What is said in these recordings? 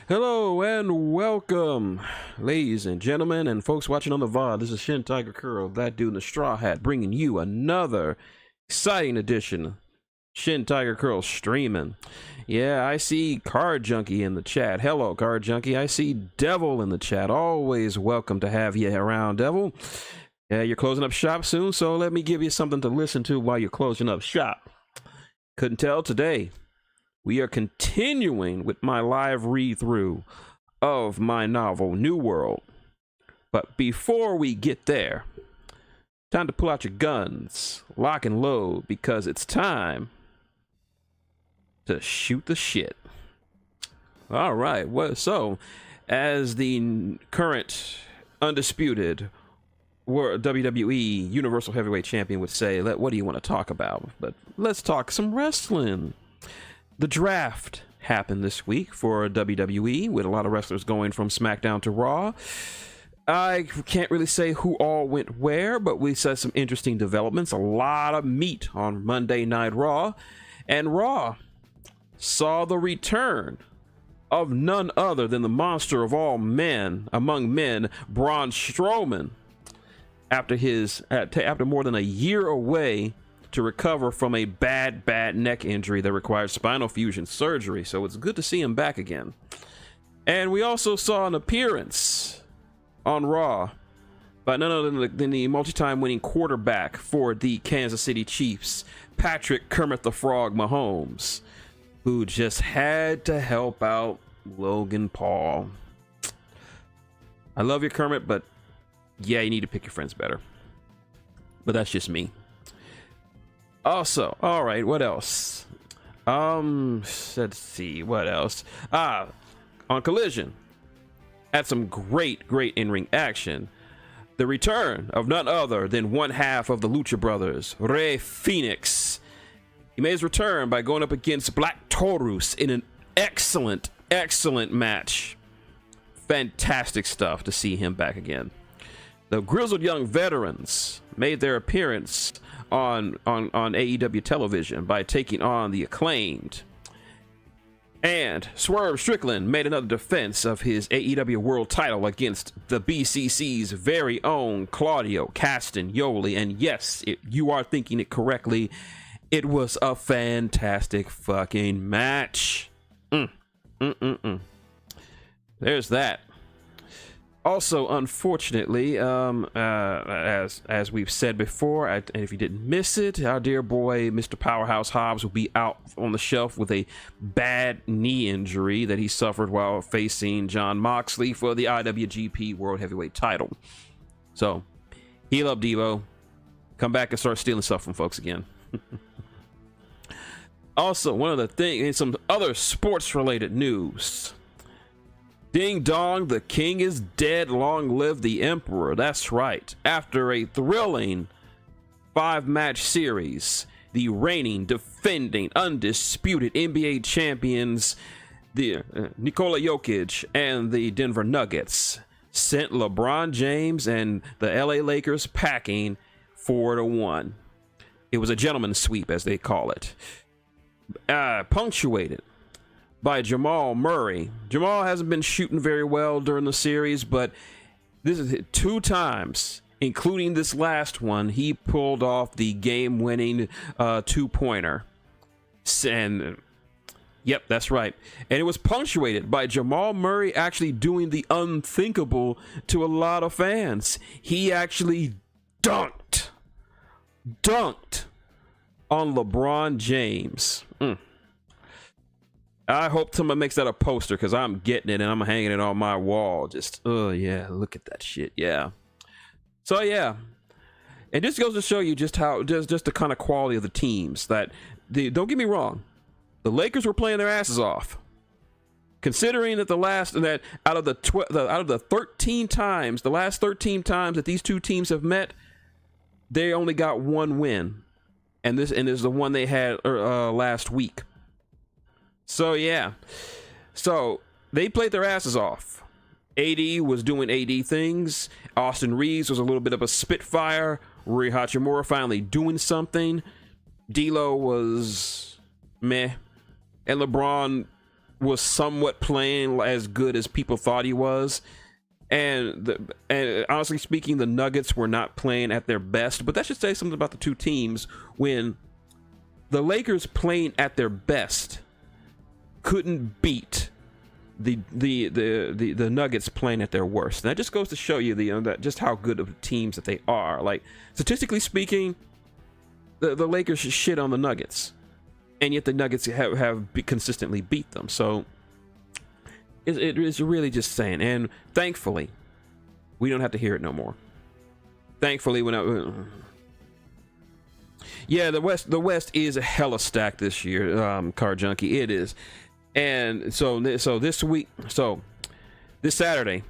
Hello and welcome, ladies and gentlemen, and folks watching on the VOD. This is Shintigercurl, that dude in the straw hat, bringing you another exciting edition. Shintigercurl streaming. Yeah, I see Card Junkie in the chat. Hello, Card Junkie. I see Devil in the chat. Always welcome to have you around, Devil. Yeah, you're closing up shop soon, so let me give you something to listen to while you're closing up shop. Couldn't tell today. We are continuing with my live read-through of my novel, New World. But before we get there, time to pull out your guns, lock and load, because it's time to shoot the shit. All right, so as the current undisputed WWE Universal Heavyweight Champion would say, what do you want to talk about? But let's talk some wrestling. The draft happened this week for WWE, with a lot of wrestlers going from SmackDown to Raw. I can't really say who all went where, but we saw some interesting developments. A lot of meat on Monday Night Raw. And Raw saw the return of none other than the monster of all men, among men, Braun Strowman, after more than a year away to recover from a bad neck injury that required spinal fusion surgery. So it's good to see him back again. And we also saw an appearance on Raw by none other than the multi-time winning quarterback for the Kansas City Chiefs, Patrick Kermit the Frog Mahomes, who just had to help out Logan Paul. I love you, Kermit, but yeah, you need to pick your friends better. But that's just me. Also, all right, what else? Let's see, what else? On Collision, had some great in-ring action. The return of none other than one half of the Lucha Brothers, Rey Fenix. He made his return by going up against Black Taurus in an excellent match. Fantastic stuff to see him back again. The Grizzled Young Veterans made their appearance on AEW television by taking on the Acclaimed. And Swerve Strickland made another defense of his AEW World title against the BCC's very own Claudio Castagnoli. And yes, you are thinking it correctly. It was a fantastic fucking match. There's that. Also, unfortunately, as we've said before, and if you didn't miss it, our dear boy Mr. Powerhouse Hobbs will be out on the shelf with a bad knee injury that he suffered while facing John Moxley for the IWGP World Heavyweight title. So, heal up, Devo. Come back and start stealing stuff from folks again. Also, one of the things, and some other sports-related news. Ding dong, the king is dead, long live the emperor. That's right. After a thrilling 5-match series, the reigning, defending, undisputed NBA champions, the Nikola Jokic and the Denver Nuggets, sent LeBron James and the LA Lakers packing 4-1. It was a gentleman's sweep, as they call it. Punctuated by Jamal Murray. Jamal hasn't been shooting very well during the series, but this is 2 times, including this last one, he pulled off the game-winning 2-pointer. And yep, that's right. And it was punctuated by Jamal Murray actually doing the unthinkable to a lot of fans. He actually dunked on LeBron James. I hope someone makes that a poster, because I'm getting it and I'm hanging it on my wall. Just, oh yeah, look at that shit. Yeah. So yeah, and this goes to show you just how just the kind of quality of the teams that don't get me wrong, the Lakers were playing their asses off. Considering that out of the 13 times, the last 13 times that these two teams have met, they only got 1 win, and this is the one they had last week. So yeah, so they played their asses off. AD was doing AD things. Austin Reeves was a little bit of a spitfire. Rui Hachimura finally doing something. D'Lo was meh, and LeBron was somewhat playing as good as people thought he was. And honestly speaking, the Nuggets were not playing at their best. But that should say something about the two teams. When the Lakers playing at their best couldn't beat the Nuggets playing at their worst. And that just goes to show you that just how good of teams that they are. Like, statistically speaking, the Lakers should shit on the Nuggets, and yet the Nuggets have consistently beat them. So it's really just saying. And thankfully, we don't have to hear it no more. Thankfully, yeah, the West is a hella stacked this year, Car Junkie. It is. And so this Saturday,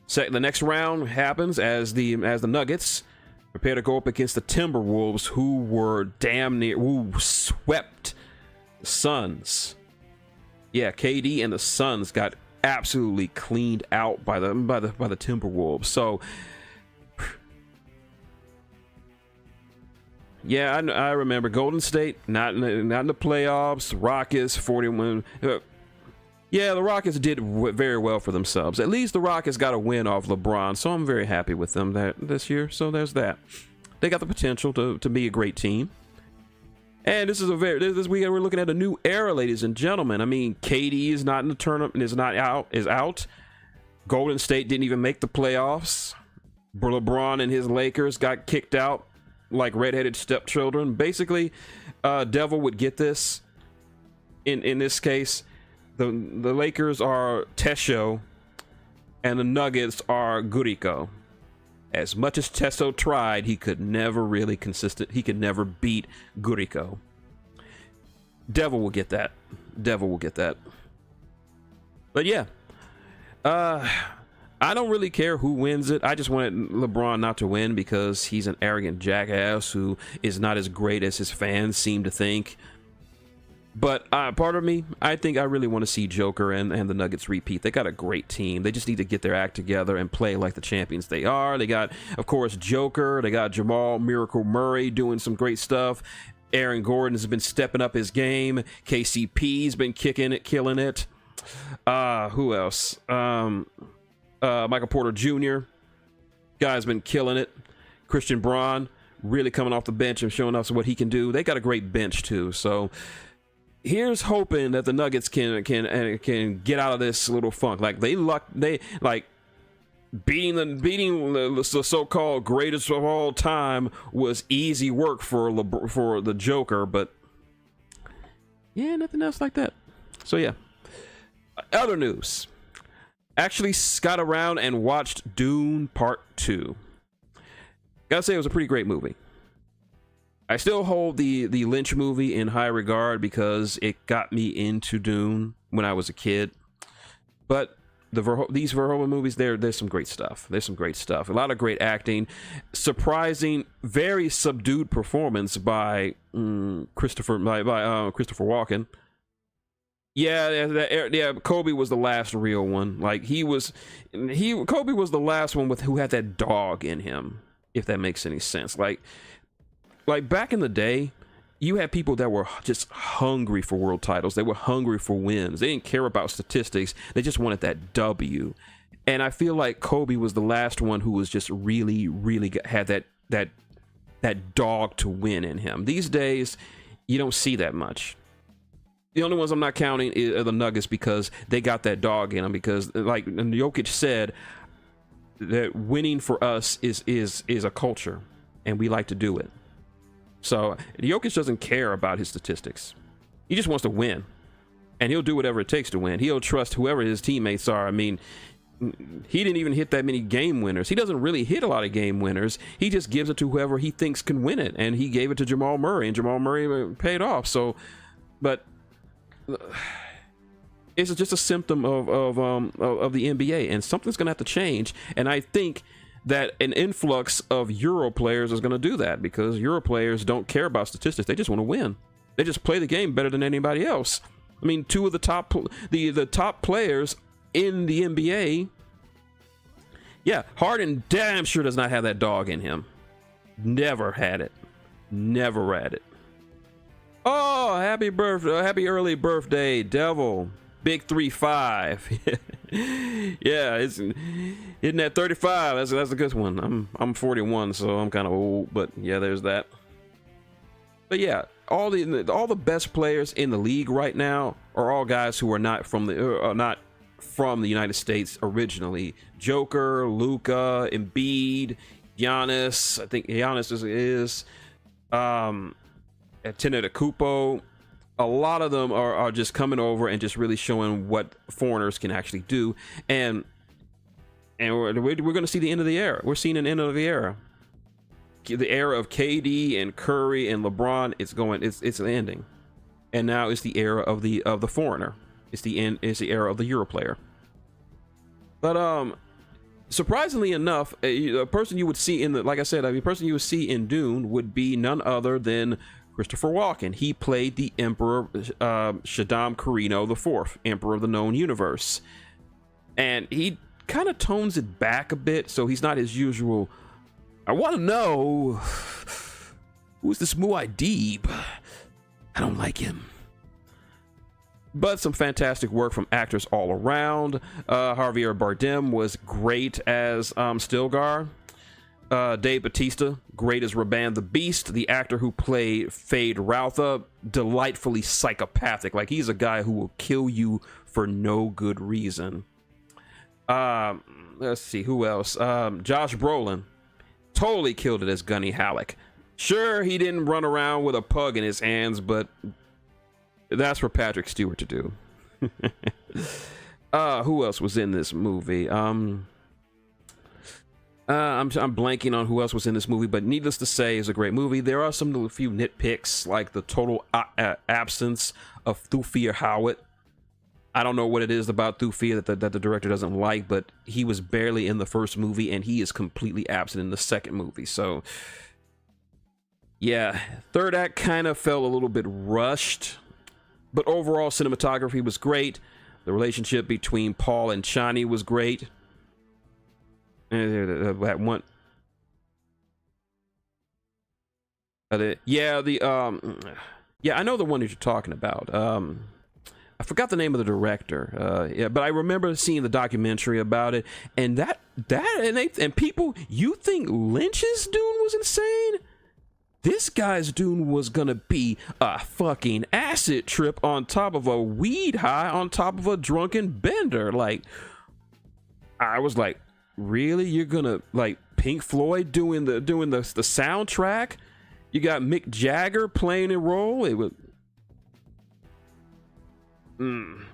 the next round happens as the Nuggets prepare to go up against the Timberwolves, who swept the Suns. Yeah, KD and the Suns got absolutely cleaned out by the Timberwolves. So yeah, I remember Golden State not in the playoffs. Rockets 41. Yeah, the Rockets did very well for themselves. At least the Rockets got a win off LeBron, so I'm very happy with them this year. So there's that. They got the potential to be a great team. And this weekend we're looking at a new era, ladies and gentlemen. I mean, KD is not in the tournament, is out. Golden State didn't even make the playoffs. LeBron and his Lakers got kicked out like redheaded stepchildren. Basically, Devil would get this. In this case, the Lakers are Tesho, and the Nuggets are Guriko. As much as Tesso tried, he could never really he could never beat Guriko. Devil will get that. But yeah, I don't really care who wins it. I just wanted LeBron not to win because he's an arrogant jackass who is not as great as his fans seem to think. But part of me, I think I really want to see Joker and the Nuggets repeat. They got a great team. They just need to get their act together and play like the champions they are. They got, of course, Joker. They got Jamal Miracle Murray doing some great stuff. Aaron Gordon has been stepping up his game. KCP's been killing it. Who else? Michael Porter Jr. Guy's been killing it. Christian Braun really coming off the bench and showing us what he can do. They got a great bench too. So here's hoping that the Nuggets can get out of this little funk. Like beating the so-called greatest of all time was easy work for the Joker, but yeah, nothing else like that. So yeah, other news. Actually got around and watched Dune Part 2. Gotta say, it was a pretty great movie. I still hold the Lynch movie in high regard because it got me into Dune when I was a kid. But these Verhoeven movies, there's some great stuff. A lot of great acting. Surprising, very subdued performance by Christopher Walken. Yeah, Kobe was the last real one. Like Kobe was the last one who had that dog in him, if that makes any sense. Like back in the day, you had people that were just hungry for world titles. They were hungry for wins. They didn't care about statistics. They just wanted that W. And I feel like Kobe was the last one who was just really, really had that dog to win in him. These days, you don't see that much. The only ones I'm not counting are the Nuggets because they got that dog in them. Because, like Jokic said, that winning for us is a culture, and we like to do it. So Jokic doesn't care about his statistics. He just wants to win, and he'll do whatever it takes to win. He'll trust whoever his teammates are. I mean, he didn't even hit that many game winners. He doesn't really hit a lot of game winners. He just gives it to whoever he thinks can win it, and he gave it to Jamal Murray, and Jamal Murray paid off. So, but it's just a symptom of the NBA, and something's gonna have to change. And I think that an influx of Euro players is gonna do that, because Euro players don't care about statistics. They just want to win. They just play the game better than anybody else. I mean, two of the top players in the NBA. Yeah, Harden damn sure does not have that dog in him. Never had it. Oh, happy early birthday, Devil. Big 3-5. Yeah, isn't that 35? That's a good one. I'm 41, so I'm kind of old, but yeah, there's that. But yeah, all the best players in the league right now are all guys who are not from the United States originally. Joker, Luka, Embiid, Giannis. I think Giannis is Antetokounmpo. A lot of them are just coming over and just really showing what foreigners can actually do, and we're going to see the end of the era. We're seeing an end of the era. The era of KD and Curry and LeBron, it's ending, and now it's the era of the foreigner. It's the era of the Euro player. But surprisingly enough, a person you would see a person you would see in Dune would be none other than Christopher Walken. He played the Emperor Shaddam Carino IV, Emperor of the Known Universe, and he kind of tones it back a bit, so he's not his usual. I want to know who's this Muad'Dib. I don't like him. But some fantastic work from actors all around. Javier Bardem was great as Stilgar. Dave Bautista, great as Raban the Beast. The actor who played Fade Routha, delightfully psychopathic. Like, he's a guy who will kill you for no good reason. Let's see, who else? Josh Brolin totally killed it as Gunny Halleck. Sure, he didn't run around with a pug in his hands, but that's for Patrick Stewart to do. Who else was in this movie? I'm blanking on who else was in this movie, but needless to say, it's a great movie. There are a few nitpicks, like the total absence of Thufir Hawat. I don't know what it is about Thufir that the director doesn't like, but he was barely in the first movie, and he is completely absent in the second movie. So, yeah, third act kind of felt a little bit rushed, but overall cinematography was great. The relationship between Paul and Chani was great. That one, yeah, I know the one that you're talking about. I forgot the name of the director. Yeah, but I remember seeing the documentary about it, and and people, you think Lynch's Dune was insane? This guy's Dune was gonna be a fucking acid trip on top of a weed high on top of a drunken bender. Like, I was like, really? You're gonna, like, Pink Floyd doing the soundtrack? You got Mick Jagger playing a role. It was Dune.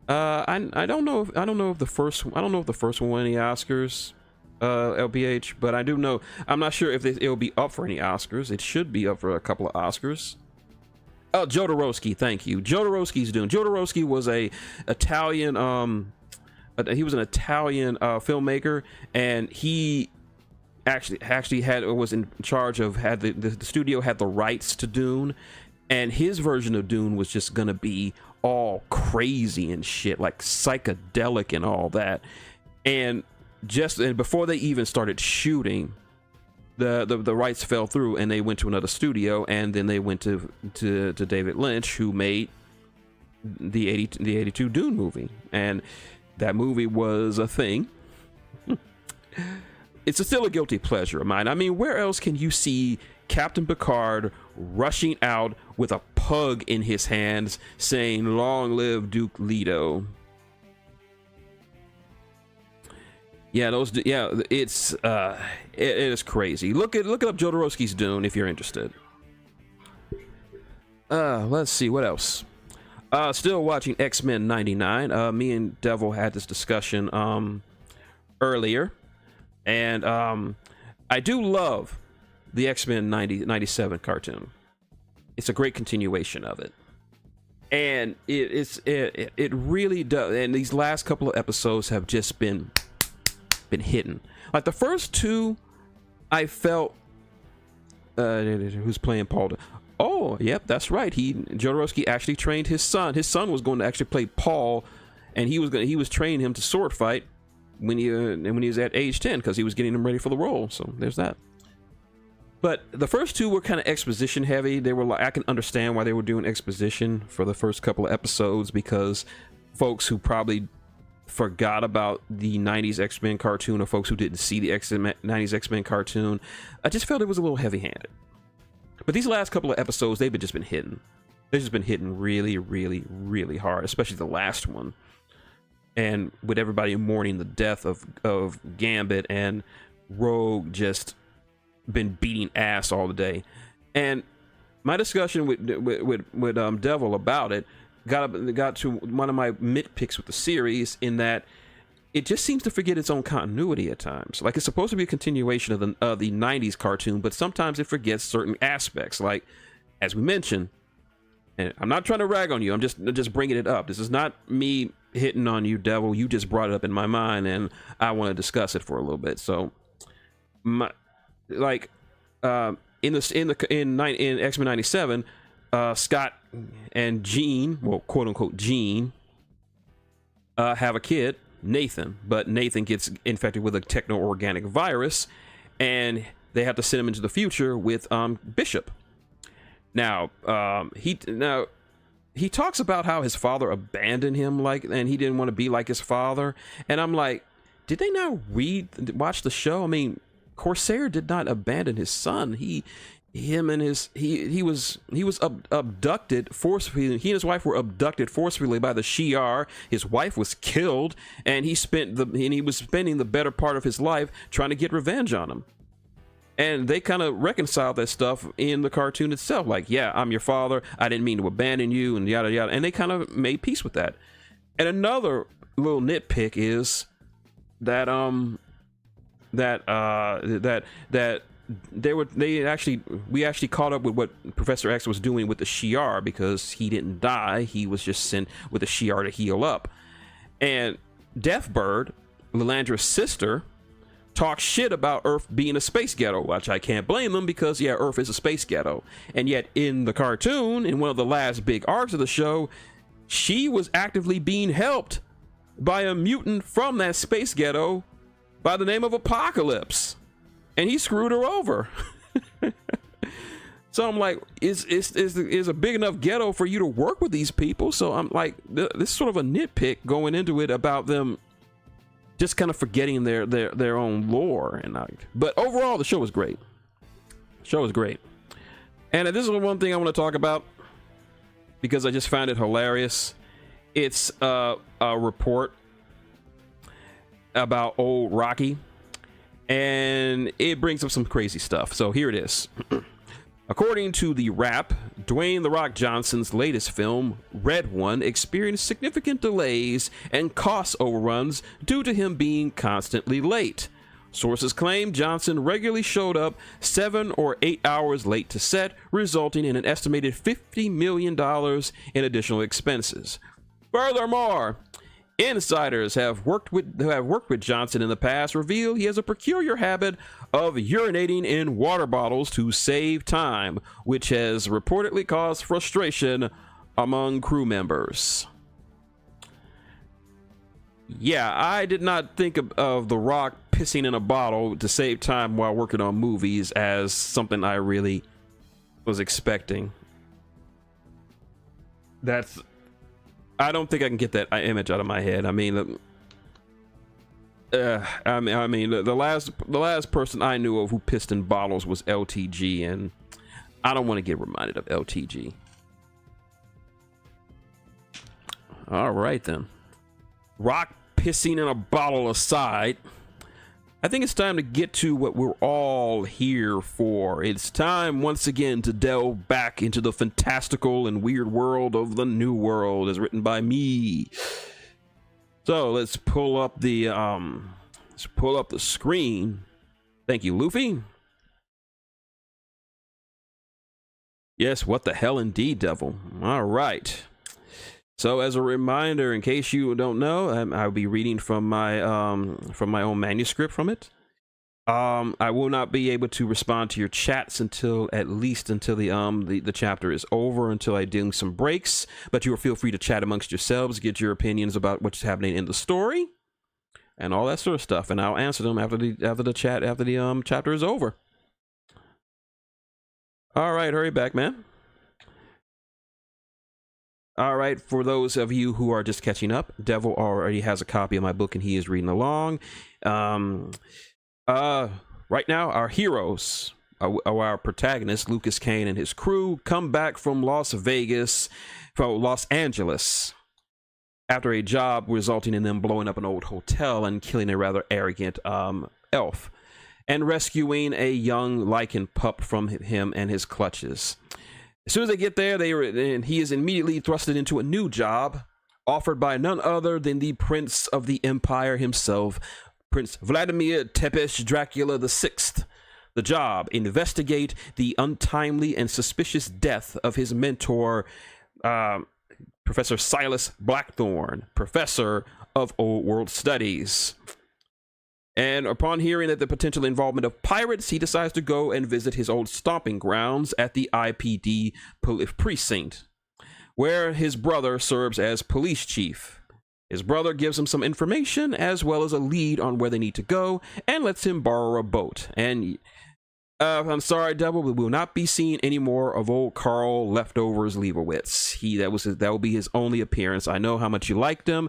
I don't know if the first one won any Oscars, LPH, but I do know, I'm not sure if it'll be up for any Oscars. It should be up for a couple of Oscars. Oh, Jodorowsky, thank you. Jodorowsky's Dune. Jodorowsky was an Italian filmmaker, and he actually was in charge of, the studio had the rights to Dune, and his version of Dune was just gonna be all crazy and shit, like psychedelic and all that. And before they even started shooting, the rights fell through, and they went to another studio, and then they went to David Lynch, who made the 82 Dune movie, and that movie was a thing. It's still a guilty pleasure of mine. I mean, where else can you see Captain Picard rushing out with a pug in his hands saying, "Long live Duke Leto"? Yeah, it is crazy. Look up Jodorowsky's Dune if you're interested. Let's see what else. Still watching X-Men 99. Me and Devil had this discussion earlier, and I do love the X-Men 97 cartoon. It's a great continuation of it, and it really does. And these last couple of episodes have just been hitting. Like the first two, I felt who's playing Paul? Oh, yep, that's right. Jodorowsky actually trained his son. His son was going to actually play Paul, and he was training him to sword fight when he was at age 10, because he was getting him ready for the role. So there's that. But the first two were kind of exposition heavy. They were like, I can understand why they were doing exposition for the first couple of episodes, because folks who probably forgot about the 90s X-Men cartoon, or folks who didn't see the 90s X-Men cartoon, I just felt it was a little heavy-handed. But these last couple of episodes, they've just been hitting. They've just been hitting really, really, really hard, especially the last one. And with everybody mourning the death of Gambit, and Rogue just been beating ass all the day. And my discussion with Devil about it got to one of my nitpicks with the series, in that it just seems to forget its own continuity at times. Like, it's supposed to be a continuation of the 90s cartoon, but sometimes it forgets certain aspects. Like, as we mentioned, and I'm not trying to rag on you, I'm just bringing it up. This is not me hitting on you, Devil. You just brought it up in my mind, and I want to discuss it for a little bit. So, in X-Men 97, Scott and Jean, well, quote unquote Jean, have a kid, Nathan, but Nathan gets infected with a techno-organic virus, and they have to send him into the future with Bishop. Now, he talks about how his father abandoned him, and he didn't want to be like his father. And I'm like, did they not watch the show? I mean, Corsair did not abandon his son. He was abducted forcefully. He and his wife were abducted forcefully by the Shi'ar. His wife was killed, and he was spending the better part of his life trying to get revenge on him. And they kind of reconciled that stuff in the cartoon itself. Like, yeah, I'm your father. I didn't mean to abandon you, and yada yada. And they kind of made peace with that. And another little nitpick is that we actually caught up with what Professor X was doing with the Shi'ar, because he didn't die. He was just sent with the Shi'ar to heal up. And Deathbird, Lilandra's sister, talks shit about Earth being a space ghetto, which I can't blame them, because yeah, Earth is a space ghetto. And yet in the cartoon, in one of the last big arcs of the show, she was actively being helped by a mutant from that space ghetto by the name of Apocalypse, and he screwed her over. So I'm like, is a big enough ghetto for you to work with these people? So I'm like, this is sort of a nitpick going into it about them just kind of forgetting their own lore. And but overall, the show was great. And this is one thing I want to talk about, because I just found it hilarious. It's a report about old Rocky, and it brings up some crazy stuff. So here it is. According to The Wrap, Dwayne "The Rock" Johnson's latest film, Red One, experienced significant delays and cost overruns due to him being constantly late. Sources claim Johnson regularly showed up 7 or 8 hours late to set, resulting in an estimated $50 million in additional expenses. Furthermore, insiders who have worked with Johnson in the past reveal he has a peculiar habit of urinating in water bottles to save time, which has reportedly caused frustration among crew members. Yeah, I did not think of The Rock pissing in a bottle to save time while working on movies as something I really was expecting. I don't think I can get that image out of my head. I mean, the last person I knew of who pissed in bottles was LTG, and I don't want to get reminded of LTG. All right then. Rock pissing in a bottle aside, I think it's time to get to what we're all here for. It's time once again to delve back into the fantastical and weird world of the New World, as written by me. So let's pull up the screen. Thank you, Luffy. Yes, what the hell indeed, Devil. All right. So as a reminder, in case you don't know, I'll be reading from my own manuscript from it. I will not be able to respond to your chats until the chapter is over, until I do some breaks. But you will feel free to chat amongst yourselves, get your opinions about what's happening in the story, and all that sort of stuff, and I'll answer them after the chapter is over. All right, hurry back, man. All right, for those of you who are just catching up, Devil already has a copy of my book and he is reading along. Right now, our heroes, our protagonist, Lucas Kane and his crew, come back from Los Angeles, after a job resulting in them blowing up an old hotel and killing a rather arrogant elf, and rescuing a young lichen pup from him and his clutches. As soon as they get there, he is immediately thrusted into a new job, offered by none other than the Prince of the Empire himself, Prince Vladimir Tepesh Dracula VI. The job: investigate the untimely and suspicious death of his mentor, Professor Silas Blackthorne, professor of Old World Studies. And upon hearing that the potential involvement of pirates, he decides to go and visit his old stomping grounds at the IPD precinct, where his brother serves as police chief. His brother gives him some information as well as a lead on where they need to go and lets him borrow a boat. And I'm sorry, Devil, we will not be seeing any more of old Carl Leftovers Leibowitz. That will be his only appearance. I know how much you liked him.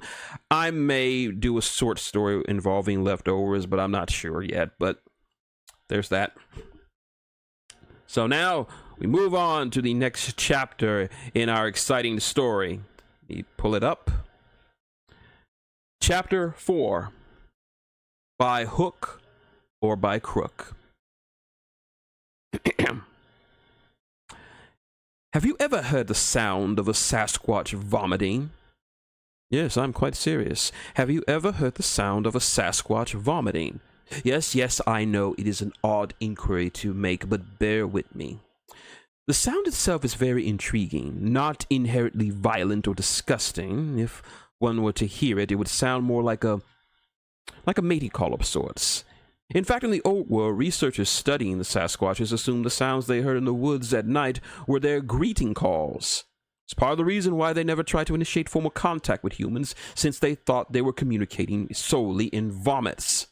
I may do a short story involving Leftovers, but I'm not sure yet. But there's that. So now we move on to the next chapter in our exciting story. Let me pull it up. Chapter 4. By hook or by crook. Have you ever heard the sound of a Sasquatch vomiting? Yes, I'm quite serious. Have you ever heard the sound of a Sasquatch vomiting? Yes, I know it is an odd inquiry to make, but bear with me. The sound itself is very intriguing, not inherently violent or disgusting. If one were to hear it, it would sound more like a mating call of sorts. In fact, in the old world, researchers studying the Sasquatches assumed the sounds they heard in the woods at night were their greeting calls. It's part of the reason why they never tried to initiate formal contact with humans, since they thought they were communicating solely in vomits.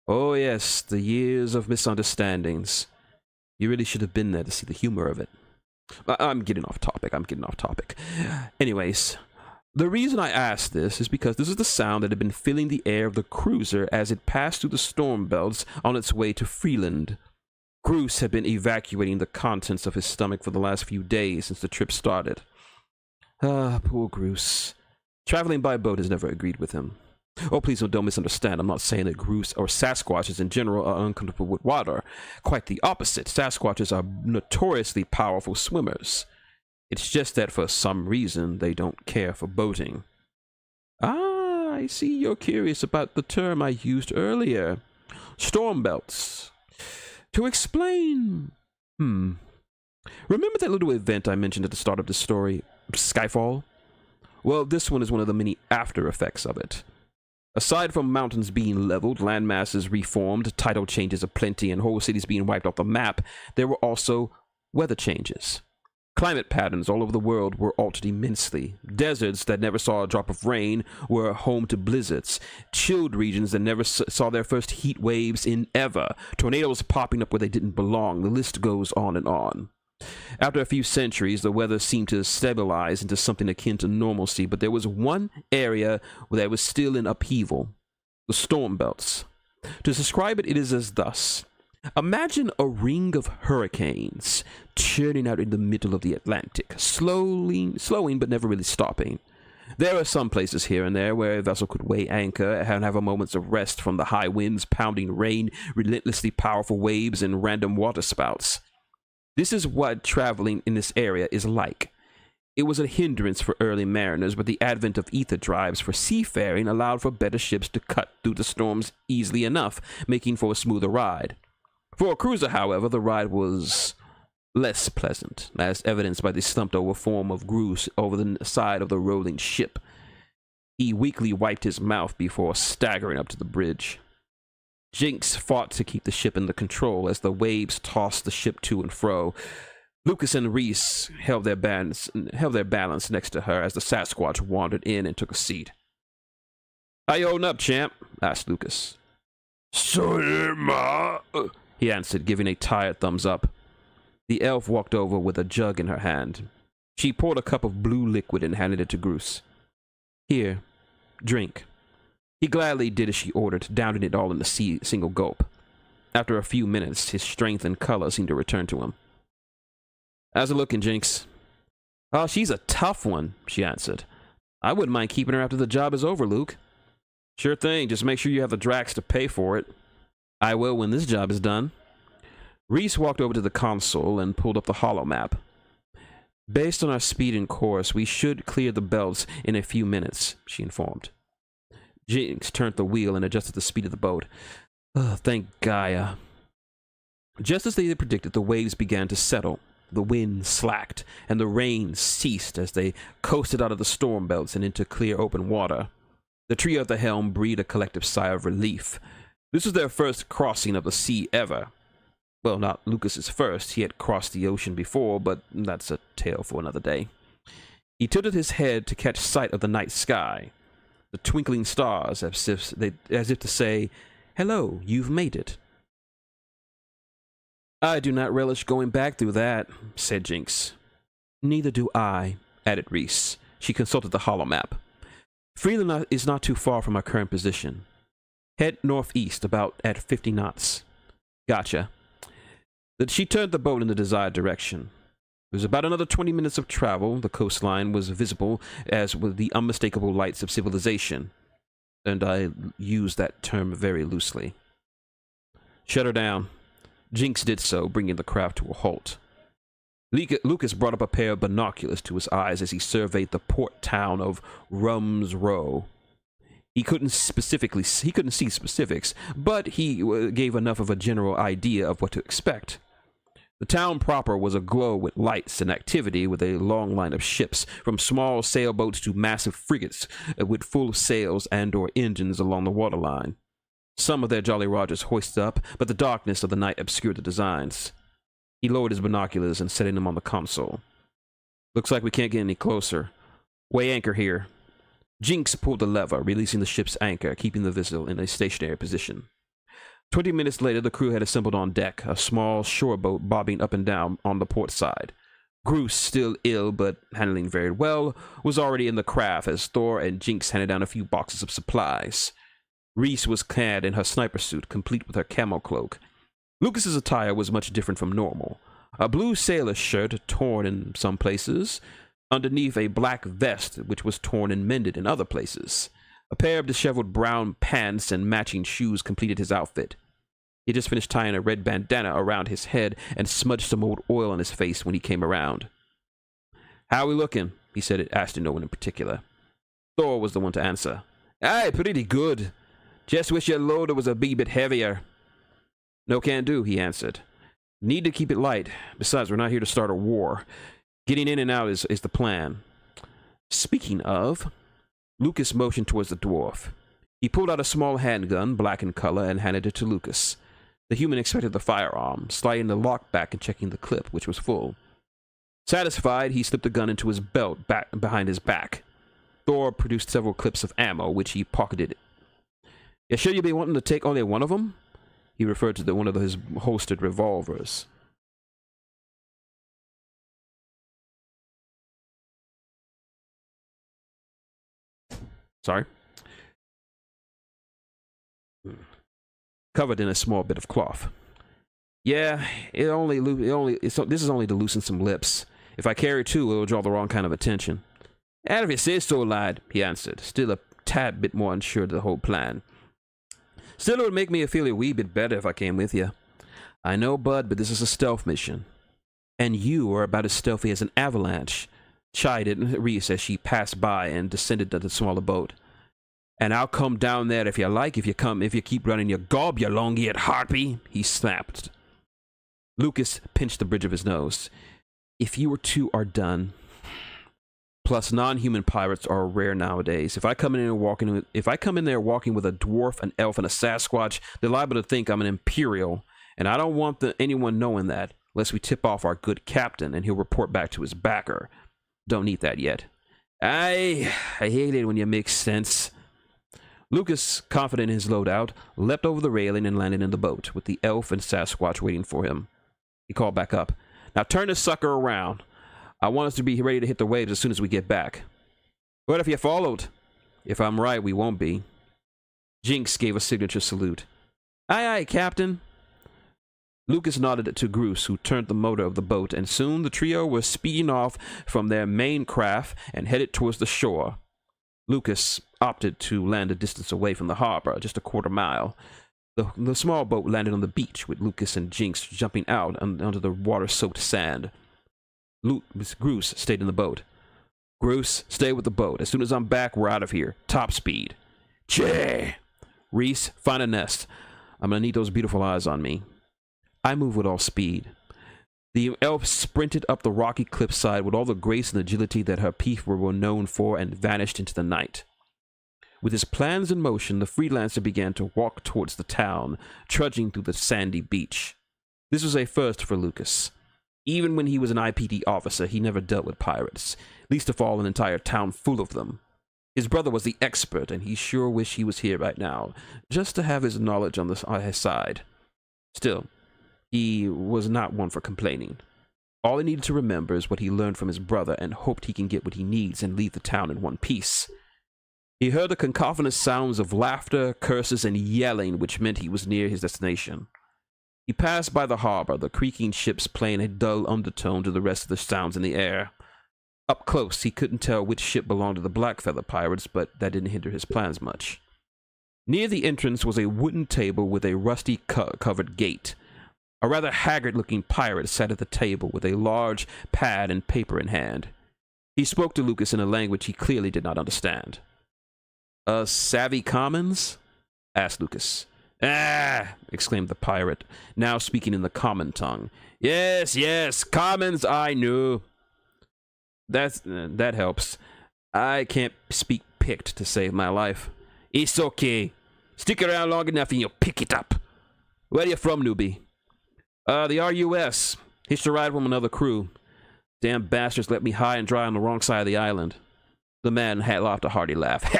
Oh yes, the years of misunderstandings. You really should have been there to see the humor of it. I'm getting off topic. Anyways, the reason I asked this is because this is the sound that had been filling the air of the cruiser as it passed through the storm belts on its way to Freeland. Bruce had been evacuating the contents of his stomach for the last few days since the trip started. Poor Bruce. Traveling by boat has never agreed with him. Oh, please don't misunderstand. I'm not saying that Bruce or Sasquatches in general are uncomfortable with water. Quite the opposite. Sasquatches are notoriously powerful swimmers. It's just that for some reason they don't care for boating. Ah, I see you're curious about the term I used earlier. Storm belts. To explain... Remember that little event I mentioned at the start of the story, Skyfall? Well, this one is one of the many after effects of it. Aside from mountains being leveled, land masses reformed, tidal changes aplenty, and whole cities being wiped off the map, there were also weather changes. Climate patterns all over the world were altered immensely. Deserts that never saw a drop of rain were home to blizzards. Chilled regions that never saw their first heat waves in ever. Tornadoes popping up where they didn't belong. The list goes on and on. After a few centuries, the weather seemed to stabilize into something akin to normalcy, but there was one area that was still in upheaval: the storm belts. To describe it, it is as thus. Imagine a ring of hurricanes churning out in the middle of the Atlantic, slowing but never really stopping. There are some places here and there where a vessel could weigh anchor and have a moments of rest from the high winds, pounding rain, relentlessly powerful waves, and random waterspouts. This is what traveling in this area is like. It was a hindrance for early mariners, but the advent of ether drives for seafaring allowed for better ships to cut through the storms easily enough, making for a smoother ride. For a cruiser, however, the ride was less pleasant, as evidenced by the slumped-over form of Bruce over the side of the rolling ship. He weakly wiped his mouth before staggering up to the bridge. Jinx fought to keep the ship under control as the waves tossed the ship to and fro. Lucas and Reese held their balance next to her as the Sasquatch wandered in and took a seat. "How you holding up, champ?" asked Lucas. "Sorry, ma," he answered, giving a tired thumbs up. The elf walked over with a jug in her hand. She poured a cup of blue liquid and handed it to Groose. Here, drink. He gladly did as she ordered, downing it all in a single gulp. After a few minutes, his strength and color seemed to return to him. How's it looking, Jinx? Oh, she's a tough one, she answered. I wouldn't mind keeping her after the job is over, Luke. Sure thing, just make sure you have the Drax to pay for it. I will when this job is done. Reese walked over to the console and pulled up the holo map. Based on our speed and course, we should clear the belts in a few minutes, she informed. Jinx turned the wheel and adjusted the speed of the boat. Thank Gaia. Just as they had predicted, the waves began to settle. The wind slacked, and the rain ceased as they coasted out of the storm belts and into clear open water. The trio at the helm breathed a collective sigh of relief. This was their first crossing of the sea ever. Well, not Lucas's first. He had crossed the ocean before, but that's a tale for another day. He tilted his head to catch sight of the night sky, the twinkling stars, as if to say, "Hello, you've made it." I do not relish going back through that, said Jinx. Neither do I, added Reese. She consulted the holo map. Freeland is not too far from our current position. Head northeast about at 50 knots. Gotcha. She turned the boat in the desired direction. It was about another 20 minutes of travel. The coastline was visible as with the unmistakable lights of civilization. And I use that term very loosely. Shut her down. Jinx did so, bringing the craft to a halt. Lucas brought up a pair of binoculars to his eyes as he surveyed the port town of Rum's Row. He couldn't see specifics, but he gave enough of a general idea of what to expect. The town proper was aglow with lights and activity, with a long line of ships, from small sailboats to massive frigates with full sails and/or engines along the waterline. Some of their Jolly Rogers hoisted up, but the darkness of the night obscured the designs. He lowered his binoculars and setting them on the console. Looks like we can't get any closer. Weigh anchor here. Jinx pulled the lever, releasing the ship's anchor, keeping the vessel in a stationary position. 20 minutes later, the crew had assembled on deck, a small shore boat bobbing up and down on the port side. Groose, still ill but handling very well, was already in the craft as Thor and Jinx handed down a few boxes of supplies. Reese was clad in her sniper suit, complete with her camo cloak. Lucas's attire was much different from normal. A blue sailor shirt, torn in some places, underneath a black vest which was torn and mended in other places. A pair of disheveled brown pants and matching shoes completed his outfit. He just finished tying a red bandana around his head and smudged some old oil on his face when he came around. How are we looking? He said it, asking no one in particular. Thor was the one to answer. Aye, pretty good. Just wish your loader was a bit heavier. No can do, he answered. Need to keep it light. Besides, we're not here to start a war. Getting in and out is the plan. Speaking of, Lucas motioned towards the dwarf. He pulled out a small handgun, black in color, and handed it to Lucas. The human expected the firearm, sliding the lock back and checking the clip, which was full. Satisfied, he slipped the gun into his belt behind his back. Thor produced several clips of ammo, which he pocketed. You sure you'll be wanting to take only one of them? He referred to one of his holstered revolvers. Sorry. Covered in a small bit of cloth. Yeah, this is only to loosen some lips. If I carry two, it'll draw the wrong kind of attention. And if you say so, lad, he answered, still a tad bit more unsure of the whole plan. Still, it would make me feel a wee bit better if I came with you. I know, bud, but this is a stealth mission. And you are about as stealthy as an avalanche, chided Reese as she passed by and descended to the smaller boat. And I'll come down there if you like, if you keep running your gob, you long-eared harpy, he snapped. Lucas pinched the bridge of his nose. If you two are done. Plus, non-human pirates are rare nowadays. If I come in there walking with a dwarf, an elf, and a Sasquatch, they're liable to think I'm an Imperial, and I don't want anyone knowing that, unless we tip off our good captain, and he'll report back to his backer. Don't need that yet. I hate it when you make sense. Lucas, confident in his loadout, leapt over the railing and landed in the boat, with the elf and Sasquatch waiting for him. He called back up. Now turn this sucker around. I want us to be ready to hit the waves as soon as we get back. What if you're followed? If I'm right, we won't be. Jinx gave a signature salute. Aye, aye, Captain. Lucas nodded to Groose, who turned the motor of the boat, and soon the trio was speeding off from their main craft and headed towards the shore. Lucas opted to land a distance away from the harbor, just a quarter mile. The small boat landed on the beach, with Lucas and Jinx jumping out onto the water-soaked sand. Groose stayed in the boat. Groose, stay with the boat. As soon as I'm back, we're out of here. Top speed. Cheh! Reese, find a nest. I'm gonna need those beautiful eyes on me. I move with all speed. The elf sprinted up the rocky cliffside with all the grace and agility that her people were known for and vanished into the night. With his plans in motion, the freelancer began to walk towards the town, trudging through the sandy beach. This was a first for Lucas. Even when he was an IPD officer, he never dealt with pirates, least of all an entire town full of them. His brother was the expert, and he sure wished he was here right now, just to have his knowledge on his side. Still, he was not one for complaining. All he needed to remember is what he learned from his brother and hoped he can get what he needs and leave the town in one piece. He heard the cacophonous sounds of laughter, curses, and yelling, which meant he was near his destination. He passed by the harbor, the creaking ships playing a dull undertone to the rest of the sounds in the air. Up close, he couldn't tell which ship belonged to the Blackfeather pirates, but that didn't hinder his plans much. Near the entrance was a wooden table with a rusty covered gate. A rather haggard-looking pirate sat at the table with a large pad and paper in hand. He spoke to Lucas in a language he clearly did not understand. Savvy commons? Asked Lucas. Ah! Exclaimed the pirate, now speaking in the common tongue. Yes, yes, commons I knew. That helps. I can't speak Pict to save my life. It's okay. Stick around long enough and you'll pick it up. Where are you from, newbie? The RUS. Hitched a ride from another crew. Damn bastards let me high and dry on the wrong side of the island. The man had laughed a hearty laugh.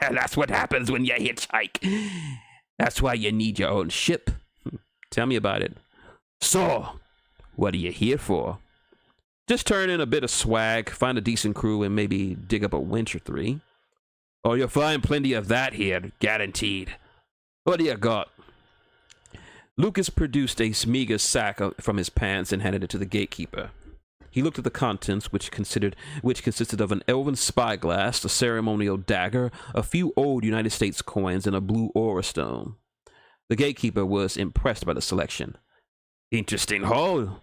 That's what happens when you hitchhike. That's why you need your own ship. Tell me about it. So, what are you here for? Just turn in a bit of swag, find a decent crew, and maybe dig up a winch or three. Oh, you'll find plenty of that here, guaranteed. What do you got? Lucas produced a meager sack from his pants and handed it to the gatekeeper. He looked at the contents, which consisted of an elven spyglass, a ceremonial dagger, a few old United States coins, and a blue aura stone. The gatekeeper was impressed by the selection. Interesting haul.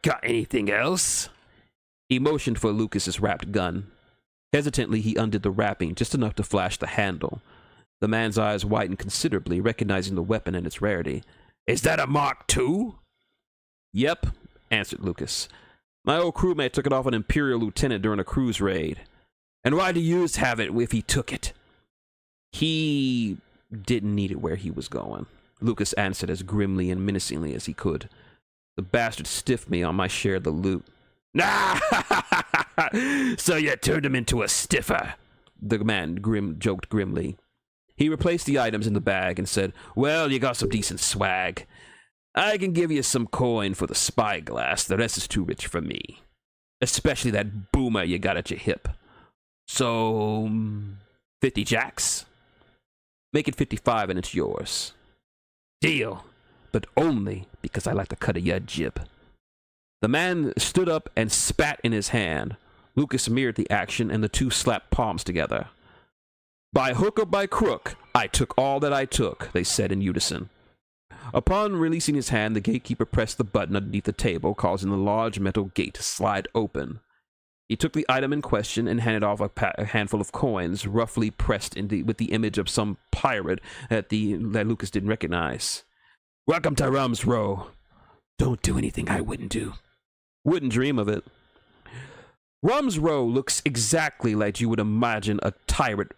Got anything else? He motioned for Lucas's wrapped gun. Hesitantly, he undid the wrapping, just enough to flash the handle. The man's eyes widened considerably, recognizing the weapon and its rarity. Is that a Mark II? Yep, answered Lucas. My old crewmate took it off an Imperial lieutenant during a cruise raid. And why do yous have it if he took it? He didn't need it where he was going, Lucas answered as grimly and menacingly as he could. The bastard stiffed me on my share of the loot. Nah! So you turned him into a stiffer, the man joked grimly. He replaced the items in the bag and said, Well, you got some decent swag. I can give you some coin for the spyglass. The rest is too rich for me. Especially that boomer you got at your hip. So, 50 jacks? Make it 55 and it's yours. Deal, but only because I like the cut of your jib. The man stood up and spat in his hand. Lucas mirrored the action and the two slapped palms together. By hook or by crook, I took all that I took, they said in unison. Upon releasing his hand, the gatekeeper pressed the button underneath the table, causing the large metal gate to slide open. He took the item in question and handed off a handful of coins, roughly pressed with the image of some pirate that Lucas didn't recognize. Welcome to Rum's Row. Don't do anything I wouldn't do. Wouldn't dream of it. Rum's Row looks exactly like you would imagine a tyrant.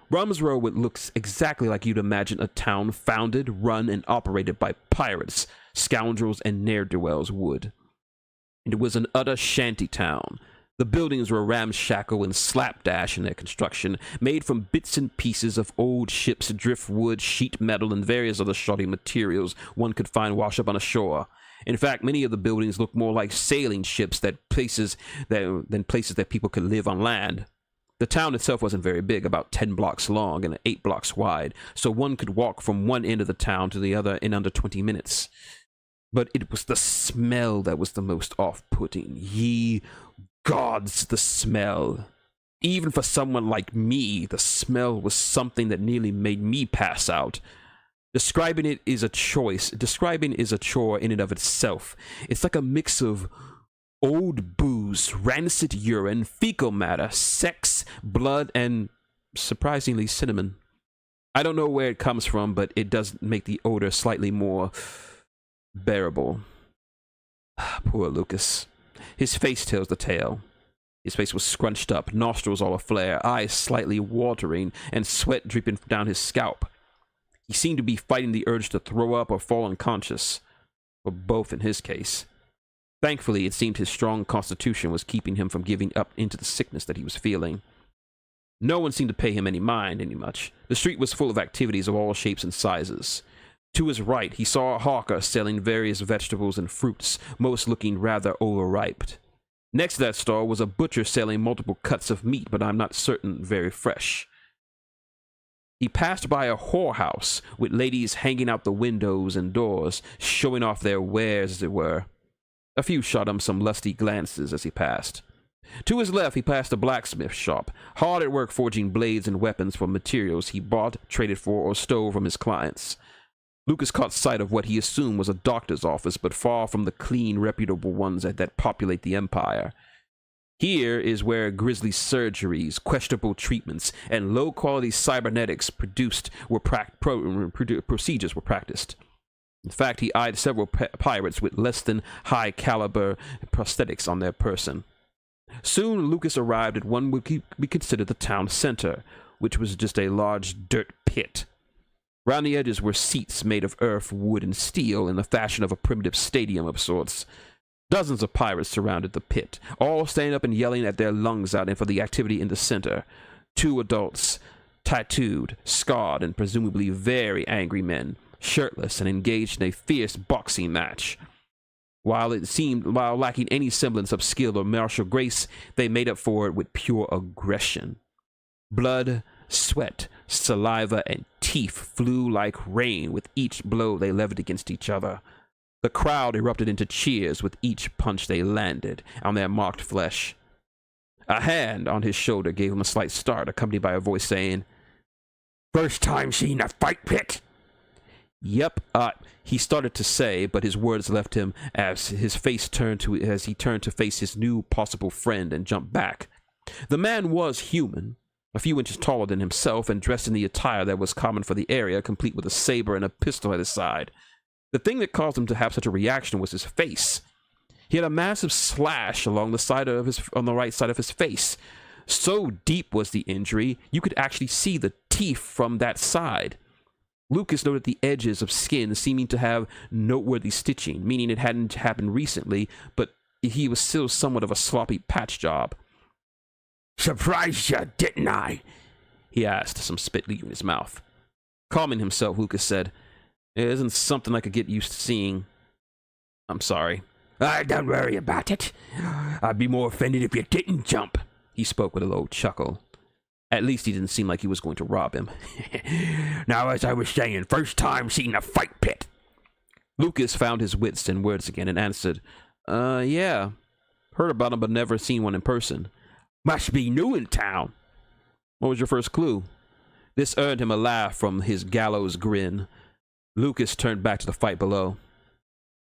Rum's Row looks exactly like you'd imagine a town founded, run, and operated by pirates, scoundrels, and ne'er-do-wells would. It was an utter shanty town, The buildings were ramshackle and slapdash in their construction, made from bits and pieces of old ships, driftwood, sheet metal, and various other shoddy materials one could find washed up on a shore. In fact, many of the buildings looked more like sailing ships than places that people could live on land. The town itself wasn't very big, about 10 blocks long and 8 blocks wide, so one could walk from one end of the town to the other in under 20 minutes. But it was the smell that was the most off-putting. Ye gods, the smell. Even for someone like me, the smell was something that nearly made me pass out. Describing is a chore in and of itself. It's like a mix of old booze, rancid urine, fecal matter, sex, blood, and surprisingly cinnamon. I don't know where it comes from, but it does make the odor slightly more bearable. Poor Lucas. His face tells the tale. His face was scrunched up, nostrils all aflare, eyes slightly watering, and sweat dripping down his scalp. He seemed to be fighting the urge to throw up or fall unconscious, or both in his case. Thankfully, it seemed his strong constitution was keeping him from giving up into the sickness that he was feeling. No one seemed to pay him any mind any much. The street was full of activities of all shapes and sizes. To his right, he saw a hawker selling various vegetables and fruits, most looking rather overripe. Next to that stall was a butcher selling multiple cuts of meat, but I'm not certain very fresh. He passed by a whorehouse with ladies hanging out the windows and doors, showing off their wares, as it were. A few shot him some lusty glances as he passed. To his left, he passed a blacksmith shop, hard at work forging blades and weapons from materials he bought, traded for, or stole from his clients. Lucas caught sight of what he assumed was a doctor's office, but far from the clean, reputable ones that populate the empire. Here is where grisly surgeries, questionable treatments, and low-quality cybernetics procedures were practiced. In fact, he eyed several pirates with less than high-caliber prosthetics on their person. Soon, Lucas arrived at what would be considered the town center, which was just a large dirt pit. Round the edges were seats made of earth, wood, and steel in the fashion of a primitive stadium of sorts. Dozens of pirates surrounded the pit, all standing up and yelling at their lungs out and for the activity in the center. 2 adults, tattooed, scarred, and presumably very angry men, shirtless and engaged in a fierce boxing match. While lacking any semblance of skill or martial grace, they made up for it with pure aggression. Blood, sweat, saliva, and teeth flew like rain with each blow they leveled against each other. The crowd erupted into cheers with each punch they landed on their marked flesh. A hand on his shoulder gave him a slight start, accompanied by a voice saying, "First time seen a fight pit?" Yep, he started to say, but his words left him as he turned to face his new possible friend and jumped back. The man was human, a few inches taller than himself, and dressed in the attire that was common for the area, complete with a saber and a pistol at his side. The thing that caused him to have such a reaction was his face. He had a massive slash on the right side of his face. So deep was the injury, you could actually see the teeth from that side. Lucas noted the edges of skin seeming to have noteworthy stitching, meaning it hadn't happened recently, but he was still somewhat of a sloppy patch job. "Surprised you, didn't I?" he asked, some spit leaving his mouth. Calming himself, Lucas said, "It isn't something I could get used to seeing. I'm sorry." "Don't worry about it. I'd be more offended if you didn't jump." He spoke with a low chuckle. At least he didn't seem like he was going to rob him. "Now, as I was saying, first time seen a fight pit." Lucas found his wits and words again and answered, yeah. Heard about him but never seen one in person." "Must be new in town." "What was your first clue?" This earned him a laugh from his gallows grin. Lucas turned back to the fight below.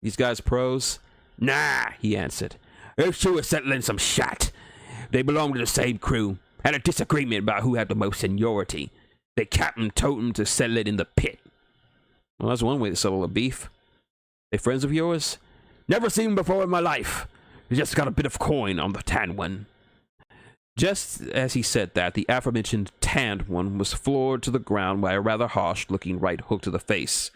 "These guys pros?" "Nah," he answered. "Those 2 are settling some shot. They belong to the same crew. Had a disagreement about who had the most seniority. They capped and told him to settle it in the pit." "Well, that's one way to settle a beef. They friends of yours?" "Never seen them before in my life. Just got a bit of coin on the tan one." Just as he said that, the aforementioned tanned one was floored to the ground by a rather harsh-looking right hook to the face.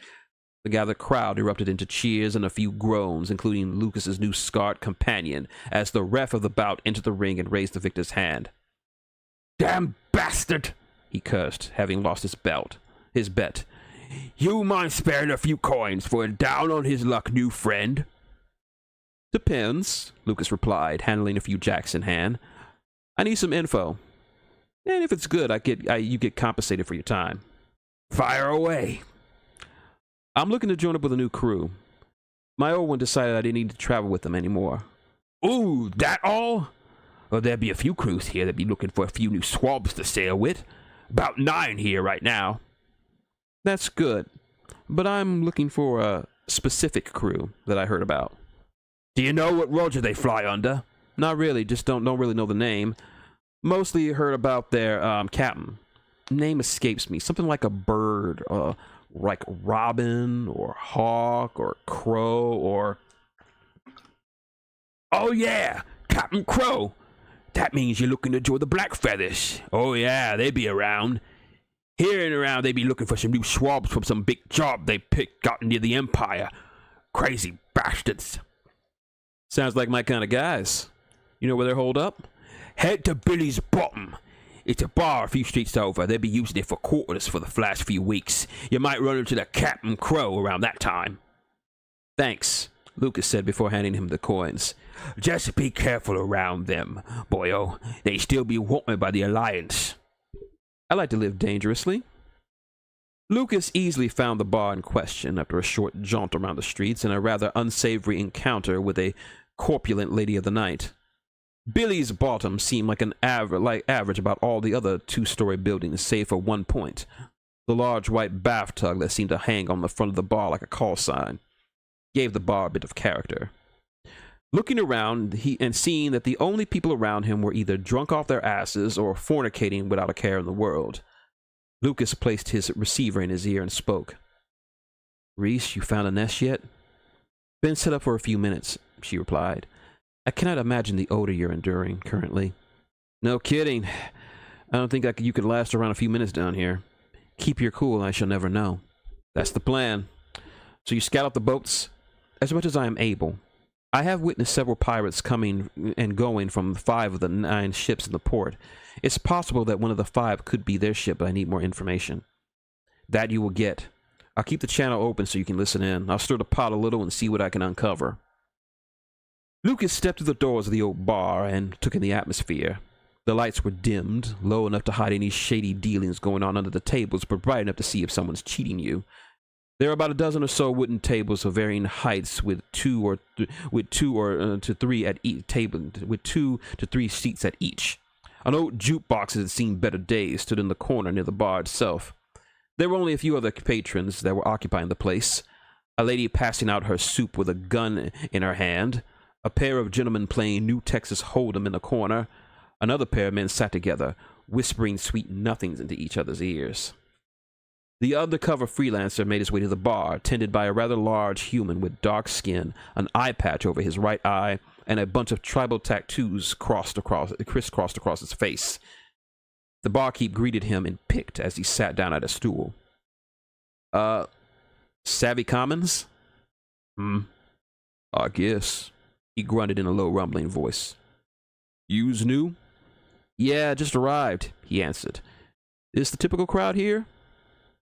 The gathered crowd erupted into cheers and a few groans, including Lucas's new scarred companion, as the ref of the bout entered the ring and raised the victor's hand. "Damn bastard!" he cursed, having lost his bet. "You mind sparing a few coins for a down on his luck new friend?" "Depends," Lucas replied, handling a few jacks in hand. "I need some info. And if it's good, you get compensated for your time." "Fire away." "I'm looking to join up with a new crew. My old one decided I didn't need to travel with them anymore." "Ooh, that all? Well, there'd be a few crews here that'd be looking for a few new swabs to sail with. About 9 here right now." "That's good. But I'm looking for a specific crew that I heard about." "Do you know what Roger they fly under?" "Not really. Just don't really know the name. Mostly heard about their captain. Name escapes me. Something like a bird, like robin or hawk or crow or... Oh yeah, Captain Crow. That means you're looking to join the Black Feathers. Oh yeah, they be around. Here and around they be looking for some new swabs from some big job they got near the Empire. Crazy bastards." "Sounds like my kind of guys. You know where they're holed up?" "Head to Billy's Bottom. It's a bar a few streets over. They'll be using it for quarters for the last few weeks. You might run into the Captain Crow around that time." "Thanks," Lucas said before handing him the coins. "Just be careful around them, boyo. They still be wanted by the Alliance." "I like to live dangerously." Lucas easily found the bar in question after a short jaunt around the streets and a rather unsavory encounter with a corpulent lady of the night. Billy's Bottom seemed like an average about all the other 2-story buildings, save for one point: the large white bathtub that seemed to hang on the front of the bar like a call sign gave the bar a bit of character. Looking around and seeing that the only people around him were either drunk off their asses or fornicating without a care in the world, Lucas placed his receiver in his ear and spoke. "Reese, you found a nest yet?" "Been set up for a few minutes," she replied. "I cannot imagine the odor you're enduring currently." "No kidding. I don't think you could last around a few minutes down here. Keep your cool and I shall never know." "That's the plan. So you scout out the boats?" "As much as I am able. I have witnessed several pirates coming and going from 5 of the 9 ships in the port. It's possible that one of the 5 could be their ship, but I need more information." "That you will get. I'll keep the channel open so you can listen in. I'll stir the pot a little and see what I can uncover." Lucas stepped through the doors of the old bar and took in the atmosphere. The lights were dimmed, low enough to hide any shady dealings going on under the tables, but bright enough to see if someone's cheating you. There are about a dozen or so wooden tables of varying heights with two to three seats at each. An old jukebox that had seen better days stood in the corner near the bar itself. There were only a few other patrons that were occupying the place. A lady passing out her soup with a gun in her hand. A pair of gentlemen playing New Texas Hold'em in the corner. Another pair of men sat together, whispering sweet nothings into each other's ears. The undercover freelancer made his way to the bar, tended by a rather large human with dark skin, an eye patch over his right eye, and a bunch of tribal tattoos crisscrossed across his face. The barkeep greeted him and picked as he sat down at a stool. Savvy Commons?" "I guess," he grunted in a low, rumbling voice. "You's new?" "Yeah, just arrived," he answered. "Is the typical crowd here?"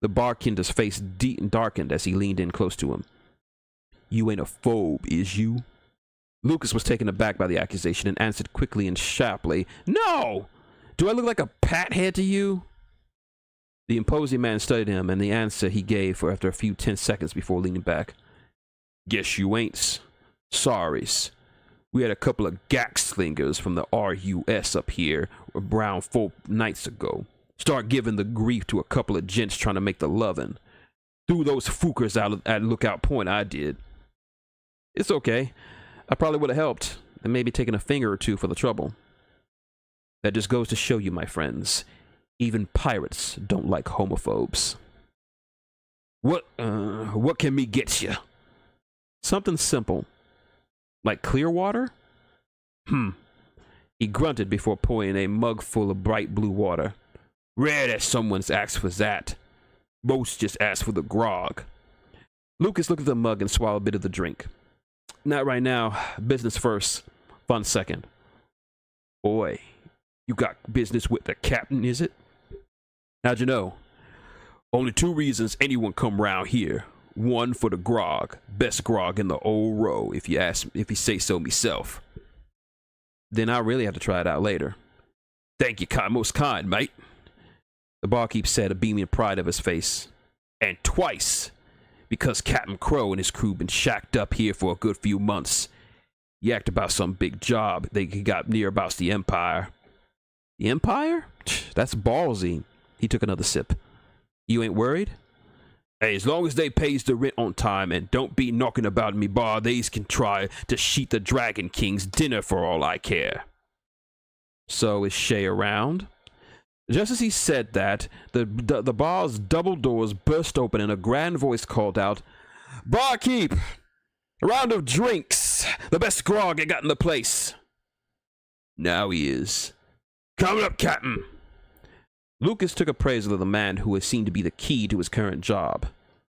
The bartender's face darkened as he leaned in close to him. "You ain't a phobe, is you?" Lucas was taken aback by the accusation and answered quickly and sharply, "No! Do I look like a pathead to you?" The imposing man studied him, and the answer he gave for after a few tense seconds before leaning back. "Guess you ain't. Sorries. We had a couple of gack-slingers from the RUS up here around 4 nights ago. Start giving the grief to a couple of gents trying to make the lovin'. Threw those fookers out at Lookout Point, I did." "It's okay. I probably would have helped, and maybe taken a finger or two for the trouble." "That just goes to show you, my friends, even pirates don't like homophobes." What can me get you?" "Something simple. Like clear water?" He grunted before pouring a mug full of bright blue water. "Rare that someone's asked for that. Most just ask for the grog." Lucas looked at the mug and swallowed a bit of the drink. Not right now. Business first. Fun second. Boy, you got business with the captain, is it? How'd you know? Only two reasons anyone come round here. One for the grog. Best grog in the old row, if you say so myself. Then I'll really have to try it out later. Thank you, most kind, mate. The barkeep said, a beaming pride of his face. And twice, because Captain Crow and his crew been shacked up here for a good few months. Yacked about some big job they got near about the Empire. The Empire? That's ballsy. He took another sip. You ain't worried? Hey, as long as they pays the rent on time and don't be knocking about me bar, they's can try to sheet the Dragon King's dinner for all I care. So is Shay around? Just as he said that, the bar's double doors burst open and a grand voice called out, Barkeep! A round of drinks! The best grog I got in the place! Now he is. Coming up, Captain! Lucas took appraisal of the man who was seen to be the key to his current job.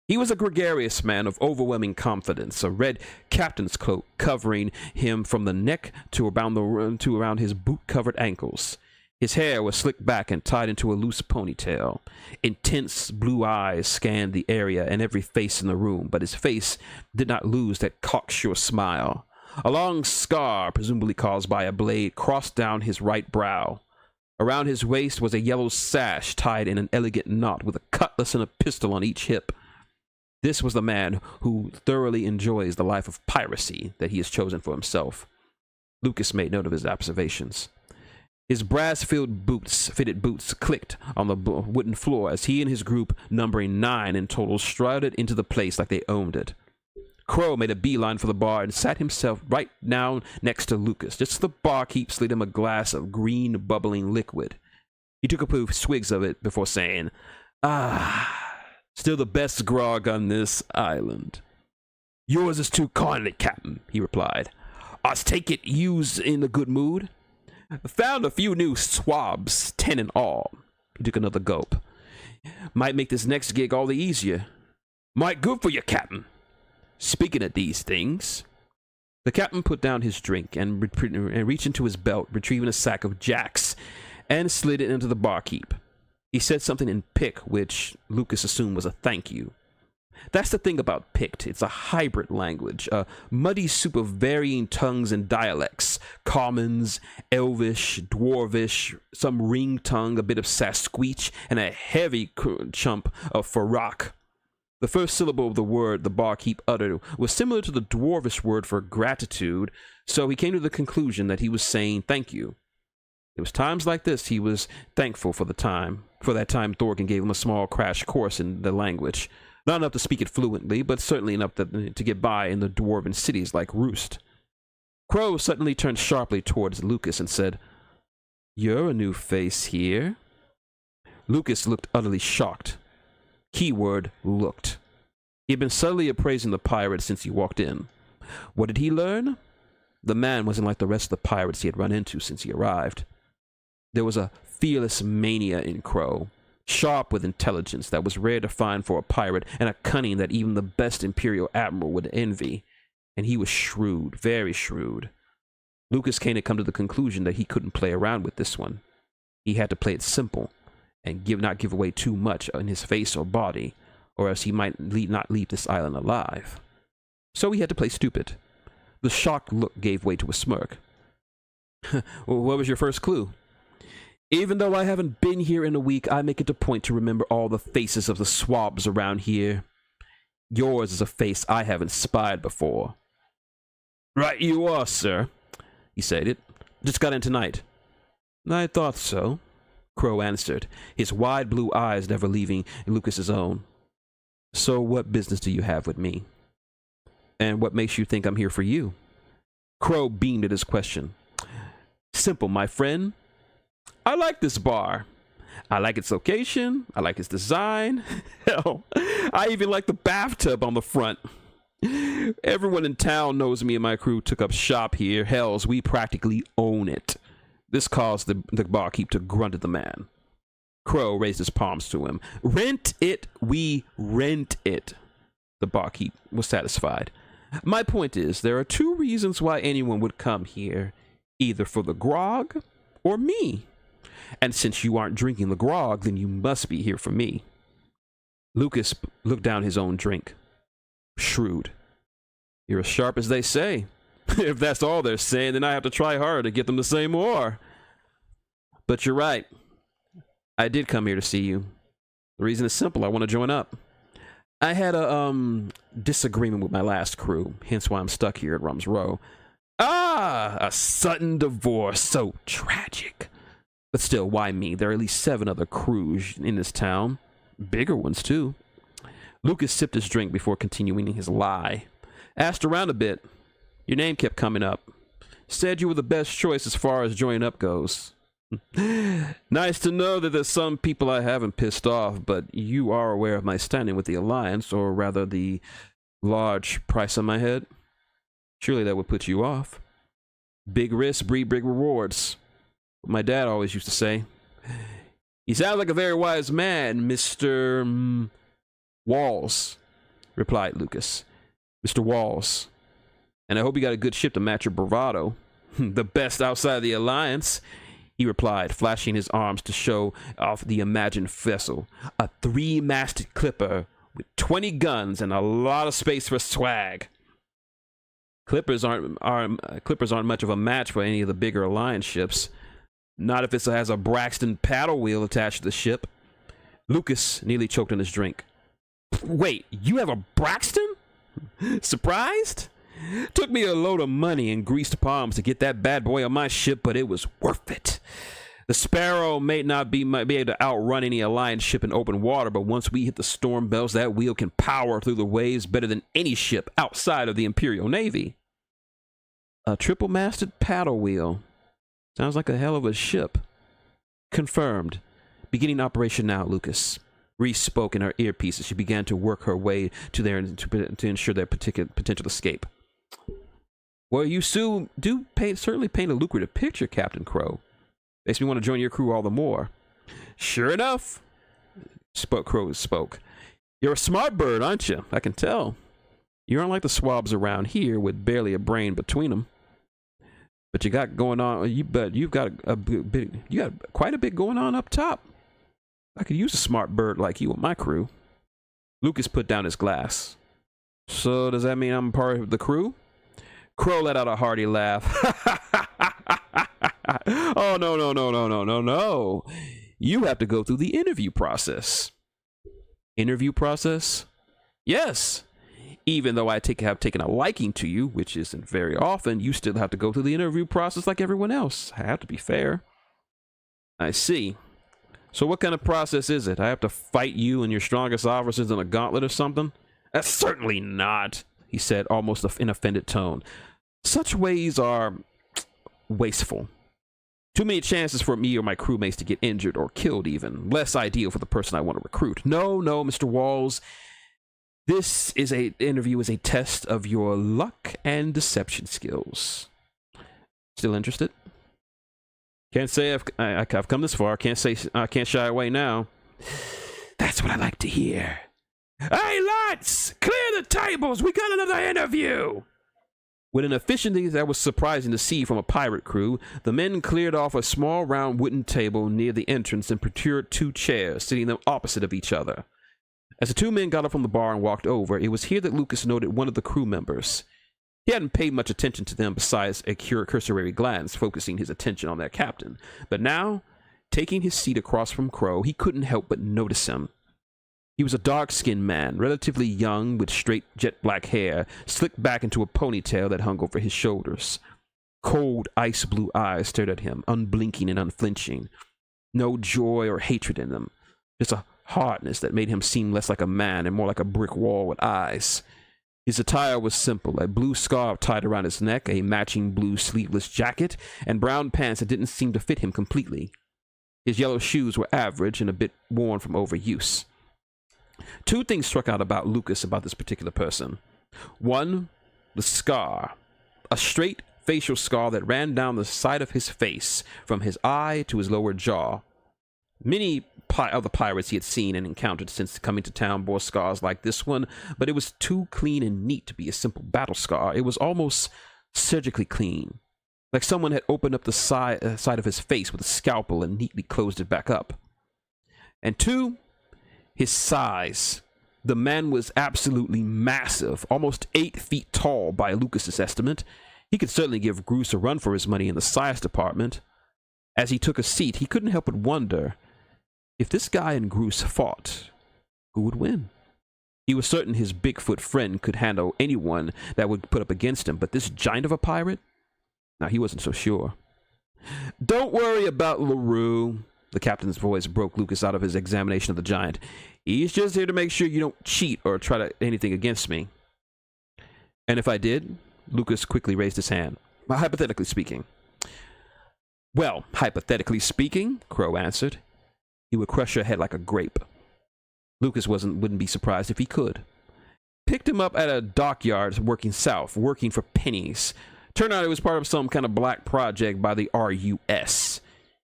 He was a gregarious man of overwhelming confidence, a red captain's cloak covering him from the neck to around his boot-covered ankles. His hair was slicked back and tied into a loose ponytail. Intense blue eyes scanned the area and every face in the room, but his face did not lose that cocksure smile. A long scar, presumably caused by a blade, crossed down his right brow. Around his waist was a yellow sash tied in an elegant knot with a cutlass and a pistol on each hip. This was the man who thoroughly enjoys the life of piracy that he has chosen for himself. Lucas made note of his observations. His brass-fitted boots clicked on the wooden floor as he and his group, numbering 9 in total, strided into the place like they owned it. Crow made a beeline for the bar and sat himself right down next to Lucas, just as the barkeep slid him a glass of green, bubbling liquid. He took a few swigs of it before saying, still the best grog on this island. Yours is too kindly, Captain, he replied. I take it you's in a good mood? Found a few new swabs, 10 in all. He took another gulp. Might make this next gig all the easier. Might good for you, Captain. Speaking of these things, the captain put down his drink and reached into his belt, retrieving a sack of jacks, and slid it into the barkeep. He said something in Pict, which Lucas assumed was a thank you. That's the thing about Pict. It's a hybrid language, a muddy soup of varying tongues and dialects. Commons, Elvish, Dwarvish, some ring tongue, a bit of Sasquatch, and a heavy chunk of Farak. The first syllable of the word the barkeep uttered was similar to the Dwarvish word for gratitude, so he came to the conclusion that he was saying thank you. It was times like this he was thankful for that time Thorgan gave him a small crash course in the language. Not enough to speak it fluently, but certainly enough to get by in the dwarven cities like Roost. Crow suddenly turned sharply towards Lucas and said, You're a new face here. Lucas looked utterly shocked. Keyword, looked. He had been subtly appraising the pirate since he walked in. What did he learn? The man wasn't like the rest of the pirates he had run into since he arrived. There was a fearless mania in Crow, sharp with intelligence that was rare to find for a pirate, and a cunning that even the best Imperial Admiral would envy. And he was shrewd, very shrewd. Lucas came to come to the conclusion that he couldn't play around with this one. He had to play it simple, and not give away too much in his face or body, or else he might not leave this island alive. So he had to play stupid. The shocked look gave way to a smirk. What was your first clue? Even though I haven't been here in a week, I make it a point to remember all the faces of the swabs around here. Yours is a face I haven't spied before. Right you are, sir, he said. It just got in tonight. I thought so, Crow answered, his wide blue eyes never leaving Lucas's own. So what business do you have with me? And what makes you think I'm here for you? Crow beamed at his question. Simple, my friend. I like this bar. I like its location. I like its design. Hell, I even like the bathtub on the front. Everyone in town knows me and my crew took up shop here. Hells, we practically own it. This caused the barkeep to grunt at the man. Crow raised his palms to him. Rent it, we rent it. The barkeep was satisfied. My point is, there are two reasons why anyone would come here. Either for the grog or me. And since you aren't drinking the grog, then you must be here for me. Lucas looked down his own drink. Shrewd. You're as sharp as they say. If that's all they're saying, then I have to try harder to get them to say more. But you're right. I did come here to see you. The reason is simple. I want to join up. I had a disagreement with my last crew, hence why I'm stuck here at Rum's Row. Ah, a sudden divorce, so tragic. But still, why me? There are at least 7 other crews in this town. Bigger ones, too. Lucas sipped his drink before continuing his lie. Asked around a bit. Your name kept coming up. Said you were the best choice as far as joining up goes. Nice to know that there's some people I haven't pissed off, but you are aware of my standing with the Alliance, or rather the large price on my head. Surely that would put you off. Big risks breed big rewards. What my dad always used to say. You sound like a very wise man, Mr. Walls, replied Lucas. Mr. Walls. And I hope you got a good ship to match your bravado. The best outside the Alliance, he replied, flashing his arms to show off the imagined vessel. A 3-masted clipper with 20 guns and a lot of space for swag. Clippers aren't much of a match for any of the bigger Alliance ships. Not if it has a Braxton paddle wheel attached to the ship. Lucas nearly choked on his drink. Wait, you have a Braxton? Surprised? Took me a load of money and greased palms to get that bad boy on my ship, but it was worth it. The Sparrow may be able to outrun any Alliance ship in open water, but once we hit the storm bells, that wheel can power through the waves better than any ship outside of the Imperial Navy. A triple-masted paddle wheel. Sounds like a hell of a ship. Confirmed. Beginning operation now, Lucas. Reese spoke in her earpiece as she began to work her way to ensure their potential escape. Well, you certainly paint a lucrative picture, Captain Crow. Makes me want to join your crew all the more. Sure enough, Crow spoke. You're a smart bird, aren't you? I can tell. You aren't like the swabs around here with barely a brain between them. But you got going on. You've got quite a bit going on up top. I could use a smart bird like you on my crew. Lucas put down his glass. So does that mean I'm part of the crew? Crow let out a hearty laugh. Oh, no. You have to go through the interview process. Interview process? Yes. Even though I have taken a liking to you, which isn't very often, you still have to go through the interview process like everyone else. I have to be fair. I see. So what kind of process is it? I have to fight you and your strongest officers in a gauntlet or something? That's certainly not, he said, almost in offended tone. Such ways are wasteful. Too many chances for me or my crewmates to get injured or killed even. Less ideal for the person I want to recruit. No, Mr. Walls. This interview is a test of your luck and deception skills. Still interested? Can't say I've come this far. Can't shy away now. That's what I like to hear. Hey, lads! Clear the tables! We got another interview! With an efficiency that was surprising to see from a pirate crew, the men cleared off a small round wooden table near the entrance and procured 2 chairs, sitting them opposite of each other. As the 2 men got up from the bar and walked over, it was here that Lucas noted one of the crew members. He hadn't paid much attention to them besides a cursory glance, focusing his attention on their captain. But now, taking his seat across from Crow, he couldn't help but notice him. He was a dark-skinned man, relatively young, with straight jet-black hair, slicked back into a ponytail that hung over his shoulders. Cold, ice-blue eyes stared at him, unblinking and unflinching. No joy or hatred in them, just a hardness that made him seem less like a man and more like a brick wall with eyes. His attire was simple, a blue scarf tied around his neck, a matching blue sleeveless jacket, and brown pants that didn't seem to fit him completely. His yellow shoes were average and a bit worn from overuse. 2 things struck out about Lucas about this particular person. One, the scar. A straight facial scar that ran down the side of his face, from his eye to his lower jaw. Many other pirates he had seen and encountered since coming to town bore scars like this one, but it was too clean and neat to be a simple battle scar. It was almost surgically clean, like someone had opened up the side of his face with a scalpel and neatly closed it back up. And two, his size. The man was absolutely massive, almost 8 feet tall by Lucas's estimate. He could certainly give Groose a run for his money in the size department. As he took a seat, he couldn't help but wonder, if this guy and Groose fought, who would win? He was certain his Bigfoot friend could handle anyone that would put up against him, but this giant of a pirate? Now, he wasn't so sure. Don't worry about LaRue. The captain's voice broke Lucas out of his examination of the giant. He's just here to make sure you don't cheat or try to anything against me. And if I did? Lucas quickly raised his hand. Hypothetically speaking. Well, hypothetically speaking, Crow answered, he would crush your head like a grape. Lucas wouldn't be surprised if he could. Picked him up at a dockyard working south, working for pennies. Turned out it was part of some kind of black project by the RUS.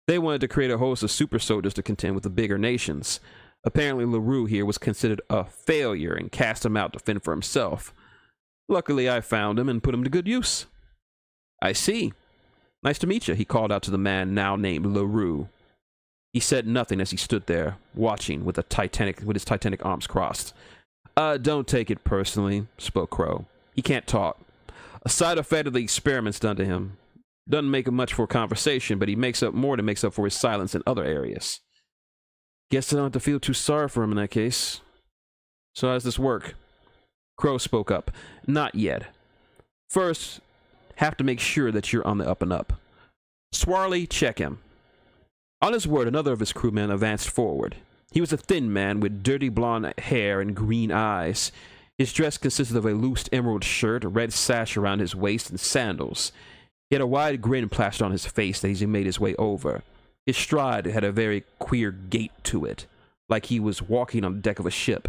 They wanted to create a host of super soldiers to contend with the bigger nations. Apparently LaRue here was considered a failure and cast him out to fend for himself. Luckily, I found him and put him to good use. I see. Nice to meet you, he called out to the man now named LaRue. He said nothing as he stood there, watching with his titanic arms crossed. Don't take it personally, spoke Crow. He can't talk. A side effect of the experiments done to him. Doesn't make him much for conversation, but he makes up for his silence in other areas. Guess I don't have to feel too sorry for him in that case. So how does this work? Crow spoke up. Not yet. First, have to make sure that you're on the up and up. Swarley, check him. On his word, another of his crewmen advanced forward. He was a thin man with dirty blonde hair and green eyes. His dress consisted of a loose emerald shirt, a red sash around his waist, and sandals. He had a wide grin plastered on his face as he made his way over. His stride had a very queer gait to it, like he was walking on the deck of a ship.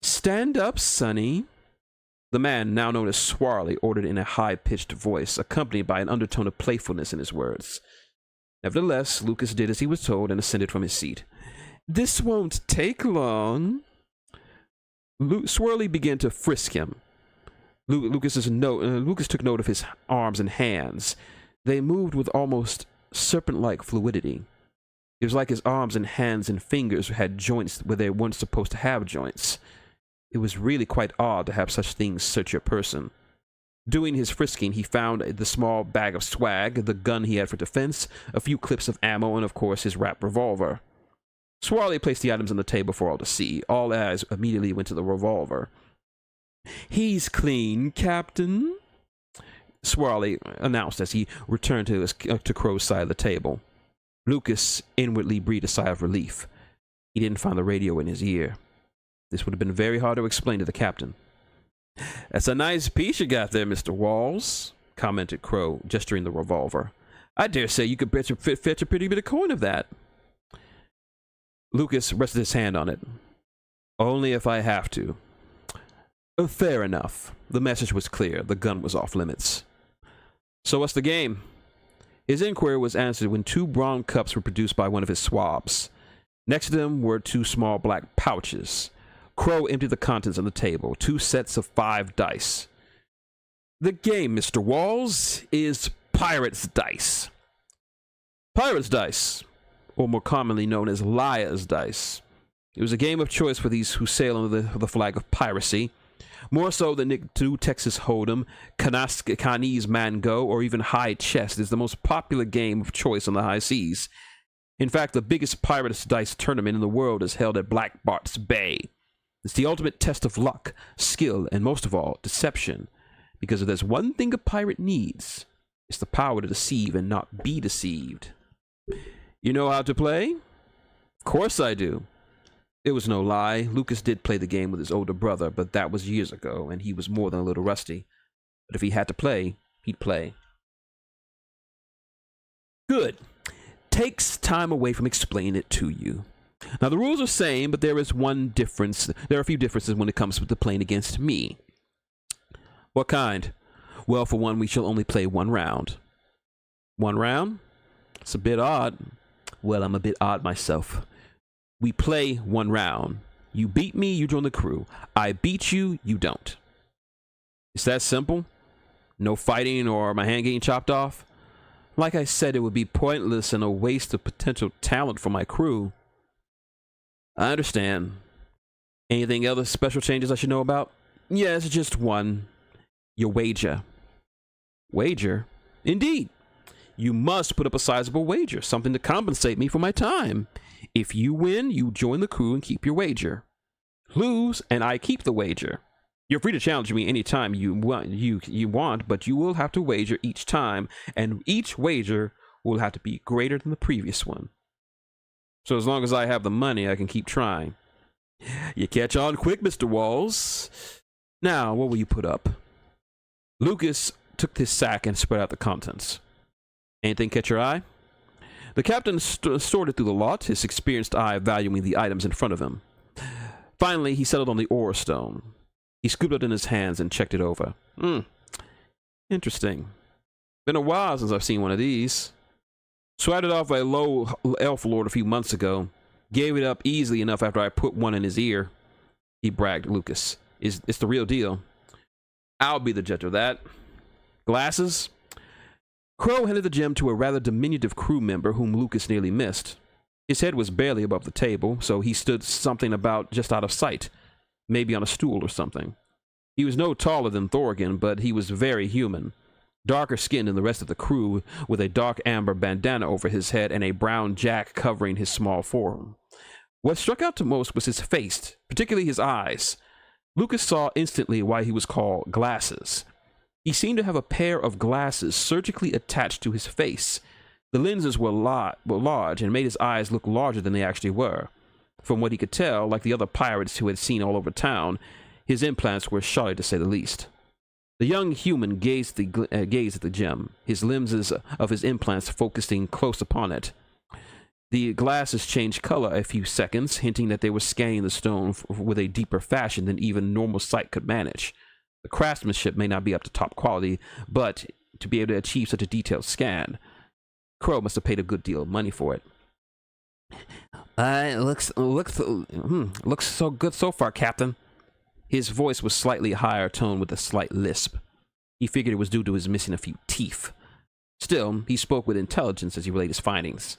Stand up, Sonny. The man, now known as Swarley, ordered in a high-pitched voice, accompanied by an undertone of playfulness in his words. Nevertheless, Lucas did as he was told and ascended from his seat. This won't take long. Swarley began to frisk him. Lucas took note of his arms and hands. They moved with almost serpent-like fluidity. It was like his arms and hands and fingers had joints where they weren't supposed to have joints. It was really quite odd to have such things search your person. Doing his frisking, he found the small bag of swag, the gun he had for defense, a few clips of ammo, and of course his wrapped revolver. Swarley placed the items on the table for all to see. All eyes immediately went to the revolver. He's clean, Captain, Swarley announced as he returned to Crow's side of the table. Lucas inwardly breathed a sigh of relief. He didn't find the radio in his ear. This would have been very hard to explain to the captain. That's a nice piece you got there, Mr. Walls, commented Crow, gesturing the revolver. I dare say you could fetch a pretty bit of coin of that. Lucas rested his hand on it. Only if I have to. Fair enough. The message was clear. The gun was off limits. So what's the game? His inquiry was answered when 2 bronze cups were produced by one of his swabs. Next to them were 2 small black pouches. Crow emptied the contents on the table, 2 sets of 5 dice. The game, Mr. Walls, is Pirate's Dice. Pirate's Dice, or more commonly known as Liar's Dice. It was a game of choice for these who sail under the flag of piracy. More so than Nick 2, Texas Hold'em, Canese Mango, or even High Chess, is the most popular game of choice on the high seas. In fact, the biggest Pirate's Dice tournament in the world is held at Black Bart's Bay. It's the ultimate test of luck, skill, and most of all, deception. Because if there's one thing a pirate needs, it's the power to deceive and not be deceived. You know how to play? Of course I do. It was no lie. Lucas did play the game with his older brother, but that was years ago, and he was more than a little rusty. But if he had to play, he'd play. Good. Takes time away from explaining it to you. Now, the rules are same, but there is one difference. There are a few differences when it comes to playing against me. What kind? Well, for one, we shall only play 1 round. 1 round? It's a bit odd. Well, I'm a bit odd myself. We play 1 round. You beat me, you join the crew. I beat you, you don't. It's that simple. No fighting or my hand getting chopped off. Like I said, it would be pointless and a waste of potential talent for my crew. I understand. Anything other special changes I should know about? Yes, just one. Your wager. Wager? Indeed. You must put up a sizable wager, something to compensate me for my time. If you win, you join the crew and keep your wager. Lose, and I keep the wager. You're free to challenge me anytime you want, but you will have to wager each time, and each wager will have to be greater than the previous one. So as long as I have the money, I can keep trying. You catch on quick, Mr. Walls. Now, what will you put up? Lucas took his sack and spread out the contents. Anything catch your eye? The captain sorted through the lot, his experienced eye valuing the items in front of him. Finally, he settled on the ore stone. He scooped it in his hands and checked it over. Interesting. Been a while since I've seen one of these. Swatted off by a low elf lord a few months ago. Gave it up easily enough after I put one in his ear. He bragged, Lucas. It's the real deal. I'll be the judge of that. Glasses? Crow handed the gem to a rather diminutive crew member whom Lucas nearly missed. His head was barely above the table, so he stood something about just out of sight. Maybe on a stool or something. He was no taller than Thorgan, but he was very human. Darker skinned than the rest of the crew, with a dark amber bandana over his head and a brown jack covering his small forearm. What struck out to most was his face, particularly his eyes. Lucas saw instantly why he was called Glasses. He seemed to have a pair of glasses surgically attached to his face. The lenses were large and made his eyes look larger than they actually were. From what he could tell, like the other pirates who had seen all over town, his implants were shoddy to say the least. The young human gazed at the gem, his lenses of his implants focusing close upon it. The glasses changed color a few seconds, hinting that they were scanning the stone with a deeper fashion than even normal sight could manage. The craftsmanship may not be up to top quality, but to be able to achieve such a detailed scan, Crow must have paid a good deal of money for it. It looks so good so far, Captain. His voice was slightly higher toned with a slight lisp. He figured it was due to his missing a few teeth. Still, he spoke with intelligence as he relayed his findings.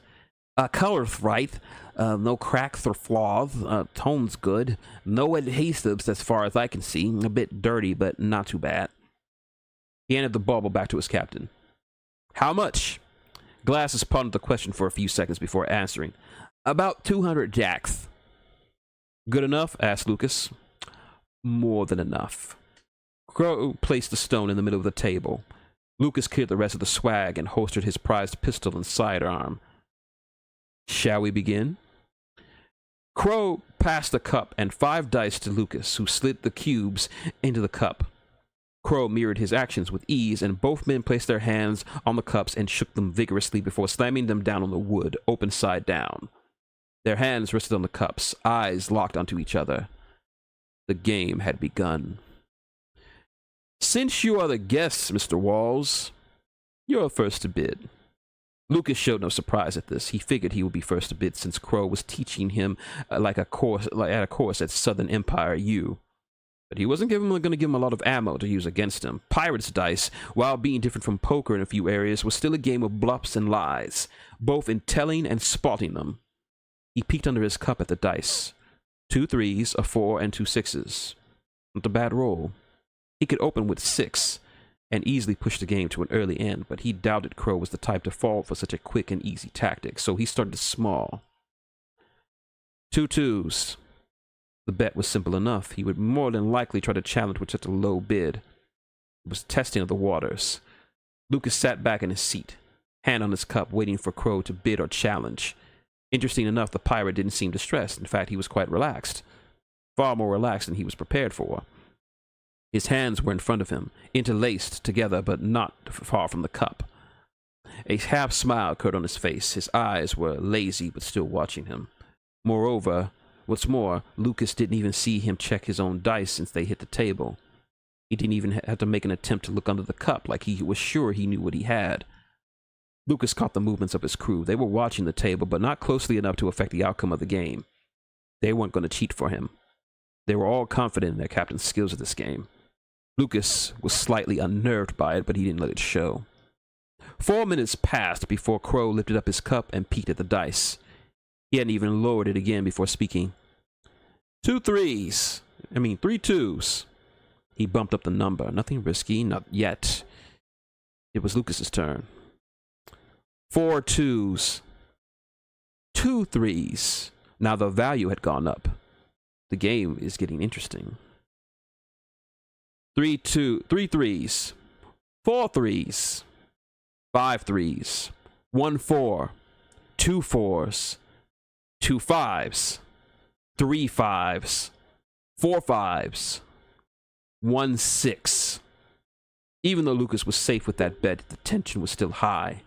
Color's right. No cracks or flaws. Tone's good. No adhesives as far as I can see. A bit dirty, but not too bad. He handed the bauble back to his captain. How much? Glasses pondered the question for a few seconds before answering. About 200 jacks. Good enough? Asked Lucas. More than enough. Crow placed the stone in the middle of the table. Lucas cleared the rest of the swag and holstered his prized pistol and sidearm. Shall we begin? Crow passed the cup and 5 dice to Lucas, who slid the cubes into the cup. Crow mirrored his actions with ease, and both men placed their hands on the cups and shook them vigorously before slamming them down on the wood, open side down. Their hands rested on the cups, eyes locked onto each other. The game had begun. Since you are the guests, Mr. Walls, you're first to bid. Lucas showed no surprise at this. He figured he would be first to bid since Crow was teaching him at a course at Southern Empire U. But he wasn't going to give him a lot of ammo to use against him. Pirate's dice, while being different from poker in a few areas, was still a game of bluffs and lies, both in telling and spotting them. He peeked under his cup at the dice. 2 3s, a 4, and 2 6s. Not a bad roll. He could open with 6 and easily push the game to an early end, but he doubted Crow was the type to fall for such a quick and easy tactic, so he started small. 2 2s. The bet was simple enough. He would more than likely try to challenge with such a low bid. It was testing of the waters. Lucas sat back in his seat, hand on his cup, waiting for Crow to bid or challenge. Interesting enough, the pirate didn't seem distressed. In fact, he was quite relaxed. Far more relaxed than he was prepared for. His hands were in front of him, interlaced together but not far from the cup. A half smile occurred on his face. His eyes were lazy but still watching him. What's more, Lucas didn't even see him check his own dice since they hit the table. He didn't even have to make an attempt to look under the cup, like he was sure he knew what he had. Lucas caught the movements of his crew. They were watching the table, but not closely enough to affect the outcome of the game. They weren't going to cheat for him. They were all confident in their captain's skills at this game. Lucas was slightly unnerved by it, but he didn't let it show. 4 minutes passed before Crow lifted up his cup and peeked at the dice. He hadn't even lowered it again before speaking. 2 3s. 3 2s. He bumped up the number. Nothing risky, not yet. It was Lucas's turn. 4 2s. 2 3s. Now the value had gone up. The game is getting interesting. 3 3s. 4 3s. 5 3s. 1 4. 2 4s. 2 5s. 3 5s. 4 5s. 1 6. Even though Lucas was safe with that bet, the tension was still high.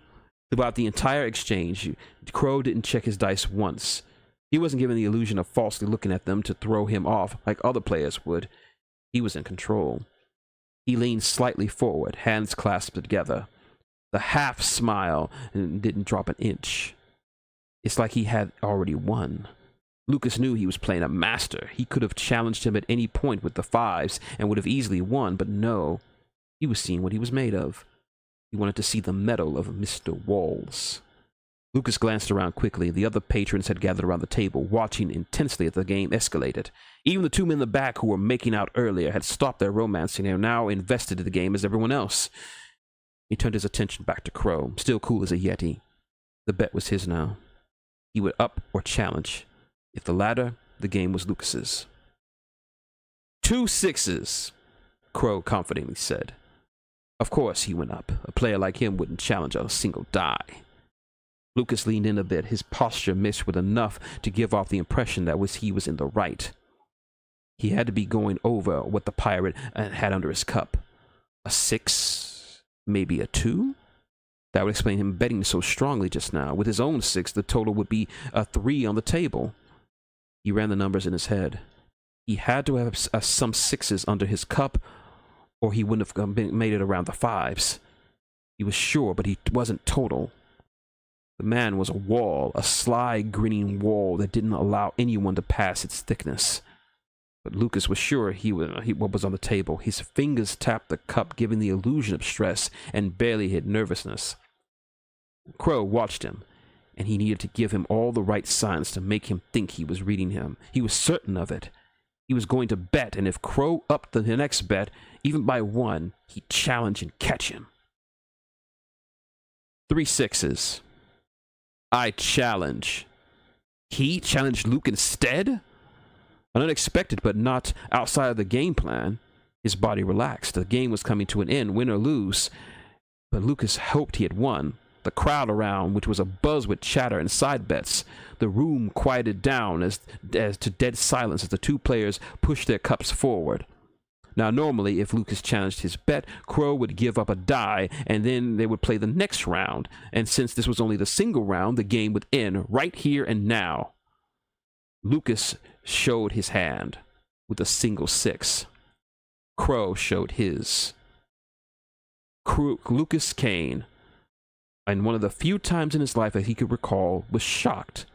Throughout the entire exchange, Crow didn't check his dice once. He wasn't given the illusion of falsely looking at them to throw him off like other players would. He was in control. He leaned slightly forward, hands clasped together. The half smile didn't drop an inch. It's like he had already won. Lucas knew he was playing a master. He could have challenged him at any point with the 5s and would have easily won, but no. He was seeing what he was made of. He wanted to see the mettle of Mr. Walls. Lucas glanced around quickly. The other patrons had gathered around the table, watching intensely as the game escalated. Even the 2 men in the back who were making out earlier had stopped their romancing and were now invested in the game as everyone else. He turned his attention back to Crow, still cool as a yeti. The bet was his now. He would up or challenge. If the latter, the game was Lucas's. 2 6s, Crow confidently said. Of course he went up. A player like him wouldn't challenge on a single die. Lucas leaned in a bit, his posture mixed with enough to give off the impression that he was in the right. He had to be going over what the pirate had under his cup. A 6, maybe a 2? That would explain him betting so strongly just now. With his own 6, the total would be a 3 on the table. He ran the numbers in his head. He had to have some 6s under his cup, or he wouldn't have made it around the 5s. He was sure, but he wasn't total. The man was a wall, a sly, grinning wall that didn't allow anyone to pass its thickness. But Lucas was sure what was on the table. His fingers tapped the cup, giving the illusion of stress, and barely hid nervousness. Crow watched him, and he needed to give him all the right signs to make him think he was reading him. He was certain of it. He was going to bet, and if Crow upped the next bet, even by 1, he'd challenge and catch him. 3 6s. I challenge. He challenged Luke instead? Unexpected, but not outside of the game plan. His body relaxed. The game was coming to an end, win or lose. But Lucas hoped he had won. The crowd around, which was abuzz with chatter and side bets, the room quieted down as to dead silence as the 2 players pushed their cups forward. Now, normally, if Lucas challenged his bet, Crow would give up a die, and then they would play the next round. And since this was only the single round, the game would end right here and now. Lucas showed his hand with a single 6. Crow showed his. Lucas Kane, and one of the few times in his life that he could recall, was shocked,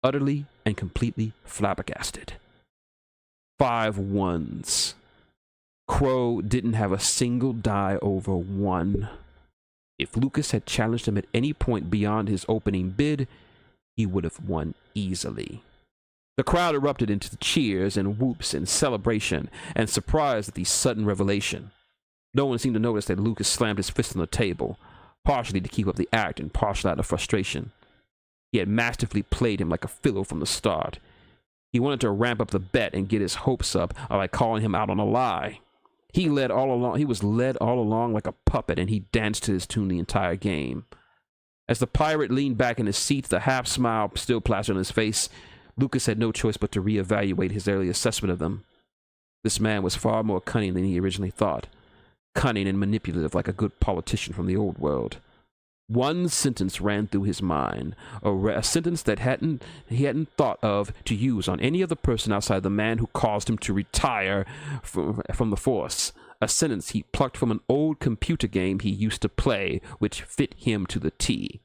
utterly and completely flabbergasted. 5 1s. Crow didn't have a single die over 1. If Lucas had challenged him at any point beyond his opening bid, he would have won easily. The crowd erupted into cheers and whoops and celebration and surprise at the sudden revelation. No one seemed to notice that Lucas slammed his fist on the table, partially to keep up the act and partially out of frustration. He had masterfully played him like a fiddle from the start. He wanted to ramp up the bet and get his hopes up by calling him out on a lie. He was led all along like a puppet, and he danced to his tune the entire game. As the pirate leaned back in his seat, the half smile still plastered on his face, Lucas had no choice but to reevaluate his early assessment of them. This man was far more cunning than he originally thought. Cunning and manipulative like a good politician from the old world. One sentence ran through his mind, a sentence that he hadn't thought of to use on any other person outside the man who caused him to retire from the force. A sentence he plucked from an old computer game he used to play, which fit him to the T.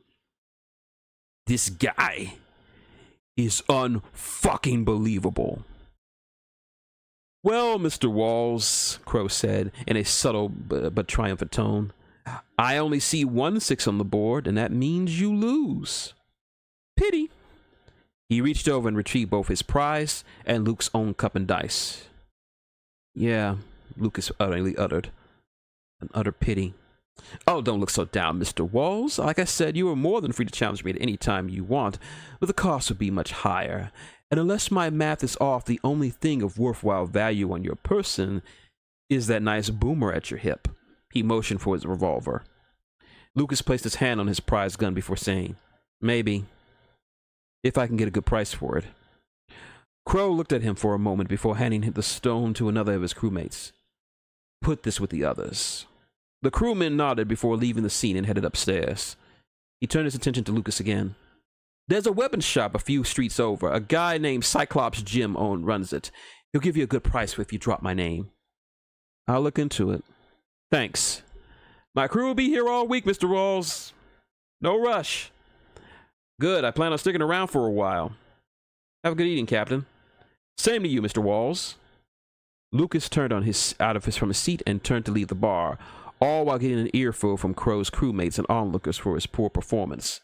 This guy, is unfucking believable. Well, Mr. Walls, Crow said in a subtle but triumphant tone, I only see 1 6 on the board, and that means you lose. Pity. He reached over and retrieved both his prize and Luke's own cup and dice. Yeah, Lucas utterly uttered. An utter pity. Oh, don't look so down, Mr. Walls. Like I said, you are more than free to challenge me at any time you want, but the cost would be much higher. And unless my math is off, the only thing of worthwhile value on your person is that nice boomer at your hip. He motioned for his revolver. Lucas placed his hand on his prize gun before saying, maybe, if I can get a good price for it. Crow looked at him for a moment before handing the stone to another of his crewmates. Put this with the others. The crewman nodded before leaving the scene and headed upstairs. He turned his attention to Lucas again. There's a weapons shop a few streets over. A guy named Cyclops Jim runs it. He'll give you a good price if you drop my name. I'll look into it. Thanks. My crew will be here all week, Mr. Walls. No rush. Good, I plan on sticking around for a while. Have a good evening, Captain. Same to you, Mr. Walls. Lucas turned from his seat and turned to leave the bar, all while getting an earful from Crow's crewmates and onlookers for his poor performance.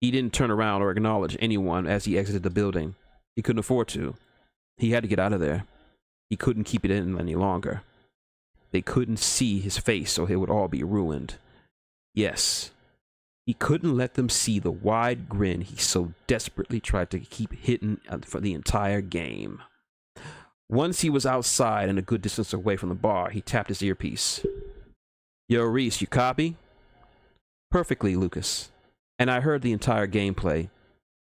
He didn't turn around or acknowledge anyone as he exited the building. He couldn't afford to. He had to get out of there. He couldn't keep it in any longer. They couldn't see his face, or it would all be ruined. Yes, he couldn't let them see the wide grin he so desperately tried to keep hidden for the entire game. Once he was outside and a good distance away from the bar, he tapped his earpiece. Yo, Reese, you copy? Perfectly, Lucas. And I heard the entire gameplay.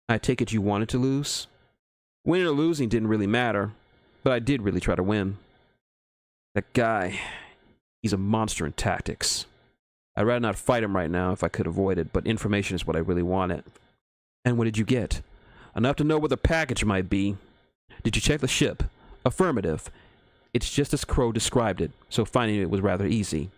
I take it you wanted to lose? Winning or losing didn't really matter, but I did really try to win. That guy, he's a monster in tactics. I'd rather not fight him right now if I could avoid it, but information is what I really wanted. And what did you get? Enough to know where the package might be. Did you check the ship? Affirmative. It's just as Crow described it, so finding it was rather easy.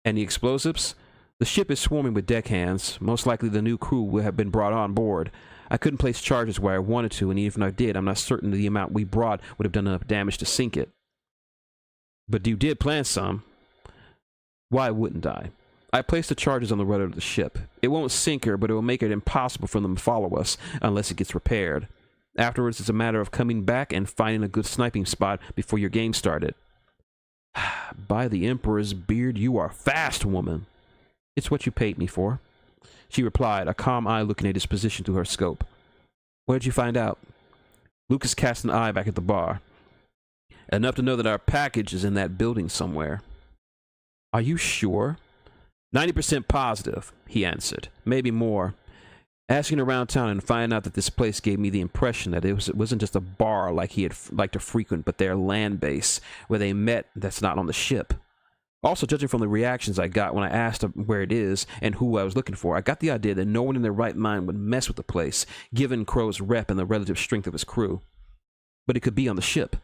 And the explosives? The ship is swarming with deckhands. Most likely the new crew will have been brought on board. I couldn't place charges where I wanted to, and even if I did, I'm not certain the amount we brought would have done enough damage to sink it. But you did plant some. Why wouldn't I? I placed the charges on the rudder of the ship. It won't sink her, but it will make it impossible for them to follow us unless it gets repaired. Afterwards, it's a matter of coming back and finding a good sniping spot before your game started. By the Emperor's beard, you are fast, woman. It's what you paid me for, she replied, a calm eye looking at his position through her scope. Where'd you find out? Lucas cast an eye back at the bar. Enough to know that our package is in that building somewhere. Are you sure? 90% positive, he answered. Maybe more. Asking around town and finding out that this place gave me the impression that it wasn't just a bar like he had liked to frequent, but their land base, where they met that's not on the ship. Also, judging from the reactions I got when I asked where it is and who I was looking for, I got the idea that no one in their right mind would mess with the place, given Crow's rep and the relative strength of his crew. But it could be on the ship.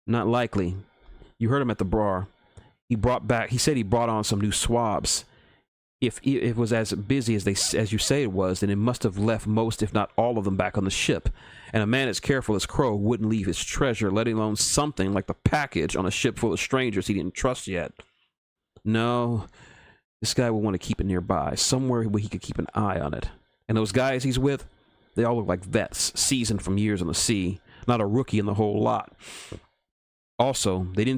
Not likely. You heard him at the bar. He said he brought on some new swabs. If it was as busy as you say it was, then it must have left most, if not all of them, back on the ship. And a man as careful as Crow wouldn't leave his treasure, let alone something like the package, on a ship full of strangers he didn't trust yet. No, this guy will want to keep it nearby, somewhere where he could keep an eye on it. And those guys he's with, they all look like vets, seasoned from years on the sea, not a rookie in the whole lot. Also, they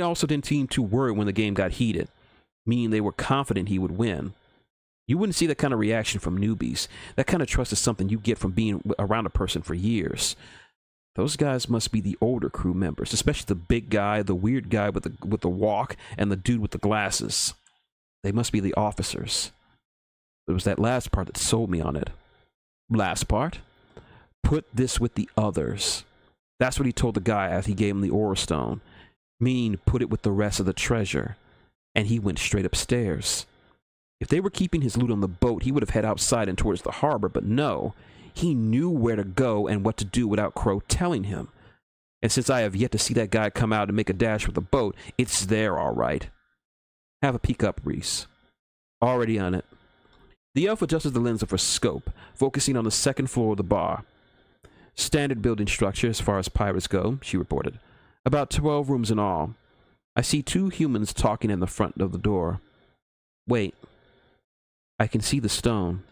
also didn't seem too worried when the game got heated, meaning they were confident he would win. You wouldn't see that kind of reaction from newbies. That kind of trust is something you get from being around a person for years. Those guys must be the older crew members, especially the big guy, the weird guy with the walk, and the dude with the glasses. They must be the officers. It was that last part that sold me on it. Last part? Put this with the others. That's what he told the guy as he gave him the Aura Stone, meaning put it with the rest of the treasure. And he went straight upstairs. If they were keeping his loot on the boat, he would have head outside and towards the harbor, but no. He knew where to go and what to do without Crow telling him. And since I have yet to see that guy come out and make a dash with the boat, it's there all right. Have a peek up, Reese. Already on it. The elf adjusted the lens of her scope, focusing on the second floor of the bar. Standard building structure as far as pirates go, she reported. About 12 rooms in all. I see 2 humans talking in the front of the door. Wait. I can see the stone.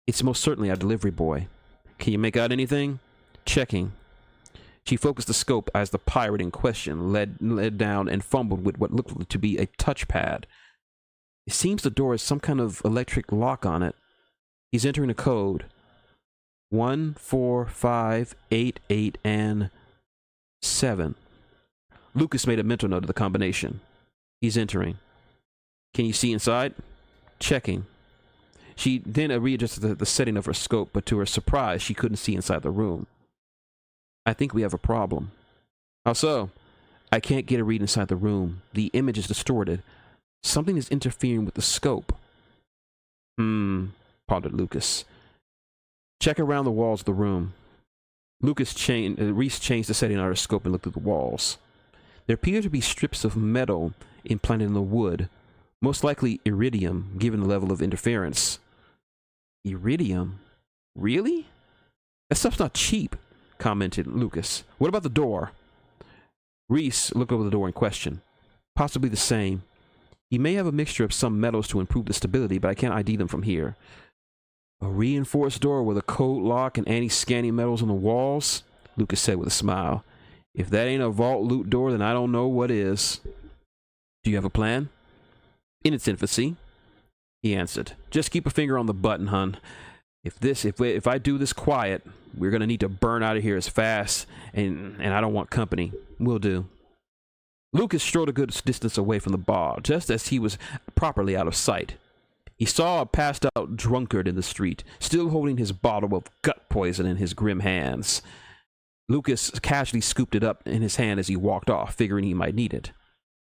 It's most certainly our delivery boy. Can you make out anything? Checking. She focused the scope as the pirate in question led down and fumbled with what looked to be a touchpad. It seems the door has some kind of electric lock on it. He's entering a code. 1, 4, 5, 8, 8, and 7. Lucas made a mental note of the combination. He's entering. Can you see inside? Checking. She then readjusted the setting of her scope, but to her surprise, she couldn't see inside the room. I think we have a problem. How so? I can't get a read inside the room. The image is distorted. Something is interfering with the scope. Pondered Lucas. Check around the walls of the room. Reese changed the setting on her scope and looked at the walls. There appear to be strips of metal implanted in the wood, most likely iridium, given the level of interference. Iridium? Really? That stuff's not cheap, commented Lucas. What about the door? Reese looked over the door in question. Possibly the same. He may have a mixture of some metals to improve the stability, but I can't ID them from here. A reinforced door with a code lock and anti-scanning metals on the walls? Lucas said with a smile. If that ain't a vault loot door, then I don't know what is. Do you have a plan? In its infancy, he answered. Just keep a finger on the button, hun. If I do this quiet, we're gonna need to burn out of here as fast, and I don't want company. Will do. Lucas strode a good distance away from the bar, just as he was properly out of sight. He saw a passed-out drunkard in the street, still holding his bottle of gut poison in his grim hands. Lucas casually scooped it up in his hand as he walked off, figuring he might need it.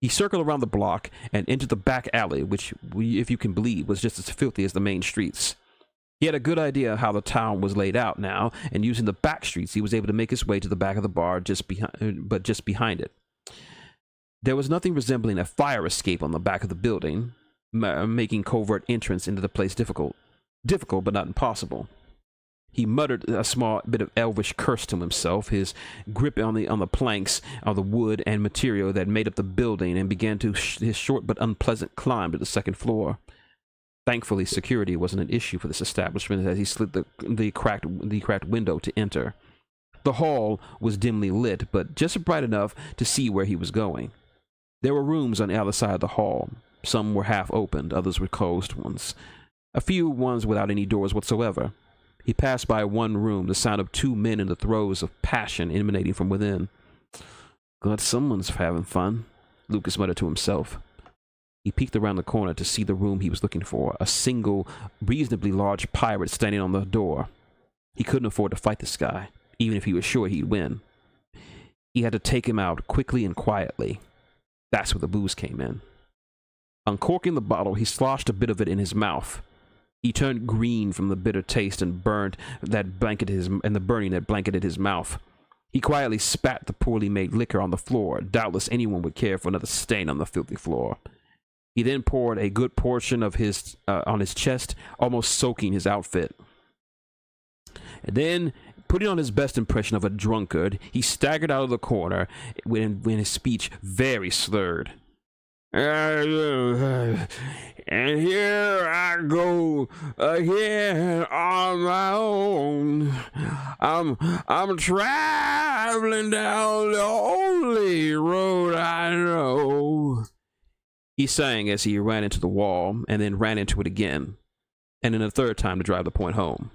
He circled around the block and entered the back alley, which, if you can believe, was just as filthy as the main streets. He had a good idea how the town was laid out now, and using the back streets, he was able to make his way to the back of the bar just behind it. There was nothing resembling a fire escape on the back of the building, making covert entrance into the place difficult. Difficult, but not impossible. He muttered a small bit of elvish curse to himself, his grip on the planks of the wood and material that made up the building, and began his short but unpleasant climb to the second floor. Thankfully, security wasn't an issue for this establishment as he slid the cracked window to enter. The hall was dimly lit, but just bright enough to see where he was going. There were rooms on the other side of the hall. Some were half opened, others were closed ones. A few ones without any doors whatsoever. He passed by one room, the sound of 2 men in the throes of passion emanating from within. Glad someone's having fun, Lucas muttered to himself. He peeked around the corner to see the room he was looking for, a single, reasonably large pirate standing on the door. He couldn't afford to fight this guy, even if he was sure he'd win. He had to take him out quickly and quietly. That's where the booze came in. Uncorking the bottle, he sloshed a bit of it in his mouth. He turned green from the bitter taste and the burning that blanketed his mouth. He quietly spat the poorly made liquor on the floor. Doubtless anyone would care for another stain on the filthy floor. He then poured a good portion of his on his chest, almost soaking his outfit. And then, putting on his best impression of a drunkard, he staggered out of the corner when his speech very slurred. And here I go again on my own. I'm traveling down the only road I know. He sang as he ran into the wall, and then ran into it again, and then a third time to drive the point home.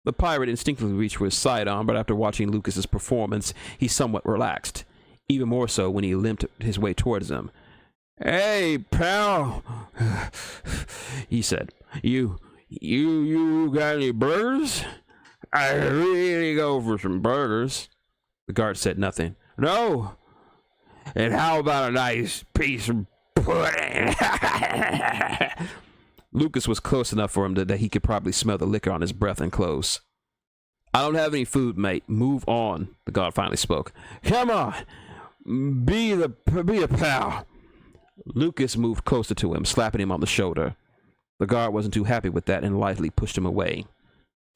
The pirate instinctively reached for his sidearm, but after watching Lucas's performance, he somewhat relaxed, even more so when he limped his way towards him. Hey, pal, he said, you got any burgers? I really go for some burgers. The guard said nothing. No. And how about a nice piece of pudding? Lucas was close enough for him that he could probably smell the liquor on his breath and clothes. I don't have any food, mate. Move on, the guard finally spoke. Come on. Be a pal. Lucas moved closer to him, slapping him on the shoulder. The guard wasn't too happy with that and lightly pushed him away.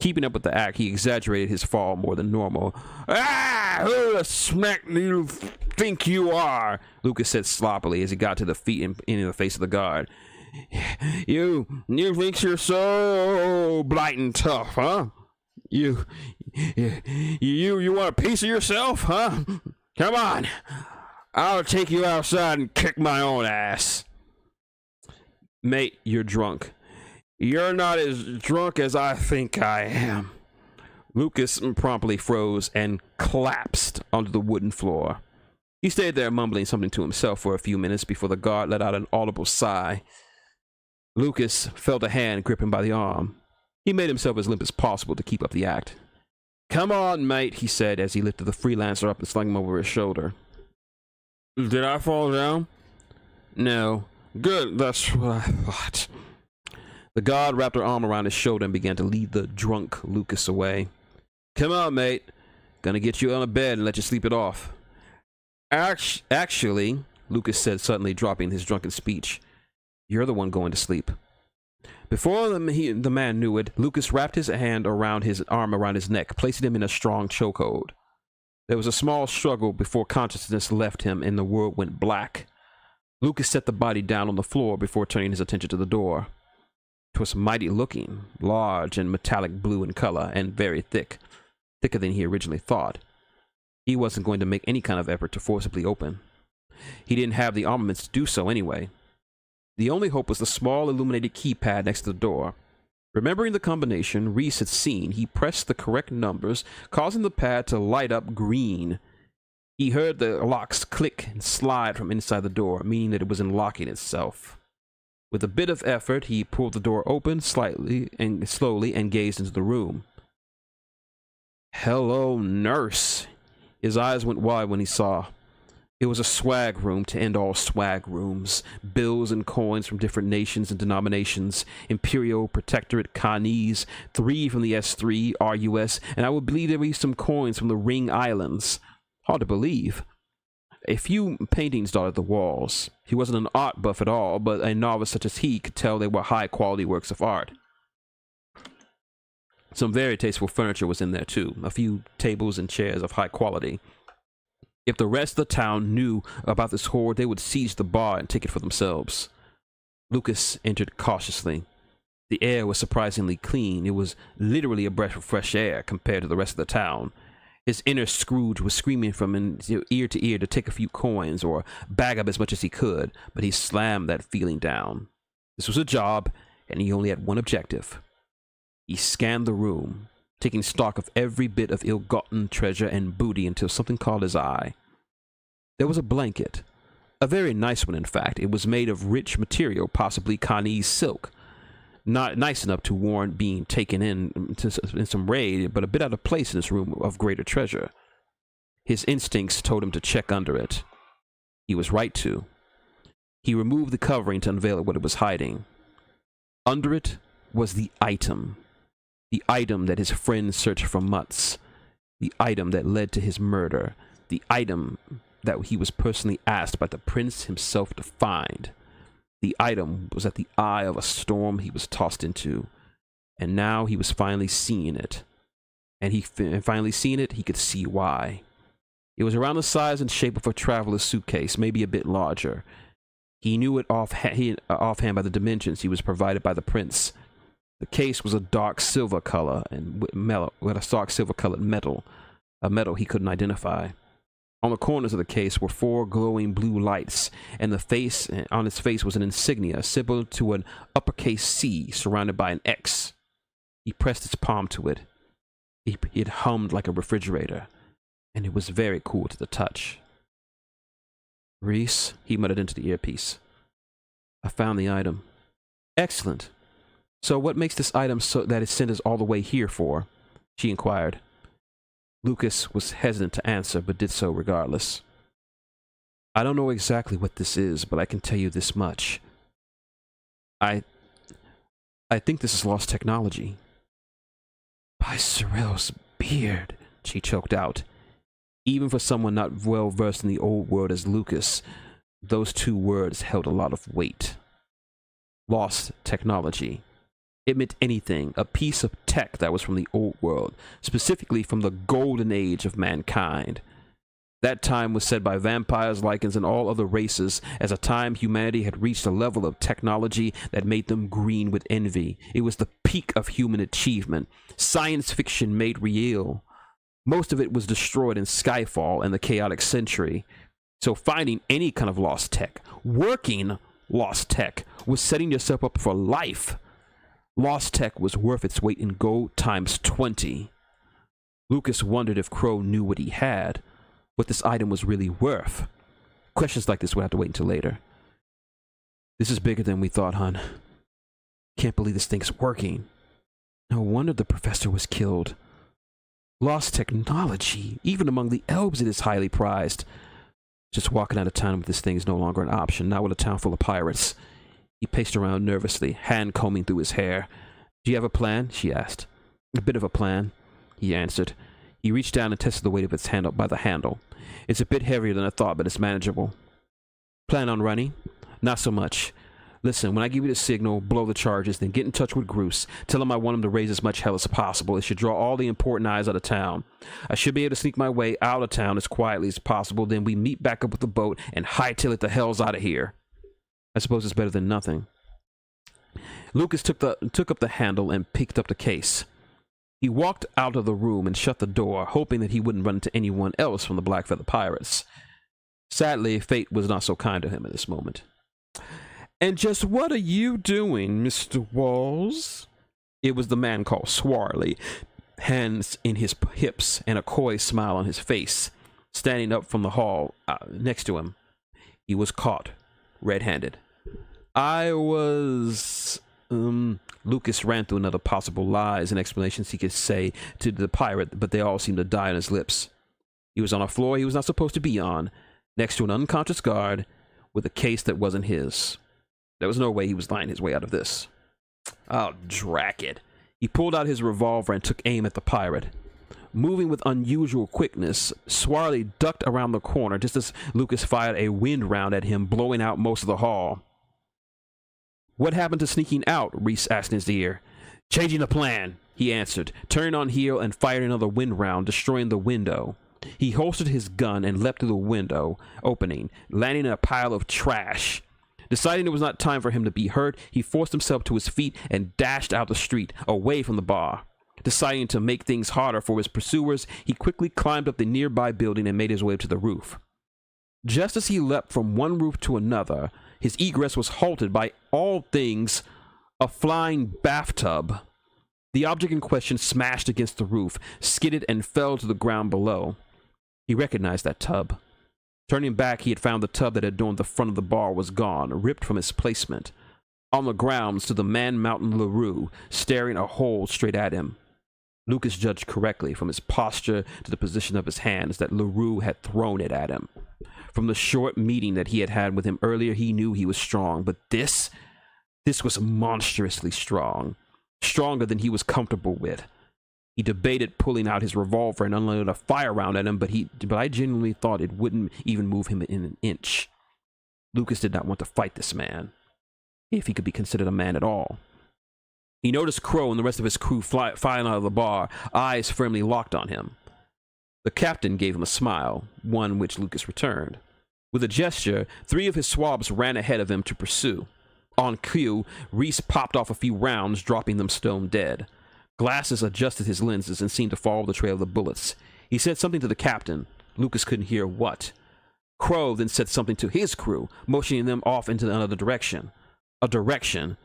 Keeping up with the act, he exaggerated his fall more than normal. "Ah! Who the smack do you think you are?" Lucas said sloppily as he got to the feet and in the face of the guard. You think you're so blighting tough, huh? You want a piece of yourself, huh? Come on, I'll take you outside and kick my own ass." "Mate, you're drunk." "You're not as drunk as I think I am." Lucas promptly froze and collapsed onto the wooden floor. He stayed there mumbling something to himself for a few minutes before the guard let out an audible sigh. Lucas felt a hand grip him by the arm. He made himself as limp as possible to keep up the act. "Come on, mate," he said as he lifted the freelancer up and slung him over his shoulder. "Did I fall down?" "No." "Good, that's what I thought." The guard wrapped her arm around his shoulder and began to lead the drunk Lucas away. "Come on, mate. Gonna get you on a bed and let you sleep it off." Actually, Lucas said suddenly, dropping his drunken speech, "you're the one going to sleep." Before the man knew it, Lucas wrapped his arm around his neck, placing him in a strong chokehold. There was a small struggle before consciousness left him and the world went black. Lucas set the body down on the floor before turning his attention to the door. It was mighty looking, large and metallic blue in color, and very thick, thicker than he originally thought. He wasn't going to make any kind of effort to forcibly open. He didn't have the armaments to do so anyway. The only hope was the small illuminated keypad next to the door. Remembering the combination Reese had seen, he pressed the correct numbers, causing the pad to light up green. He heard the locks click and slide from inside the door, meaning that it was unlocking itself. With a bit of effort, he pulled the door open slowly and gazed into the room. "Hello, nurse." His eyes went wide when he saw. It was a swag room to end all swag rooms. Bills and coins from different nations and denominations. Imperial, Protectorate, Khanese, 3 from the S3, RUS, and I would believe there were some coins from the Ring Islands. Hard to believe. A few paintings dotted the walls. He wasn't an art buff at all, but a novice such as he could tell they were high-quality works of art. Some very tasteful furniture was in there, too. A few tables and chairs of high quality. If the rest of the town knew about this hoard, they would seize the bar and take it for themselves. Lucas entered cautiously. The air was surprisingly clean. It was literally a breath of fresh air compared to the rest of the town. His inner Scrooge was screaming from ear to ear to take a few coins or bag up as much as he could, but he slammed that feeling down. This was a job, and he only had one objective. He scanned the room, taking stock of every bit of ill-gotten treasure and booty until something caught his eye. There was a blanket. A very nice one, in fact. It was made of rich material, possibly Khanese silk. Not nice enough to warrant being taken in some raid, but a bit out of place in this room of greater treasure. His instincts told him to check under it. He was right to. He removed the covering to unveil what it was hiding. Under it was the item. The item that his friend searched for months. The item that led to his murder. The item that he was personally asked by the prince himself to find. The item was at the eye of a storm he was tossed into, and now he was finally seeing it. And finally seeing it, he could see why. It was around the size and shape of a traveler's suitcase, maybe a bit larger. He knew it offhand by the dimensions he was provided by the prince. The case was a dark silver color and with a dark silver-colored metal, a metal he couldn't identify. On the corners of the case were 4 glowing blue lights, and on its face was an insignia similar to an uppercase C surrounded by an X. He pressed his palm to it. It hummed like a refrigerator, and it was very cool to the touch. "Reese," he muttered into the earpiece. "I found the item." "Excellent. So what makes this item so that it sent us all the way here for?" she inquired. Lucas was hesitant to answer, but did so regardless. "I don't know exactly what this is, but I can tell you this much. I think this is lost technology." "By Cyril's beard," she choked out. Even for someone not well versed in the old world as Lucas, those 2 words held a lot of weight. Lost technology. It meant anything, a piece of tech that was from the old world, specifically from the golden age of mankind. That time was said by vampires, lycans, and all other races as a time humanity had reached a level of technology that made them green with envy. It was the peak of human achievement, science fiction made real. Most of it was destroyed in Skyfall and the Chaotic Century. So finding any kind of lost tech, working lost tech, was setting yourself up for life. Lost tech was worth its weight in gold times 20. Lucas wondered if Crow knew what he had, what this item was really worth. Questions like this would have to wait until later. This is bigger than we thought, hon. Can't believe this thing's working. No wonder the professor was killed. Lost technology. Even among the elves it is highly prized. Just walking out of town with this thing is no longer an option, not with a town full of pirates. He paced around nervously, hand combing through his hair. Do you have a plan? She asked. A bit of a plan, he answered. He reached down and tested the weight of its handle by the handle. It's a bit heavier than I thought, but it's manageable. Plan on running? Not so much. Listen, when I give you the signal, blow the charges, then get in touch with Groose. Tell him I want him to raise as much hell as possible. It should draw all the important eyes out of town. I should be able to sneak my way out of town as quietly as possible. Then we meet back up with the boat and hightail it the hells out of here. I suppose it's better than nothing. Lucas took up the handle and picked up the case. He walked out of the room and shut the door, hoping that he wouldn't run into anyone else from the Blackfeather Pirates. Sadly, fate was not so kind to him at this moment. And just what are you doing, Mr. Walls? It was the man called Swarley, hands in his hips and a coy smile on his face, standing up from the hall next to him. He was caught red-handed. I was... Lucas ran through another possible lies and explanations he could say to the pirate, but they all seemed to die on his lips. He was on a floor he was not supposed to be on, next to an unconscious guard with a case that wasn't his. There was no way he was lying his way out of this. Oh, drat it. He pulled out his revolver and took aim at the pirate. Moving with unusual quickness, Swarley ducked around the corner just as Lucas fired a wind round at him, blowing out most of the hall. What happened to sneaking out? Reese asked in his ear. Changing the plan, he answered, turning on heel and fired another wind round, destroying the window. He holstered his gun and leapt through the window opening, landing in a pile of trash. Deciding it was not time for him to be hurt, he forced himself to his feet and dashed out the street, away from the bar. Deciding to make things harder for his pursuers, he quickly climbed up the nearby building and made his way to the roof. Just as he leapt from one roof to another, his egress was halted by all things a flying bathtub. The object in question smashed against the roof, skidded, and fell to the ground below. He recognized that tub. Turning back, he had found the tub that had adorned the front of the bar was gone, ripped from its placement. On the ground stood the man-mountain LaRue, staring a hole straight at him. Lucas judged correctly from his posture to the position of his hands that LaRue had thrown it at him. From the short meeting that he had had with him earlier, he knew he was strong, but this was monstrously strong. Stronger than he was comfortable with. He debated pulling out his revolver and unloading a fire round at him, but I genuinely thought it wouldn't even move him in an inch. Lucas did not want to fight this man, if he could be considered a man at all. He noticed Crow and the rest of his crew filing out of the bar, eyes firmly locked on him. The captain gave him a smile, one which Lucas returned. With a gesture, 3 of his swabs ran ahead of him to pursue. On cue, Reese popped off a few rounds, dropping them stone dead. Glasses adjusted his lenses and seemed to follow the trail of the bullets. He said something to the captain. Lucas couldn't hear what. Crow then said something to his crew, motioning them off into another direction. A direction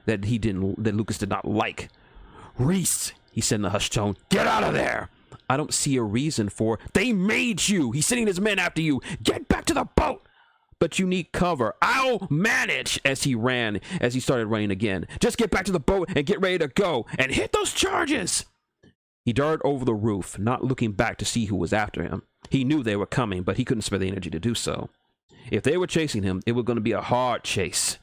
that Lucas did not like. Reese, he said in a hushed tone, get out of there! I don't see a reason for... They made you! He's sending his men after you! Get back to the boat! But you need cover. I'll manage! As he started running again. Just get back to the boat and get ready to go! And hit those charges! He darted over the roof, not looking back to see who was after him. He knew they were coming, but he couldn't spare the energy to do so. If they were chasing him, it was going to be a hard chase.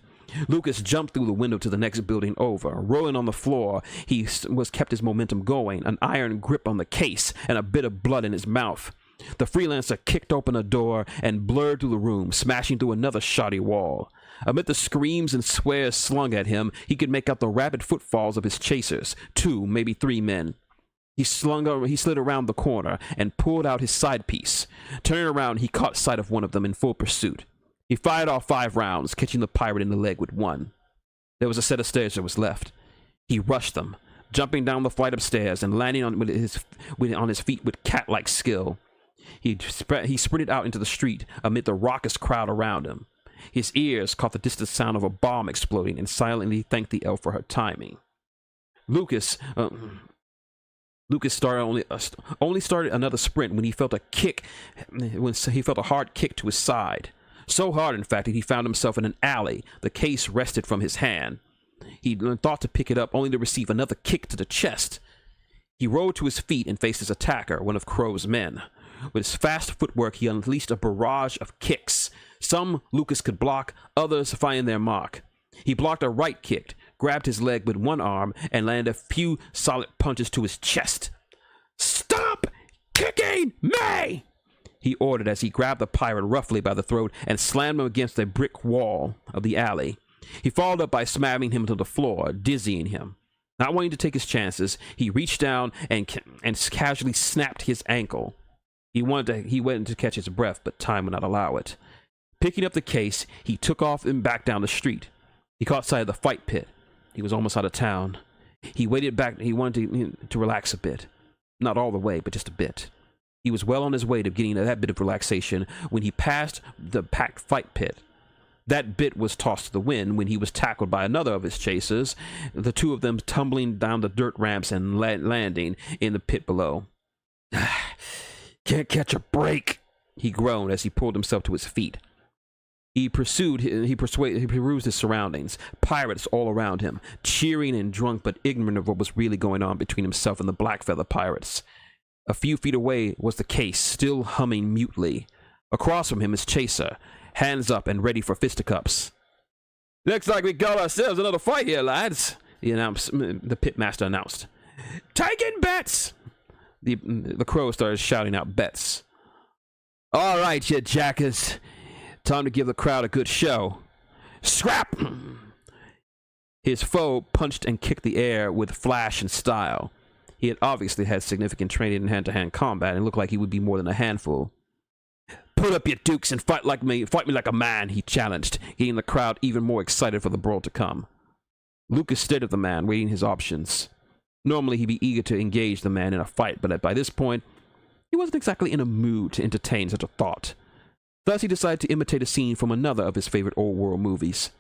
Lucas jumped through the window to the next building over. Rolling on the floor, he kept his momentum going, an iron grip on the case, and a bit of blood in his mouth. The freelancer kicked open a door and blurred through the room, smashing through another shoddy wall. Amid the screams and swears slung at him, he could make out the rapid footfalls of his chasers, 2, maybe 3 men. He slid around the corner and pulled out his side piece. Turning around, he caught sight of one of them in full pursuit. He fired off 5 rounds, catching the pirate in the leg with 1. There was a set of stairs that was left. He rushed them, jumping down the flight of stairs and landing on his feet with cat-like skill. He sprinted out into the street amid the raucous crowd around him. His ears caught the distant sound of a bomb exploding and silently thanked the elf for her timing. Lucas only started another sprint when he felt a hard kick to his side. So hard, in fact, that he found himself in an alley. The case rested from his hand. He thought to pick it up, only to receive another kick to the chest. He rolled to his feet and faced his attacker, one of Crow's men. With his fast footwork, he unleashed a barrage of kicks. Some Lucas could block, others finding their mark. He blocked a right kick, grabbed his leg with one arm, and landed a few solid punches to his chest. "Stop kicking me!" he ordered as he grabbed the pirate roughly by the throat and slammed him against a brick wall of the alley. He followed up by slamming him to the floor, dizzying him. Not wanting to take his chances, he reached down and casually snapped his ankle. He went to catch his breath, but time would not allow it. Picking up the case, he took off and back down the street. He caught sight of the fight pit. He was almost out of town. He waited back. He wanted to relax a bit. Not all the way, but just a bit. He was well on his way to getting that bit of relaxation when he passed the packed fight pit. That bit was tossed to the wind when he was tackled by another of his chasers, the 2 of them tumbling down the dirt ramps and landing in the pit below. "Can't catch a break," he groaned as he pulled himself to his feet. He perused his surroundings, pirates all around him, cheering and drunk but ignorant of what was really going on between himself and the Blackfeather pirates. A few feet away was the case, still humming mutely. Across from him his chaser, hands up and ready for fisticuffs. "Looks like we got ourselves another fight here, lads," the pitmaster announced. "Taking bets!" The Crow started shouting out bets. "All right, you jackers. Time to give the crowd a good show. Scrap!" His foe punched and kicked the air with flash and style. He had obviously had significant training in hand-to-hand combat and looked like he would be more than a handful. "Put up your dukes and fight me like a man," he challenged, getting the crowd even more excited for the brawl to come. Lucas stared at the man, weighing his options. Normally, he'd be eager to engage the man in a fight, but by this point, he wasn't exactly in a mood to entertain such a thought. Thus, he decided to imitate a scene from another of his favorite old-world movies.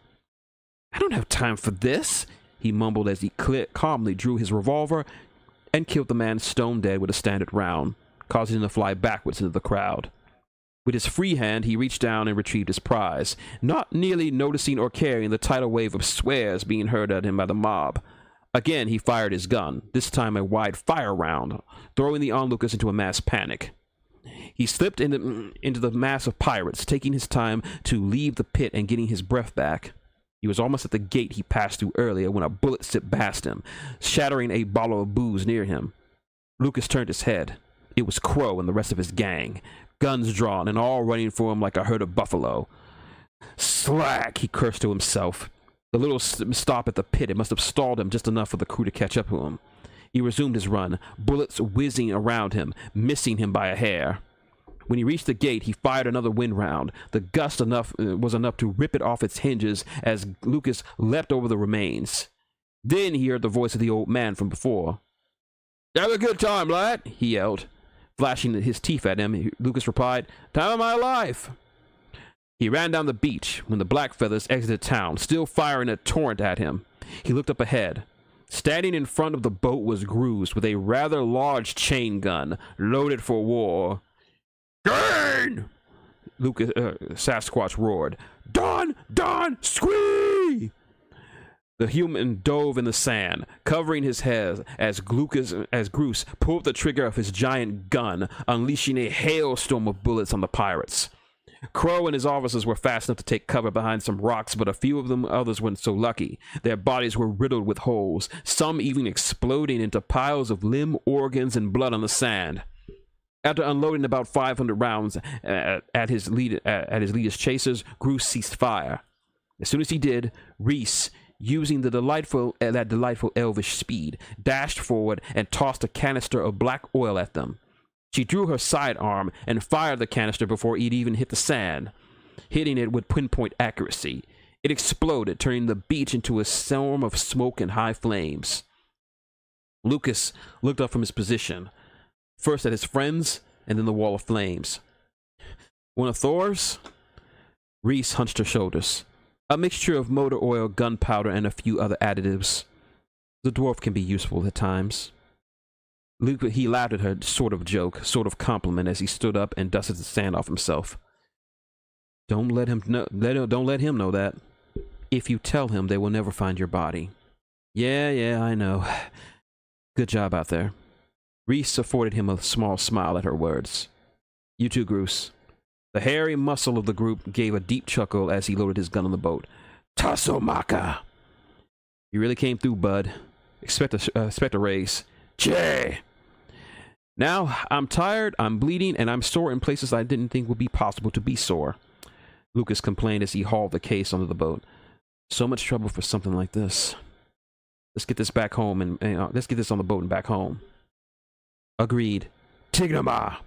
"I don't have time for this," he mumbled as he calmly drew his revolver and killed the man stone dead with a standard round, causing him to fly backwards into the crowd. With his free hand, he reached down and retrieved his prize, not nearly noticing or caring the tidal wave of swears being heard at him by the mob. Again, he fired his gun, this time a wide fire round, throwing the onlookers into a mass panic. He slipped into the mass of pirates, taking his time to leave the pit and getting his breath back. He was almost at the gate he passed through earlier when a bullet zipped past him, shattering a bottle of booze near him. Lucas turned his head. It was Crow and the rest of his gang, guns drawn and all running for him like a herd of buffalo. "Slack," he cursed to himself. The little stop at the pit, it must have stalled him just enough for the crew to catch up to him. He resumed his run, bullets whizzing around him, missing him by a hair. When he reached the gate, he fired another wind round. The gust was enough to rip it off its hinges as Lucas leapt over the remains. Then he heard the voice of the old man from before. "Have a good time, lad," he yelled. Flashing his teeth at him, Lucas replied, "Time of my life." He ran down the beach when the Blackfeathers exited town, still firing a torrent at him. He looked up ahead. Standing in front of the boat was Grooves with a rather large chain gun, loaded for war. "Gain!" Lucas Sasquatch roared. "Don! Squee!" The human dove in the sand, covering his head as Groose pulled the trigger of his giant gun, unleashing a hailstorm of bullets on the pirates. Crow and his officers were fast enough to take cover behind some rocks, but a few of them others weren't so lucky. Their bodies were riddled with holes, some even exploding into piles of limb, organs, and blood on the sand. After unloading about 500 rounds at his leader's chasers, Groose ceased fire. As soon as he did, Reese, using that delightful elvish speed, dashed forward and tossed a canister of black oil at them. She drew her sidearm and fired the canister before it even hit the sand, hitting it with pinpoint accuracy. It exploded, turning the beach into a storm of smoke and high flames. Lucas looked up from his position, first at his friends and then the wall of flames. One of Thor's? Reese hunched her shoulders. A mixture of motor oil, gunpowder, and a few other additives. The dwarf can be useful at times. He laughed at her, sort of joke, sort of compliment, as he stood up and dusted the sand off himself. Don't let him know that. If you tell him, they will never find your body. Yeah, I know. Good job out there. Reese afforded him a small smile at her words. You too, Groose. The hairy muscle of the group gave a deep chuckle as he loaded his gun on the boat. Tasomaka! You really came through, bud. Expect a raise. Jay! Now, I'm tired, I'm bleeding, and I'm sore in places I didn't think would be possible to be sore. Lucas complained as he hauled the case onto the boat. So much trouble for something like this. Let's get this back home and let's get this on the boat and back home. Agreed. Tignama!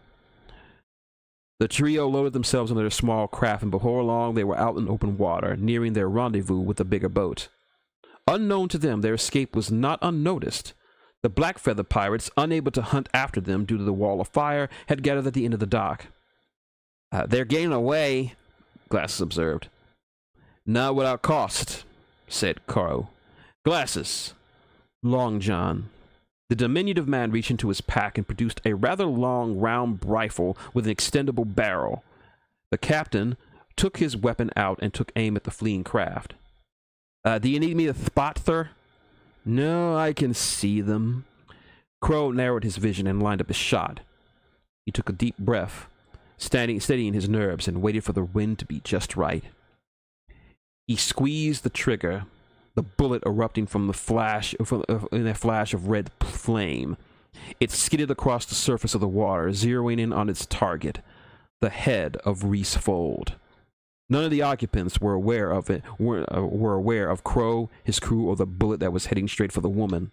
The trio loaded themselves into their small craft, and before long they were out in open water, nearing their rendezvous with the bigger boat. Unknown to them, their escape was not unnoticed. The Blackfeather pirates, unable to hunt after them due to the wall of fire, had gathered at the end of the dock. They're getting away, Glasses observed. Not without cost, said Carl. Glasses. Long John. The diminutive man reached into his pack and produced a rather long, round rifle with an extendable barrel. The captain took his weapon out and took aim at the fleeing craft. Do you need me to spot her? No, I can see them. Crow narrowed his vision and lined up his shot. He took a deep breath, steadying his nerves, and waited for the wind to be just right. He squeezed the trigger, the bullet erupting from the flash in a flash of red flame. It skidded across the surface of the water, zeroing in on its target, the head of Reese Fold. None of the occupants were aware of it. Were aware of Crow, his crew, or the bullet that was heading straight for the woman.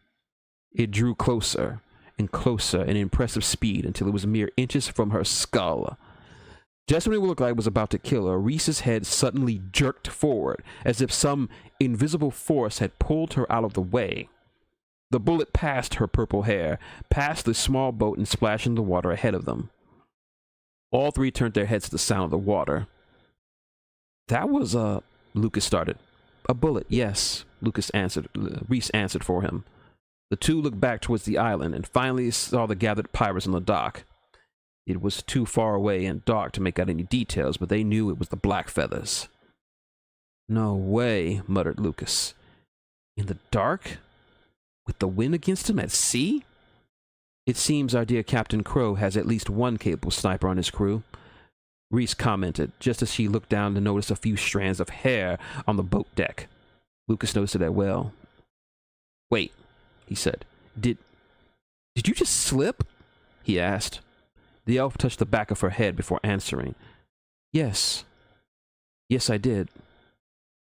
It drew closer and closer at impressive speed until it was mere inches from her skull. Just when it looked like it was about to kill her, Reese's head suddenly jerked forward, as if some invisible force had pulled her out of the way. The bullet passed her purple hair, past the small boat, and splashed in the water ahead of them. All three turned their heads to the sound of the water. That was Lucas started. A bullet, yes, Reese answered for him. The two looked back towards the island and finally saw the gathered pirates on the dock. It was too far away and dark to make out any details, but they knew it was the Blackfeathers. No way, muttered Lucas. In the dark? With the wind against him at sea? It seems our dear Captain Crow has at least one capable sniper on his crew, Reese commented, just as she looked down to notice a few strands of hair on the boat deck. Lucas noticed it as well. Wait, he said. Did you just slip? He asked. The elf touched the back of her head before answering. Yes. Yes, I did.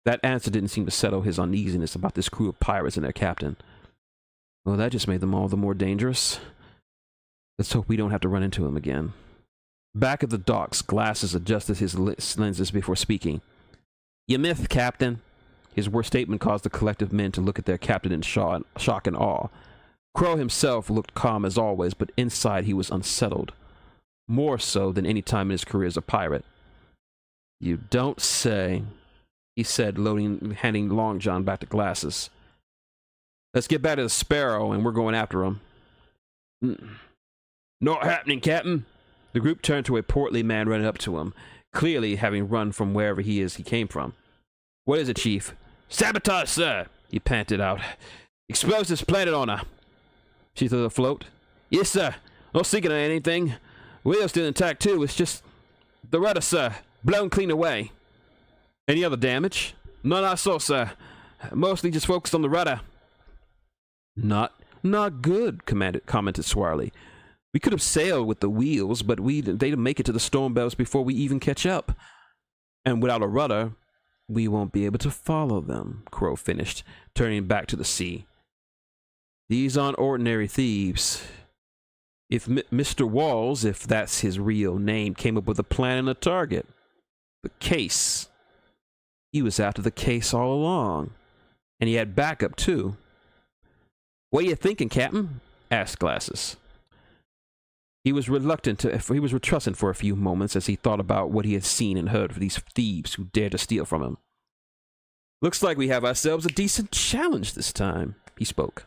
That answer didn't seem to settle his uneasiness about this crew of pirates and their captain. Well, that just made them all the more dangerous. Let's hope we don't have to run into him again. Back at the docks, Glasses adjusted his lenses before speaking. You missed, Captain. His worst statement caused the collective men to look at their captain in shock and awe. Crow himself looked calm as always, but inside he was unsettled. More so than any time in his career as a pirate. You don't say, he said, handing Long John back to Glasses. Let's get back to the Sparrow, and we're going after him. Not happening, Captain. The group turned to a portly man running up to him, clearly having run from wherever he came from. What is it, Chief? Sabotage, sir, he panted out. Explosives planted on her. She's afloat? Yes, sir. No sinking or anything. Wheel's still intact, too. It's just the rudder, sir. Blown clean away. Any other damage? None I saw, sir. Mostly just focused on the rudder. Not good, commented Swarley. We could have sailed with the wheels, but they'd make it to the storm belts before we even catch up. And without a rudder, we won't be able to follow them, Crow finished, turning back to the sea. These aren't ordinary thieves. If Mr. Walls, if that's his real name, came up with a plan and a target, the case, he was after the case all along. And he had backup, too. What are you thinking, Captain? Asked Glasses. He was reluctant he was reluctant for a few moments as he thought about what he had seen and heard of these thieves who dared to steal from him. Looks like we have ourselves a decent challenge this time, he spoke.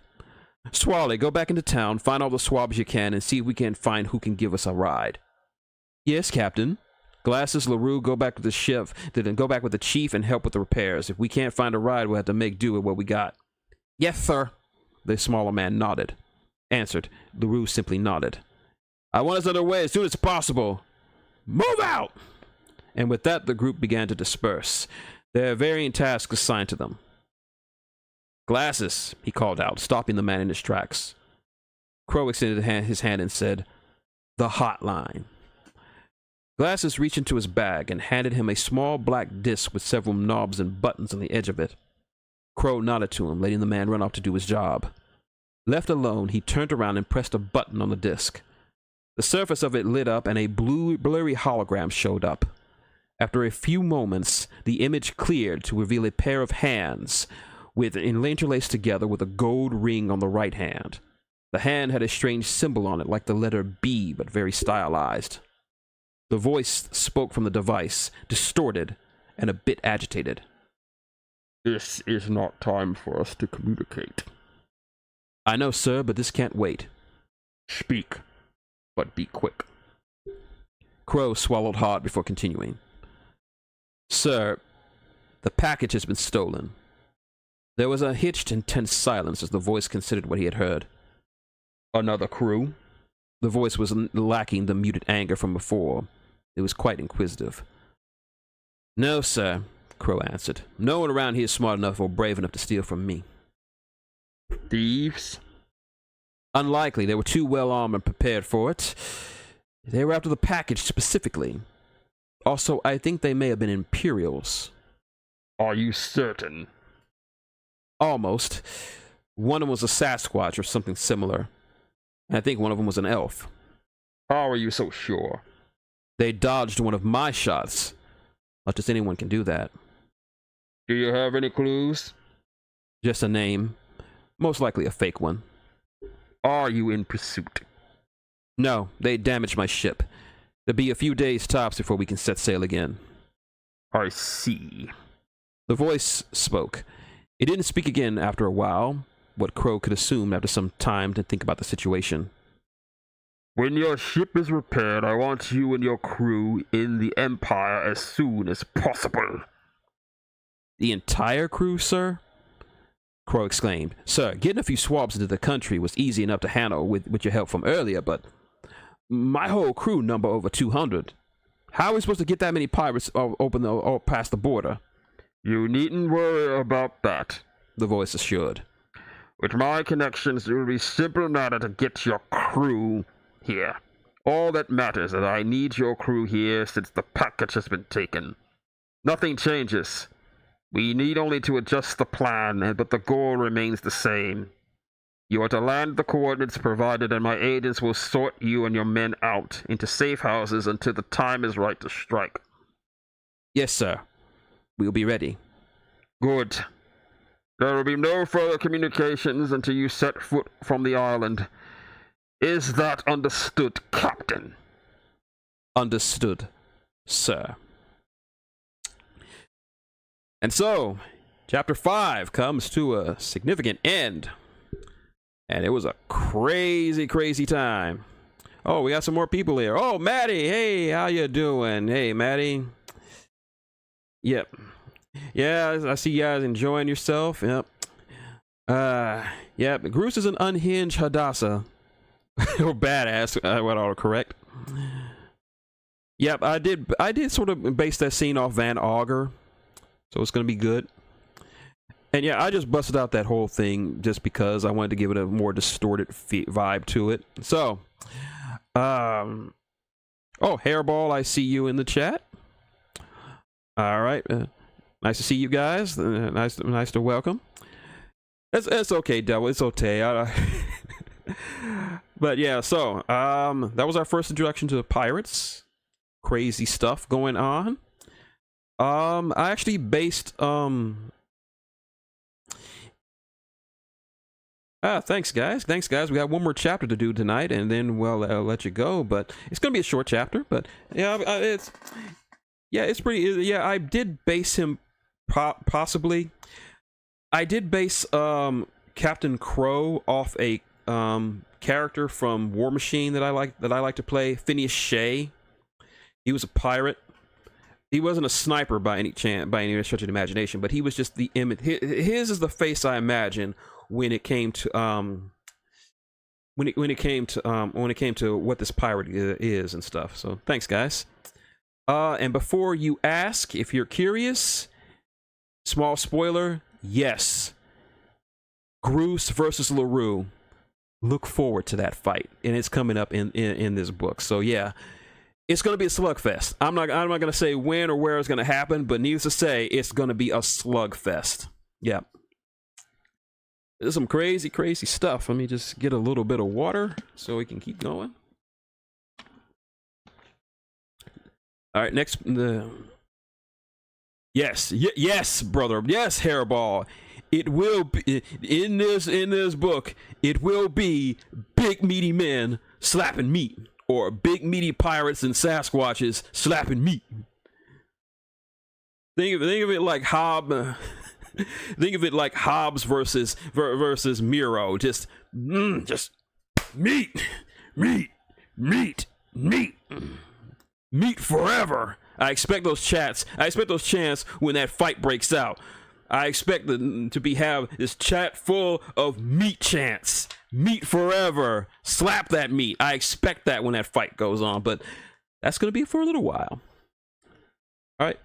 Swally, go back into town, find all the swabs you can, and see if we can find who can give us a ride. Yes, Captain. Glasses, LaRue, go back with the chef, then go back with the chief and help with the repairs. If we can't find a ride, we'll have to make do with what we got. Yes, sir. The smaller man nodded. Answered. LaRue simply nodded. I want us underway as soon as possible. Move out! And with that, the group began to disperse, their varying tasks assigned to them. Glasses, he called out, stopping the man in his tracks. Crow extended his hand and said, The hotline. Glasses reached into his bag and handed him a small black disc with several knobs and buttons on the edge of it. Crow nodded to him, letting the man run off to do his job. Left alone, he turned around and pressed a button on the disc. The surface of it lit up and a blurry hologram showed up. After a few moments, the image cleared to reveal a pair of hands, interlaced together with a gold ring on the right hand. The hand had a strange symbol on it, like the letter B, but very stylized. The voice spoke from the device, distorted and a bit agitated. This is not time for us to communicate. I know, sir, but this can't wait. Speak, but be quick. Crow swallowed hard before continuing. Sir, the package has been stolen. There was a hitched and tense silence as the voice considered what he had heard. Another crew? The voice was lacking the muted anger from before. It was quite inquisitive. No, sir, Crow answered. No one around here is smart enough or brave enough to steal from me. Thieves? Unlikely. They were too well armed and prepared for it. They were after the package specifically. Also, I think they may have been Imperials. Are you certain? Almost. One of them was a Sasquatch or something similar. And I think one of them was an elf. How are you so sure? They dodged one of my shots. Not just anyone can do that. Do you have any clues? Just a name. Most likely a fake one. Are you in pursuit? No, they damaged my ship. There'll be a few days tops before we can set sail again. I see. The voice spoke. It didn't speak again after a while, what Crow could assume after some time to think about the situation. When your ship is repaired, I want you and your crew in the Empire as soon as possible. The entire crew, sir? Crow exclaimed. Sir, getting a few swabs into the country was easy enough to handle with your help from earlier, but my whole crew number over 200. How are we supposed to get that many pirates past the border? You needn't worry about that, the voice assured. With my connections, it will be a simple matter to get your crew here. All that matters is that I need your crew here since the package has been taken. Nothing changes. We need only to adjust the plan, but the goal remains the same. You are to land the coordinates provided, and my agents will sort you and your men out into safe houses until the time is right to strike. Yes, sir. We'll be ready. Good. There will be no further communications until you set foot from the island. Is that understood, Captain? Understood, sir. And so, Chapter 5 comes to a significant end. And it was a crazy, crazy time. Oh, we got some more people here. Oh, Maddie, hey, how you doing? Hey, Maddie. Yep. Yeah, I see you guys enjoying yourself. Yep. Yep. Groose is an unhinged Hadassah. Or badass, what all correct. Yep, I did sort of base that scene off Van Augur. So it's gonna be good. And yeah, I just busted out that whole thing just because I wanted to give it a more distorted vibe to it. So, Oh, Hairball, I see you in the chat. All right. Nice to see you guys. Nice to welcome. It's okay, Devil. It's okay. But yeah, so that was our first introduction to pirates. Crazy stuff going on. I actually based thanks guys. We have one more chapter to do tonight, and then we'll let you go. But it's gonna be a short chapter. But yeah, it's pretty. Yeah, I did base him possibly. I did base Captain Crow off a character from War Machine that I like to play, Phineas Shea. He was a pirate. He wasn't a sniper by any stretch of the imagination, but he was just the image. His is the face I imagine when it came to when it came to what this pirate is and stuff. So thanks, guys. And before you ask, if you're curious, small spoiler, yes, Groose versus LaRue. Look forward to that fight, and it's coming up in this book. So yeah, it's going to be a slugfest. I'm not going to say when or where it's going to happen, but needless to say, it's going to be a slugfest. Yeah. There's some crazy stuff. Let me just get a little bit of water so we can keep going. All right, next. Yes, brother. Yes, Hairball. It will be in this book. It will be big meaty men slapping meat, or big meaty pirates and Sasquatches slapping meat. Think of it like think of it like Hobbes versus Miro. Just meat forever. I expect those chants when that fight breaks out. I expect to have this chat full of meat chants. Meat forever. Slap that meat. I expect that when that fight goes on, but that's going to be for a little while. All right.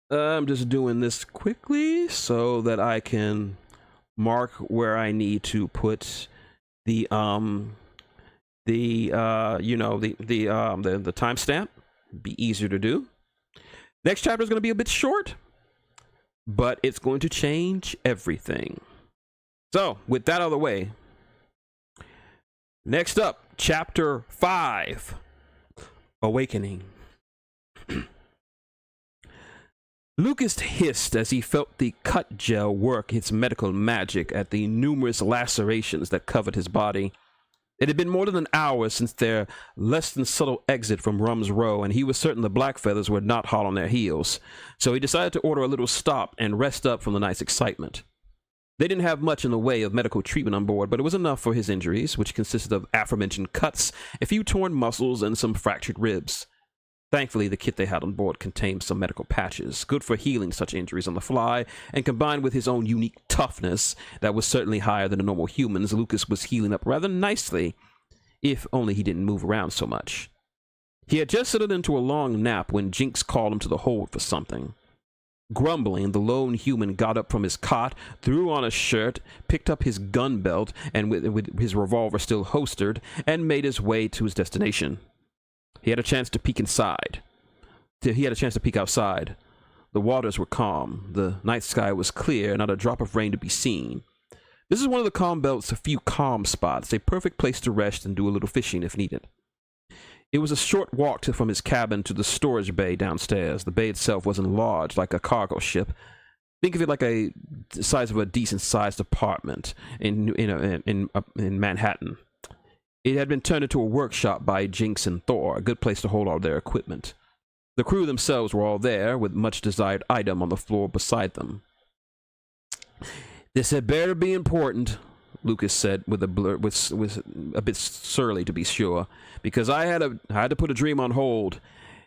I'm just doing this quickly so that I can mark where I need to put the timestamp. Be easier to do. Next chapter is going to be a bit short, but it's going to change everything. So, with that out of the way, next up, chapter 5, Awakening. Lucas hissed as he felt the cut gel work its medical magic at the numerous lacerations that covered his body. It had been more than an hour since their less than subtle exit from Rum's Row, and he was certain the Blackfeathers were not hot on their heels. So he decided to order a little stop and rest up from the night's excitement. They didn't have much in the way of medical treatment on board, but it was enough for his injuries, which consisted of aforementioned cuts, a few torn muscles, and some fractured ribs. Thankfully, the kit they had on board contained some medical patches, good for healing such injuries on the fly, and combined with his own unique toughness that was certainly higher than the normal humans, Lucas was healing up rather nicely, if only he didn't move around so much. He had just settled into a long nap when Jinx called him to the hold for something. Grumbling, the lone human got up from his cot, threw on a shirt, picked up his gun belt, and with his revolver still holstered, and made his way to his destination. He had a chance to peek outside. The waters were calm. The night sky was clear, not a drop of rain to be seen. This is one of the calm belt's few calm spots, a perfect place to rest and do a little fishing if needed. It was a short walk from his cabin to the storage bay downstairs. The bay itself wasn't large, like a cargo ship. Think of it like a size of a decent-sized apartment in Manhattan. It had been turned into a workshop by Jinx and Thor, a good place to hold all their equipment. The crew themselves were all there, with much desired item on the floor beside them. "This had better be important," Lucas said, with a bit surly to be sure, "because I had to put a dream on hold,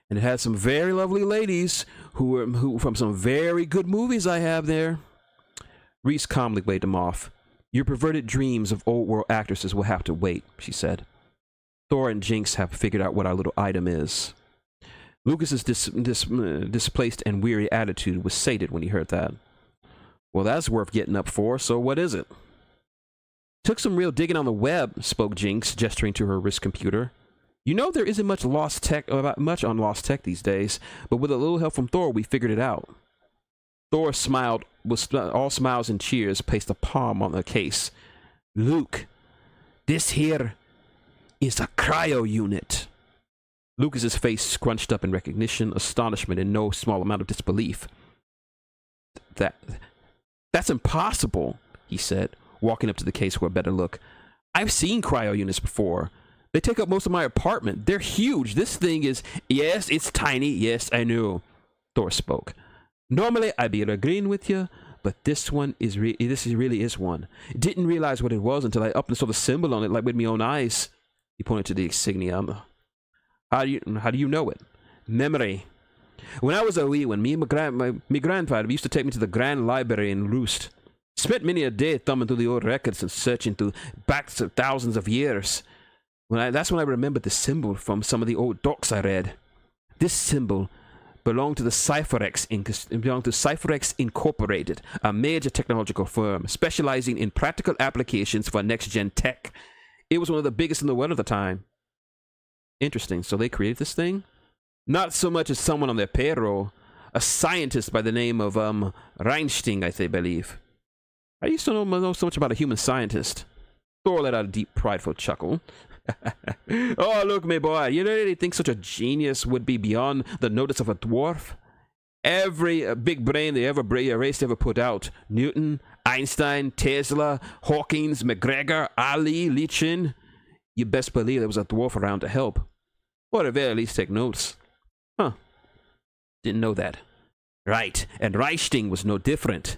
and it had some very lovely ladies who from some very good movies I have there." Reese calmly waved him off. "Your perverted dreams of old-world actresses will have to wait," she said. "Thor and Jinx have figured out what our little item is." Lucas's displaced and weary attitude was sated when he heard that. "Well, that's worth getting up for, so what is it?" "Took some real digging on the web," spoke Jinx, gesturing to her wrist computer. You know there isn't much on lost tech these days, but with a little help from Thor, we figured it out. Thor smiled, was all smiles and cheers, placed a palm on the case. Luke, this here is a cryo unit. Lucas's face scrunched up in recognition, astonishment, and no small amount of disbelief. That's impossible, he said, walking up to the case for a better look. I've seen cryo units before. They take up most of my apartment. They're huge. This thing is... Yes, it's tiny. Yes, I know. Thor spoke. Normally, I'd be agreeing with you, but this one is really is one. Didn't realize what it was until I up and saw the symbol on it, like with my own eyes. He pointed to the insignia. How do you know it? Memory. When I was a wee one, me and my grandfather used to take me to the Grand Library in Roost. Spent many a day thumbing through the old records and searching through back to thousands of years. That's when I remembered the symbol from some of the old docs I read. This symbol belonged to Cypherex Incorporated, a major technological firm specializing in practical applications for next-gen tech. It was one of the biggest in the world at the time. Interesting. So they created this thing? Not so much as someone on their payroll. A scientist by the name of Reinstein, I believe. I used to know so much about a human scientist. Thor let out a deep, prideful chuckle. Oh, look, my boy, you really think such a genius would be beyond the notice of a dwarf? Every big brain the race ever put out. Newton, Einstein, Tesla, Hawkins, McGregor, Ali, Lichin. You best believe there was a dwarf around to help. Or at very least take notes. Huh. Didn't know that. Right, and Reichting was no different.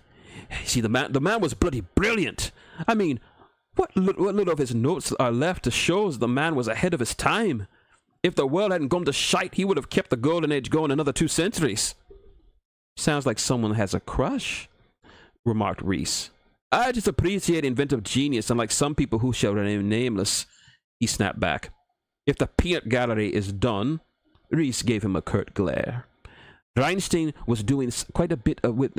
See, the man was bloody brilliant. I mean, what little of his notes are left to show the man was ahead of his time. If the world hadn't gone to shite, he would have kept the golden age going another 2 centuries. Sounds like someone has a crush, remarked Reese. I just appreciate inventive genius, unlike some people who shall remain nameless. He snapped back. If the peanut gallery is done, Reese gave him a curt glare. Reinstein was doing quite a bit with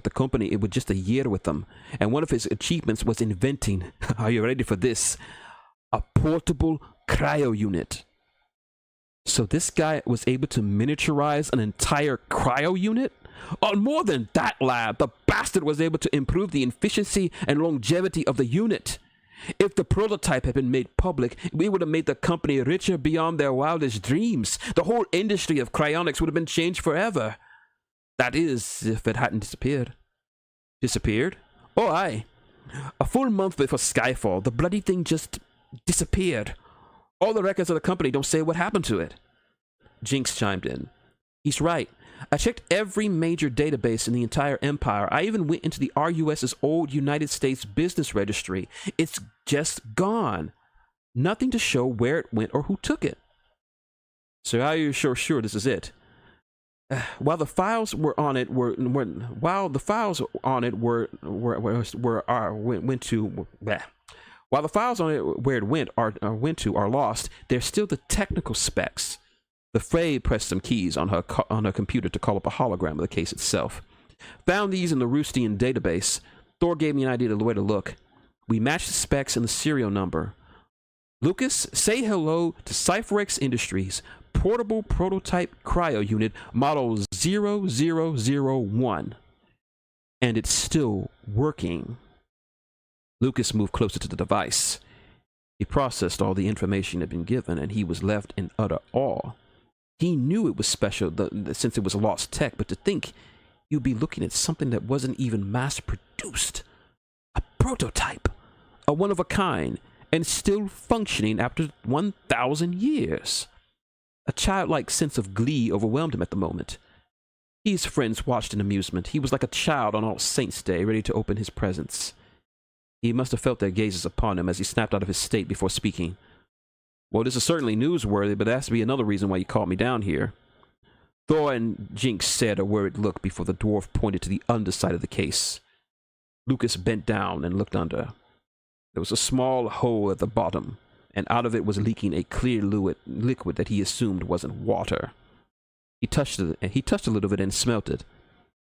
the company with just a year with them, and one of his achievements was inventing, are you ready for this, a portable cryo unit. So this guy was able to miniaturize an entire cryo unit? Or more than that, lad, the bastard was able to improve the efficiency and longevity of the unit. If the prototype had been made public, we would have made the company richer beyond their wildest dreams. The whole industry of cryonics would have been changed forever. That is, if it hadn't disappeared. Disappeared? Oh, aye. A full month before Skyfall, the bloody thing just disappeared. All the records of the company don't say what happened to it. Jinx chimed in. He's right. I checked every major database in the entire empire. I even went into the RUS's old United States business registry. It's just gone. Nothing to show where it went or who took it. So how are you sure this is it? While the files on it went to are lost, there's still the technical specs. The Frey pressed some keys on her computer to call up a hologram of the case itself. Found these in the Roostian database. Thor gave me an idea of the way to look. We matched the specs and the serial number. Lucas, say hello to Cypherex Industries, portable prototype cryo unit, model 0001. And it's still working. Lucas moved closer to the device. He processed all the information had been given, and he was left in utter awe. He knew it was special since it was lost tech, but to think you'd be looking at something that wasn't even mass-produced. A prototype, a one-of-a-kind, and still functioning after 1,000 years. A childlike sense of glee overwhelmed him at the moment. His friends watched in amusement. He was like a child on All Saints' Day, ready to open his presents. He must have felt their gazes upon him as he snapped out of his state before speaking. Well, this is certainly newsworthy, but there has to be another reason why you called me down here. Thor and Jinx said a worried look before the dwarf pointed to the underside of the case. Lucas bent down and looked under. There was a small hole at the bottom, and out of it was leaking a clear liquid that he assumed wasn't water. He touched a little of it and smelt it.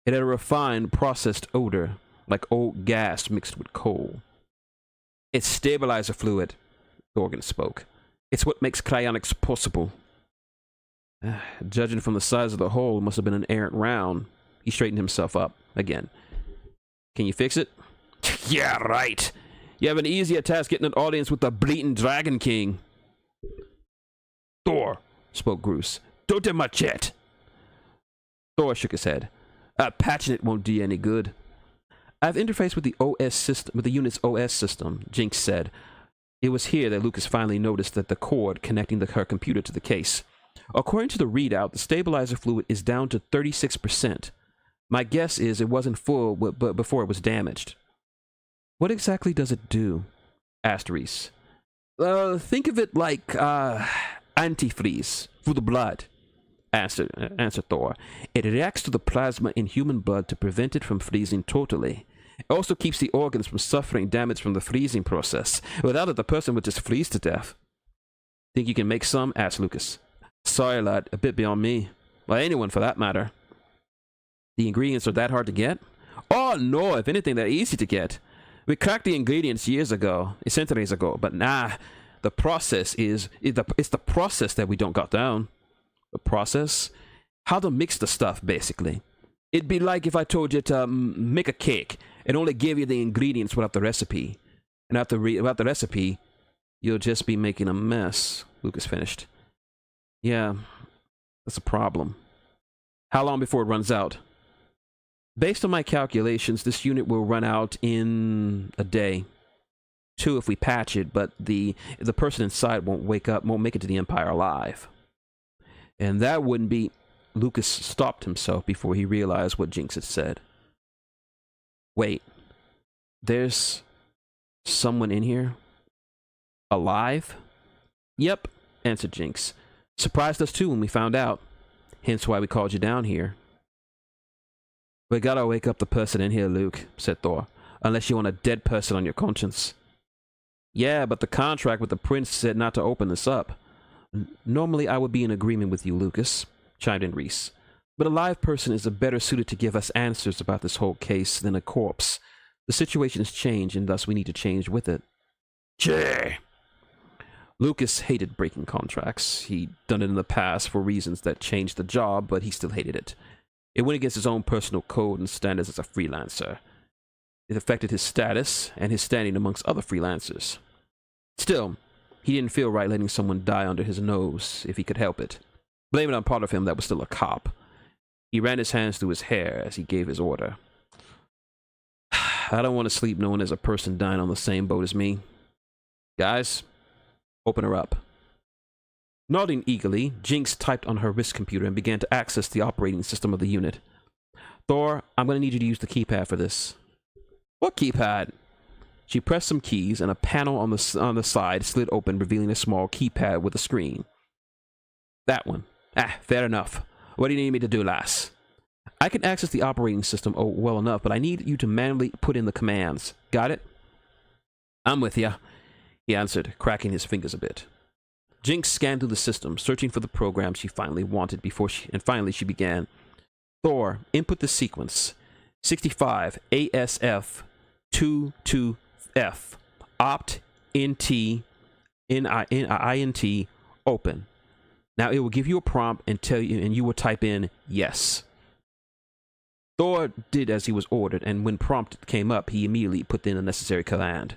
It had a refined, processed odor, like old gas mixed with coal. It's stabilizer fluid, Thorgan spoke. It's what makes cryonics possible. Judging from the size of the hole, it must have been an errant round. He straightened himself up again. Can you fix it? Yeah, right. You have an easier task getting an audience with the bleating Dragon King. Thor, spoke Groose. Don't do much yet. Thor shook his head. Patching it won't do you any good. I've interfaced with the OS system, with the unit's OS system, Jinx said. It was here that Lucas finally noticed that the cord connecting her computer to the case. According to the readout, the stabilizer fluid is down to 36%. My guess is it wasn't full before it was damaged. What exactly does it do? Asked Reese. Think of it like antifreeze for the blood, answered Thor. It reacts to the plasma in human blood to prevent it from freezing totally. It also keeps the organs from suffering damage from the freezing process. Without it, the person would just freeze to death. Think you can make some? Asked Lucas. Sorry, lad, a bit beyond me. Well, anyone for that matter. The ingredients are that hard to get? Oh no, if anything, they're easy to get. We cracked the ingredients centuries ago, but nah, the process it's the process that we don't got down. The process? How to mix the stuff, basically. It'd be like if I told you to make a cake and only gave you the ingredients without the recipe. And without the recipe, you'll just be making a mess, Lucas finished. Yeah, that's a problem. How long before it runs out? Based on my calculations, this unit will run out in a day. 2 if we patch it, but the person inside won't make it to the Empire alive. And that wouldn't be... Lucas stopped himself before he realized what Jinx had said. Wait. There's someone in here? Alive? Yep, answered Jinx. Surprised us too when we found out. Hence why we called you down here. We gotta wake up the person in here, Luke, said Thor. Unless you want a dead person on your conscience. Yeah, but the contract with the prince said not to open this up. Normally I would be in agreement with you, Lucas, chimed in Reese. But a live person is better suited to give us answers about this whole case than a corpse. The situation has changed, and thus we need to change with it. Cheh! Lucas hated breaking contracts. He'd done it in the past for reasons that changed the job, but he still hated it. It went against his own personal code and standards as a freelancer. It affected his status and his standing amongst other freelancers. Still, he didn't feel right letting someone die under his nose if he could help it. Blame it on part of him that was still a cop. He ran his hands through his hair as he gave his order. I don't want to sleep knowing there's a person dying on the same boat as me. Guys, open her up. Nodding eagerly, Jinx typed on her wrist computer and began to access the operating system of the unit. Thor, I'm going to need you to use the keypad for this. What keypad? She pressed some keys and a panel on the side slid open, revealing a small keypad with a screen. That one. Fair enough. What do you need me to do, lass? I can access the operating system well enough, but I need you to manually put in the commands. Got it? I'm with ya, he answered, cracking his fingers a bit. Jinx scanned through the system, searching for the program she finally wanted finally she began. Thor, input the sequence. 65 ASF 22F opt int int open. Now it will give you a prompt and tell you, and you will type in yes. Thor did as he was ordered, and when prompt came up, he immediately put in the necessary command.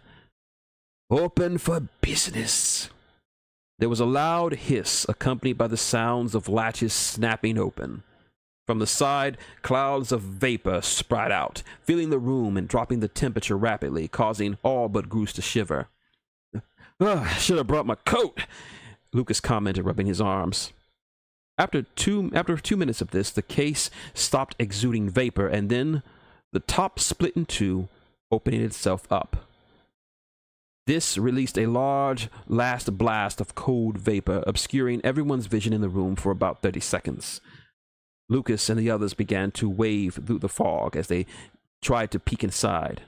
Open for business. There was a loud hiss, accompanied by the sounds of latches snapping open. From the side, clouds of vapor sprout out, filling the room and dropping the temperature rapidly, causing all but Groose to shiver. I should have brought my coat, Lucas commented, rubbing his arms. After 2 minutes of this, the case stopped exuding vapor, and then the top split in two, opening itself up. This released a large last blast of cold vapor, obscuring everyone's vision in the room for about 30 seconds. Lucas and the others began to wave through the fog as they tried to peek inside.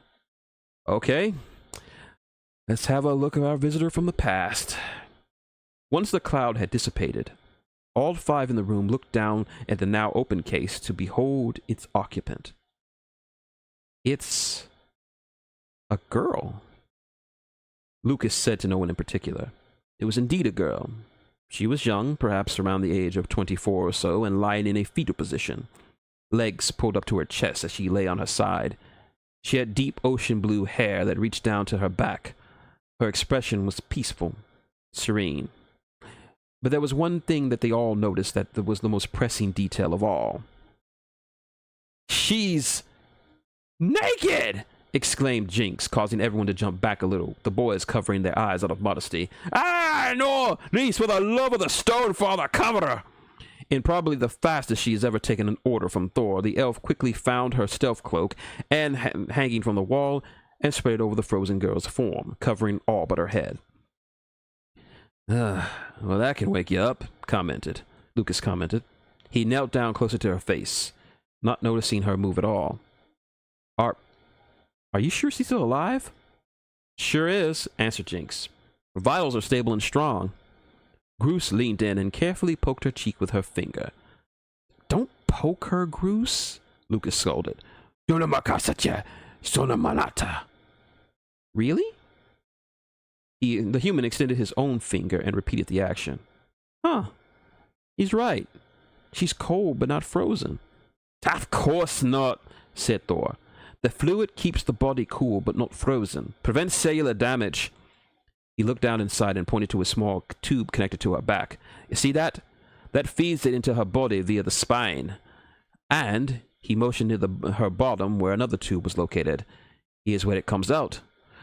Okay, let's have a look at our visitor from the past. Once the cloud had dissipated, all 5 in the room looked down at the now open case to behold its occupant. It's a girl, Lucas said to no one in particular. It was indeed a girl. She was young, perhaps around the age of 24 or so, and lying in a fetal position, legs pulled up to her chest as she lay on her side. She had deep ocean blue hair that reached down to her back. Her expression was peaceful, serene. But there was one thing that they all noticed that was the most pressing detail of all. "She's naked!" exclaimed Jinx, causing everyone to jump back a little, the boys covering their eyes out of modesty. "Ah, no! Niece, for the love of the stone, father, cover her!" In probably the fastest she has ever taken an order from Thor, the elf quickly found her stealth cloak and hanging from the wall and spread it over the frozen girl's form, covering all but her head. Well, that can wake you up," Lucas commented. He knelt down closer to her face, not noticing her move at all. Are you sure she's still alive?" "Sure is," answered Jinx. "Her vitals are stable and strong." Groose leaned in and carefully poked her cheek with her finger. "Don't poke her, Groose," Lucas scolded. "Really?" The human extended his own finger and repeated the action. "Huh. He's right. She's cold but not frozen." "Of course not," said Thor. "The fluid keeps the body cool but not frozen. Prevents cellular damage." He looked down inside and pointed to a small tube connected to her back. "You see that? That feeds it into her body via the spine." And he motioned to her bottom where another tube was located. "Here's where it comes out.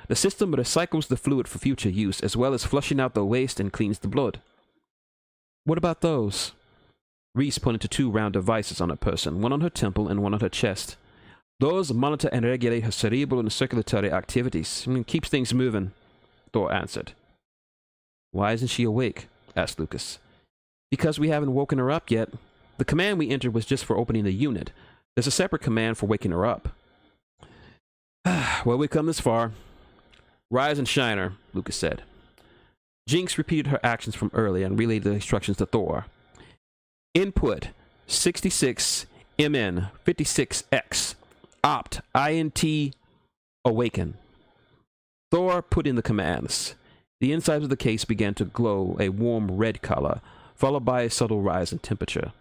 The system recycles the fluid for future use, as well as flushing out the waste and cleans the blood." "What about those?" Reese pointed to 2 round devices on her person, one on her temple and one on her chest. "Those monitor and regulate her cerebral and circulatory activities. Keeps things moving," Thor answered. "Why isn't she awake?" asked Lucas. "Because we haven't woken her up yet. The command we entered was just for opening the unit. There's a separate command for waking her up." "Well, we've come this far. Rise and shine her," Lucas said. Jinx repeated her actions from earlier and relayed the instructions to Thor. "Input 66 MN 56X. Opt INT awaken." Thor put in the commands. The insides of the case began to glow a warm red color, followed by a subtle rise in temperature.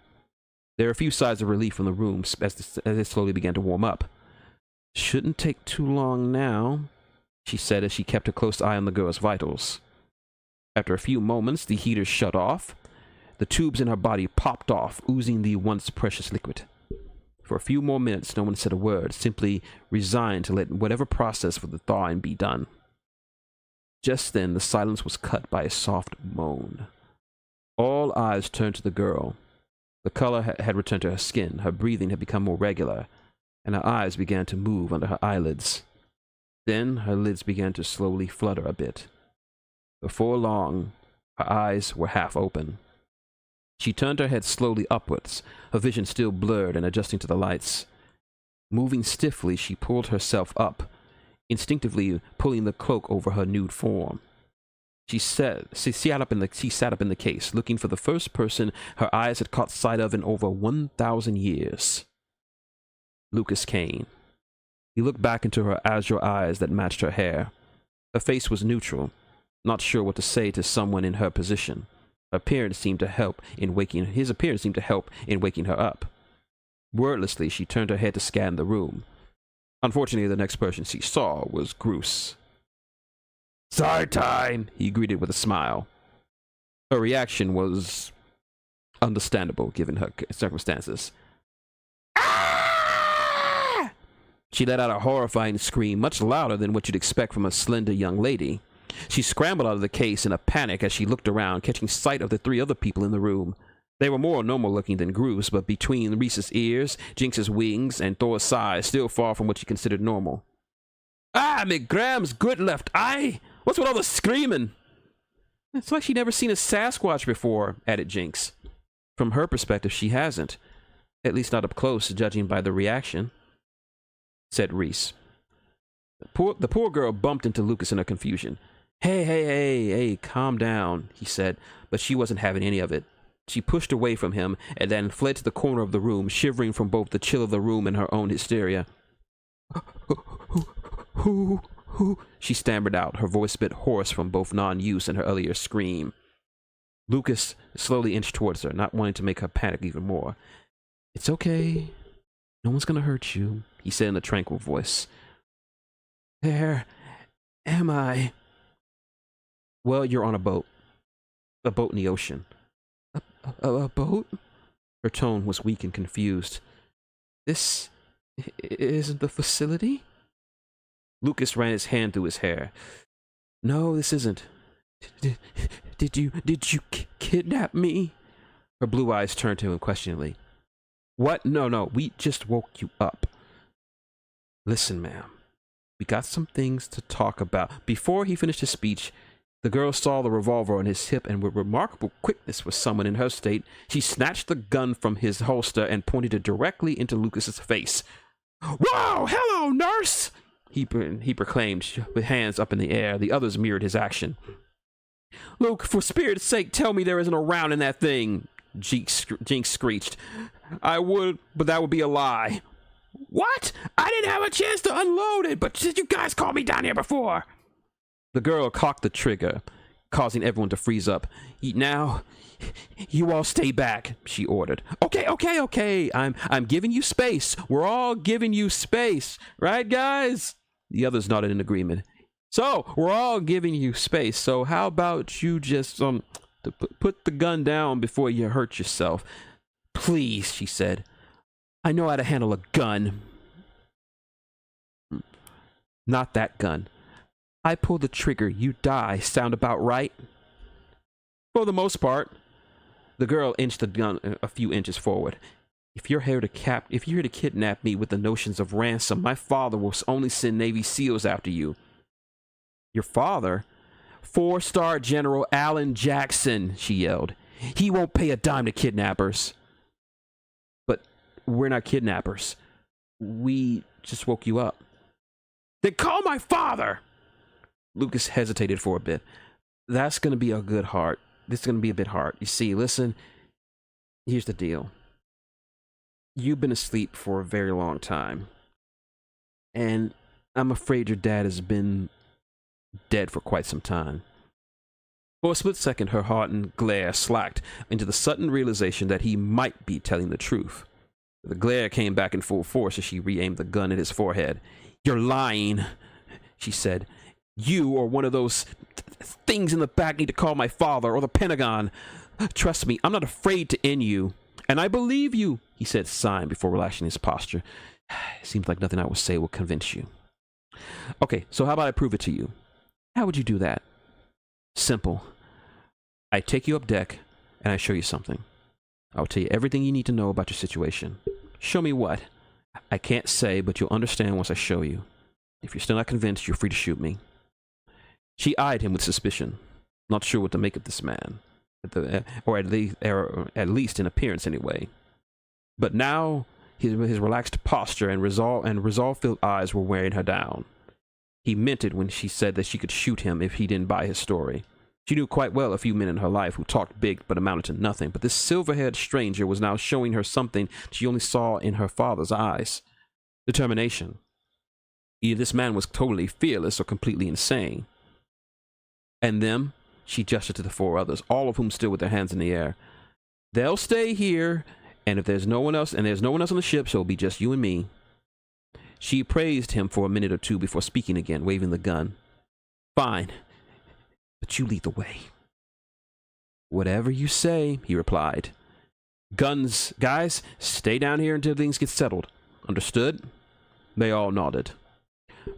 There were a few sighs of relief from the room as they slowly began to warm up. "Shouldn't take too long now," she said as she kept a close eye on the girl's vitals. After a few moments, the heaters shut off. The tubes in her body popped off, oozing the once precious liquid. For a few more minutes, no one said a word, simply resigned to let whatever process for the thawing be done. Just then, the silence was cut by a soft moan. All eyes turned to the girl. The color had returned to her skin, her breathing had become more regular, and her eyes began to move under her eyelids. Then her lids began to slowly flutter a bit. Before long, her eyes were half open. She turned her head slowly upwards, her vision still blurred and adjusting to the lights. Moving stiffly, she pulled herself up, instinctively pulling the cloak over her nude form. She sat up in the case, looking for the first person her eyes had caught sight of in over 1,000 years. Lucas Kane. He looked back into her azure eyes that matched her hair. Her face was neutral, not sure what to say to someone in her position. His appearance seemed to help in waking her up. Wordlessly, she turned her head to scan the room. Unfortunately, the next person she saw was Groose. "Sorry time," he greeted with a smile. Her reaction was understandable given her circumstances. "Ah!" She let out a horrifying scream, much louder than what you'd expect from a slender young lady. She scrambled out of the case in a panic as she looked around, catching sight of the 3 other people in the room. They were more normal looking than Groose, but between Reese's ears, Jinx's wings, and Thor's size, still far from what she considered normal. "Ah, McGram's good left eye! What's with all the screaming?" "It's like she'd never seen a Sasquatch before," added Jinx. From her perspective, she hasn't. At least not up close, judging by the reaction, said Reese. The poor girl bumped into Lucas in her confusion. Hey, calm down," he said, but she wasn't having any of it. She pushed away from him and then fled to the corner of the room, shivering from both the chill of the room and her own hysteria. Who? She stammered out, her voice a bit hoarse from both non-use and her earlier scream. Lucas slowly inched towards her, not wanting to make her panic even more. It's okay. No one's gonna hurt you, he said in a tranquil voice. Where am I? Well, you're on a boat. A boat in the ocean. A boat? Her tone was weak and confused. This isn't the facility? Lucas ran his hand through his hair. No, this isn't. Did you kidnap me? Her blue eyes turned to him questioningly. What? No, we just woke you up. Listen, ma'am, we got some things to talk about. Before he finished his speech, the girl saw the revolver on his hip, and with remarkable quickness for someone in her state, she snatched the gun from his holster and pointed it directly into Lucas's face. Whoa! Hello, nurse! He proclaimed, with hands up in the air. The others mirrored his action. Luke, for spirit's sake, tell me there isn't a round in that thing, Jinx screeched. I would, but that would be a lie. What? I didn't have a chance to unload it, but you guys called me down here before. The girl cocked the trigger, causing everyone to freeze up. Now, you all stay back, she ordered. Okay. I'm giving you space. We're all giving you space. Right, guys? The others nodded in agreement. So, we're all giving you space. So, how about you just, to put the gun down before you hurt yourself? Please, she said. I know how to handle a gun. Not that gun. I pull the trigger, you die. Sound about right? For the most part. The girl inched the gun a few inches forward. If you're here to kidnap me with the notions of ransom, my father will only send Navy SEALs after you. Your father? 4-star General Alan Jackson, she yelled. He won't pay a dime to kidnappers. But we're not kidnappers. We just woke you up. Then call my father! Lucas hesitated for a bit. That's going to be a good heart. This is going to be a bit hard. You see, listen, here's the deal. You've been asleep for a very long time. And I'm afraid your dad has been dead for quite some time. For a split second, her hardened glare slacked into the sudden realization that he might be telling the truth. The glare came back in full force as she re-aimed the gun at his forehead. You're lying, she said. You or one of those things in the back need to call my father or the Pentagon. Trust me, I'm not afraid to end you. And I believe you, he said, sighing before relaxing his posture. Seems like nothing I will say will convince you. Okay, so how about I prove it to you? How would you do that? Simple. I take you up deck and I show you something. I'll tell you everything you need to know about your situation. Show me what? I can't say, but you'll understand once I show you. If you're still not convinced, you're free to shoot me. She eyed him with suspicion, not sure what to make of this man, or at least in appearance anyway. But now his relaxed posture and resolve-filled eyes were wearing her down. He meant it when she said that she could shoot him if he didn't buy his story. She knew quite well a few men in her life who talked big but amounted to nothing, but this silver-haired stranger was now showing her something she only saw in her father's eyes. Determination. Either this man was totally fearless or completely insane. And them, she gestured to the four others, all of whom stood with their hands in the air. They'll stay here, and if there's no one else, on the ship, so it'll be just you and me. She praised him for a minute or two before speaking again, waving the gun. Fine, but you lead the way. Whatever you say, he replied. Guns, guys, stay down here until things get settled. Understood? They all nodded.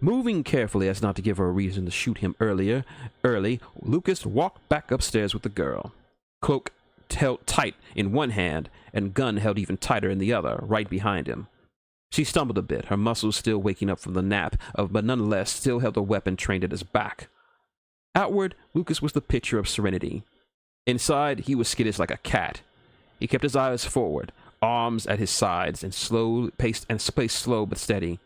Moving carefully as not to give her a reason to shoot him early, Lucas walked back upstairs with the girl. Cloak held tight in one hand and gun held even tighter in the other, right behind him. She stumbled a bit, her muscles still waking up from the nap, but nonetheless still held the weapon trained at his back. Outward, Lucas was the picture of serenity. Inside, he was skittish like a cat. He kept his eyes forward, arms at his sides, and paced slow but steady.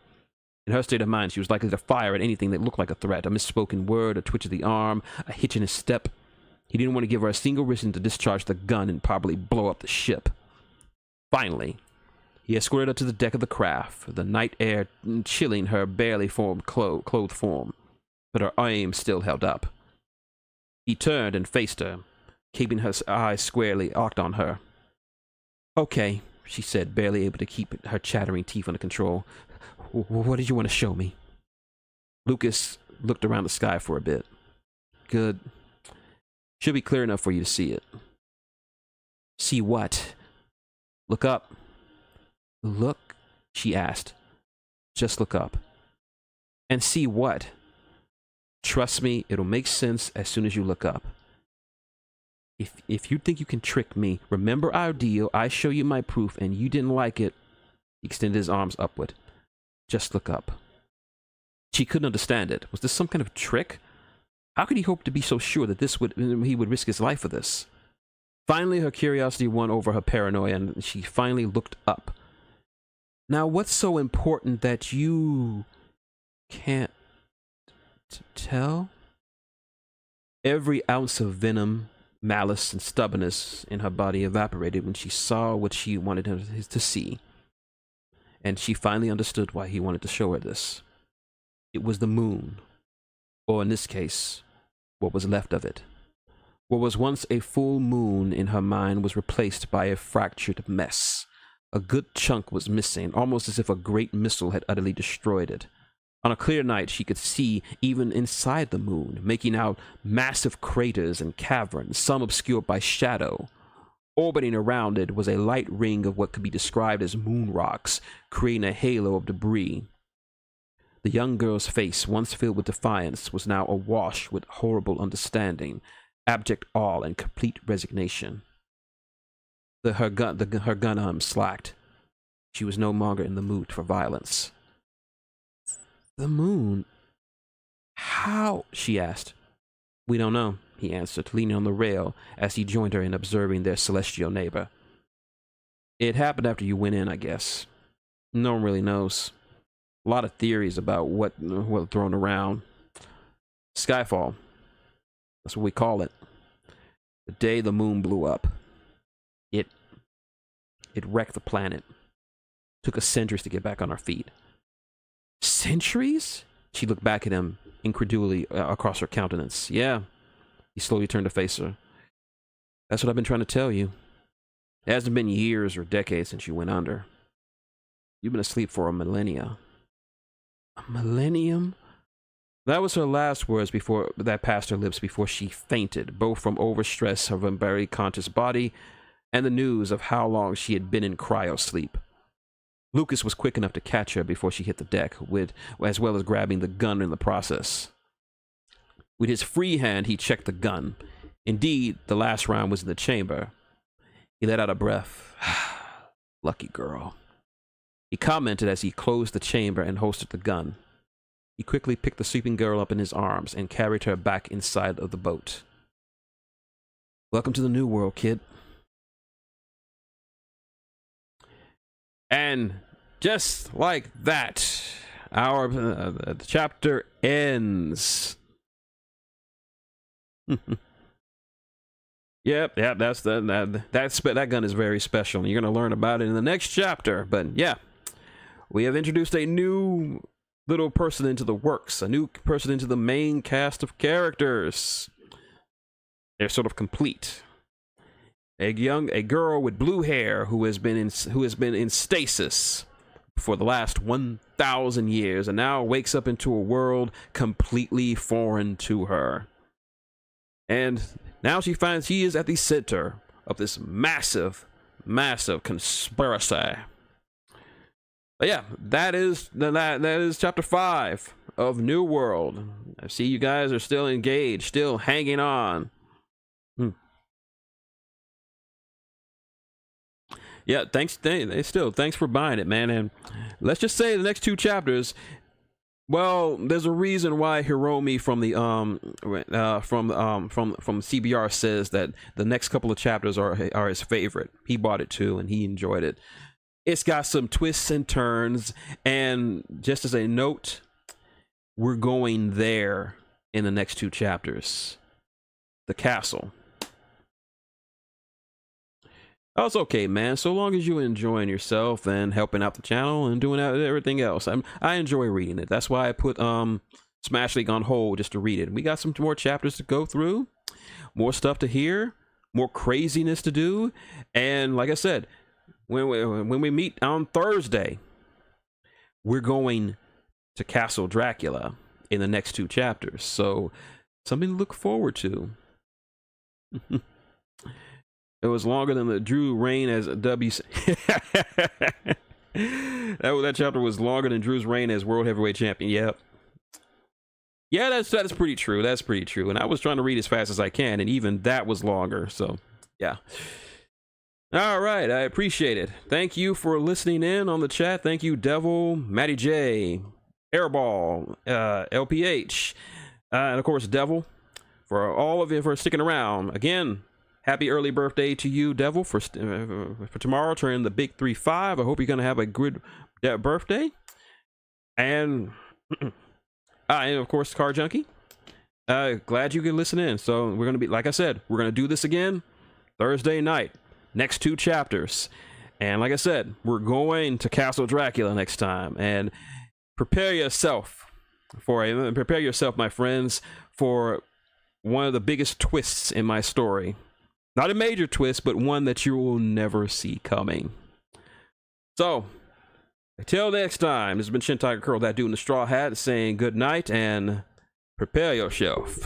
In her state of mind, she was likely to fire at anything that looked like a threat, a misspoken word, a twitch of the arm, a hitch in his step. He didn't want to give her a single reason to discharge the gun and probably blow up the ship. Finally, he escorted her to the deck of the craft, the night air chilling her barely formed clothed form. but her aim still held up. He turned and faced her, keeping her eyes squarely locked on her. "Okay," she said, barely able to keep her chattering teeth under control. "What did you want to show me?" Lucas looked around the sky for a bit. "Good. Should be clear enough for you to see it." "See what?" "Look up." "Look?" she asked. "Just look up." "And see what?" "Trust me, it'll make sense as soon as you look up. If you think you can trick me, remember our deal. I show you my proof and you didn't like it." He extended his arms upward. "Just look up." She couldn't understand it. Was this some kind of trick? How could he hope to be so sure that he would risk his life for this? Finally, her curiosity won over her paranoia, and she finally looked up. "Now, what's so important that you can't tell?" Every ounce of venom, malice, and stubbornness in her body evaporated when she saw what she wanted him to see. And she finally understood why he wanted to show her this. It was the moon, or in this case, what was left of it. What was once a full moon in her mind was replaced by a fractured mess. A good chunk was missing, almost as if a great missile had utterly destroyed it. On a clear night, she could see even inside the moon, making out massive craters and caverns, some obscured by shadow. Orbiting around it was a light ring of what could be described as moon rocks, creating a halo of debris. The young girl's face, once filled with defiance, was now awash with horrible understanding, abject awe, and complete resignation. Her gun arm slacked. She was no longer in the mood for violence. "The moon? How?" she asked. "We don't know," he answered, leaning on the rail as he joined her in observing their celestial neighbor. "It happened after you went in, I guess. No one really knows. A lot of theories about what thrown around. Skyfall. That's what we call it. The day the moon blew up. It wrecked the planet. Took us centuries to get back on our feet." "Centuries?" She looked back at him, incredulity across her countenance. "Yeah." He slowly turned to face her. "That's what I've been trying to tell you. It hasn't been years or decades since you went under. You've been asleep for a millennia." "A millennium?" That was her last words that passed her lips before she fainted, both from overstress of her very conscious body and the news of how long she had been in cryo-sleep. Lucas was quick enough to catch her before she hit the deck, as well as grabbing the gun in the process. With his free hand, he checked the gun. Indeed, the last round was in the chamber. He let out a breath. "Lucky girl," he commented as he closed the chamber and holstered the gun. He quickly picked the sleeping girl up in his arms and carried her back inside of the boat. "Welcome to the new world, kid." And just like that, our chapter ends. Yep, that gun is very special, and you're going to learn about it in the next chapter. But yeah, we have introduced a new little person into the works, a new person into the main cast of characters. They're sort of complete. A girl with blue hair who has been in stasis for the last 1,000 years and now wakes up into a world completely foreign to her. And now she finds she is at the center of this massive conspiracy. But yeah, that is chapter 5 of New World. I see you guys are still engaged, still hanging on. Yeah, thanks for buying it, man. And let's just say the next 2 chapters, well, there's a reason why Hiromi from the from CBR says that the next couple of chapters are his favorite. He bought it too and he enjoyed it. It's got some twists and turns, and just as a note, we're going there in the next 2 chapters. The castle. Oh, it's okay, man. So long as you're enjoying yourself and helping out the channel and doing everything else. I enjoy reading it. That's why I put Smash League on hold just to read it. We got some more chapters to go through, more stuff to hear, more craziness to do. And like I said, when we meet on Thursday, we're going to Castle Dracula in the next 2 chapters. So something to look forward to. It was longer than the Drew reign as a that chapter was longer than Drew's reign as World Heavyweight Champion. Yep. Yeah, that's pretty true. That's pretty true. And I was trying to read as fast as I can, and even that was longer. So, yeah. All right, I appreciate it. Thank you for listening in on the chat. Thank you, Devil, Matty J, Airball, LPH, and of course, Devil, for all of you for sticking around. Again, happy early birthday to you, Devil, for tomorrow, turning the big 3-5. I hope you're going to have a good birthday. And... and of course, Car Junkie. Glad you can listen in. So we're going to be, like I said, we're going to do this again Thursday night. Next 2 chapters. And like I said, we're going to Castle Dracula next time. And prepare yourself, my friends, for one of the biggest twists in my story. Not a major twist, but one that you will never see coming. So... until next time, this has been Shintigercurl, that dude in the straw hat, saying good night and prepare yourself.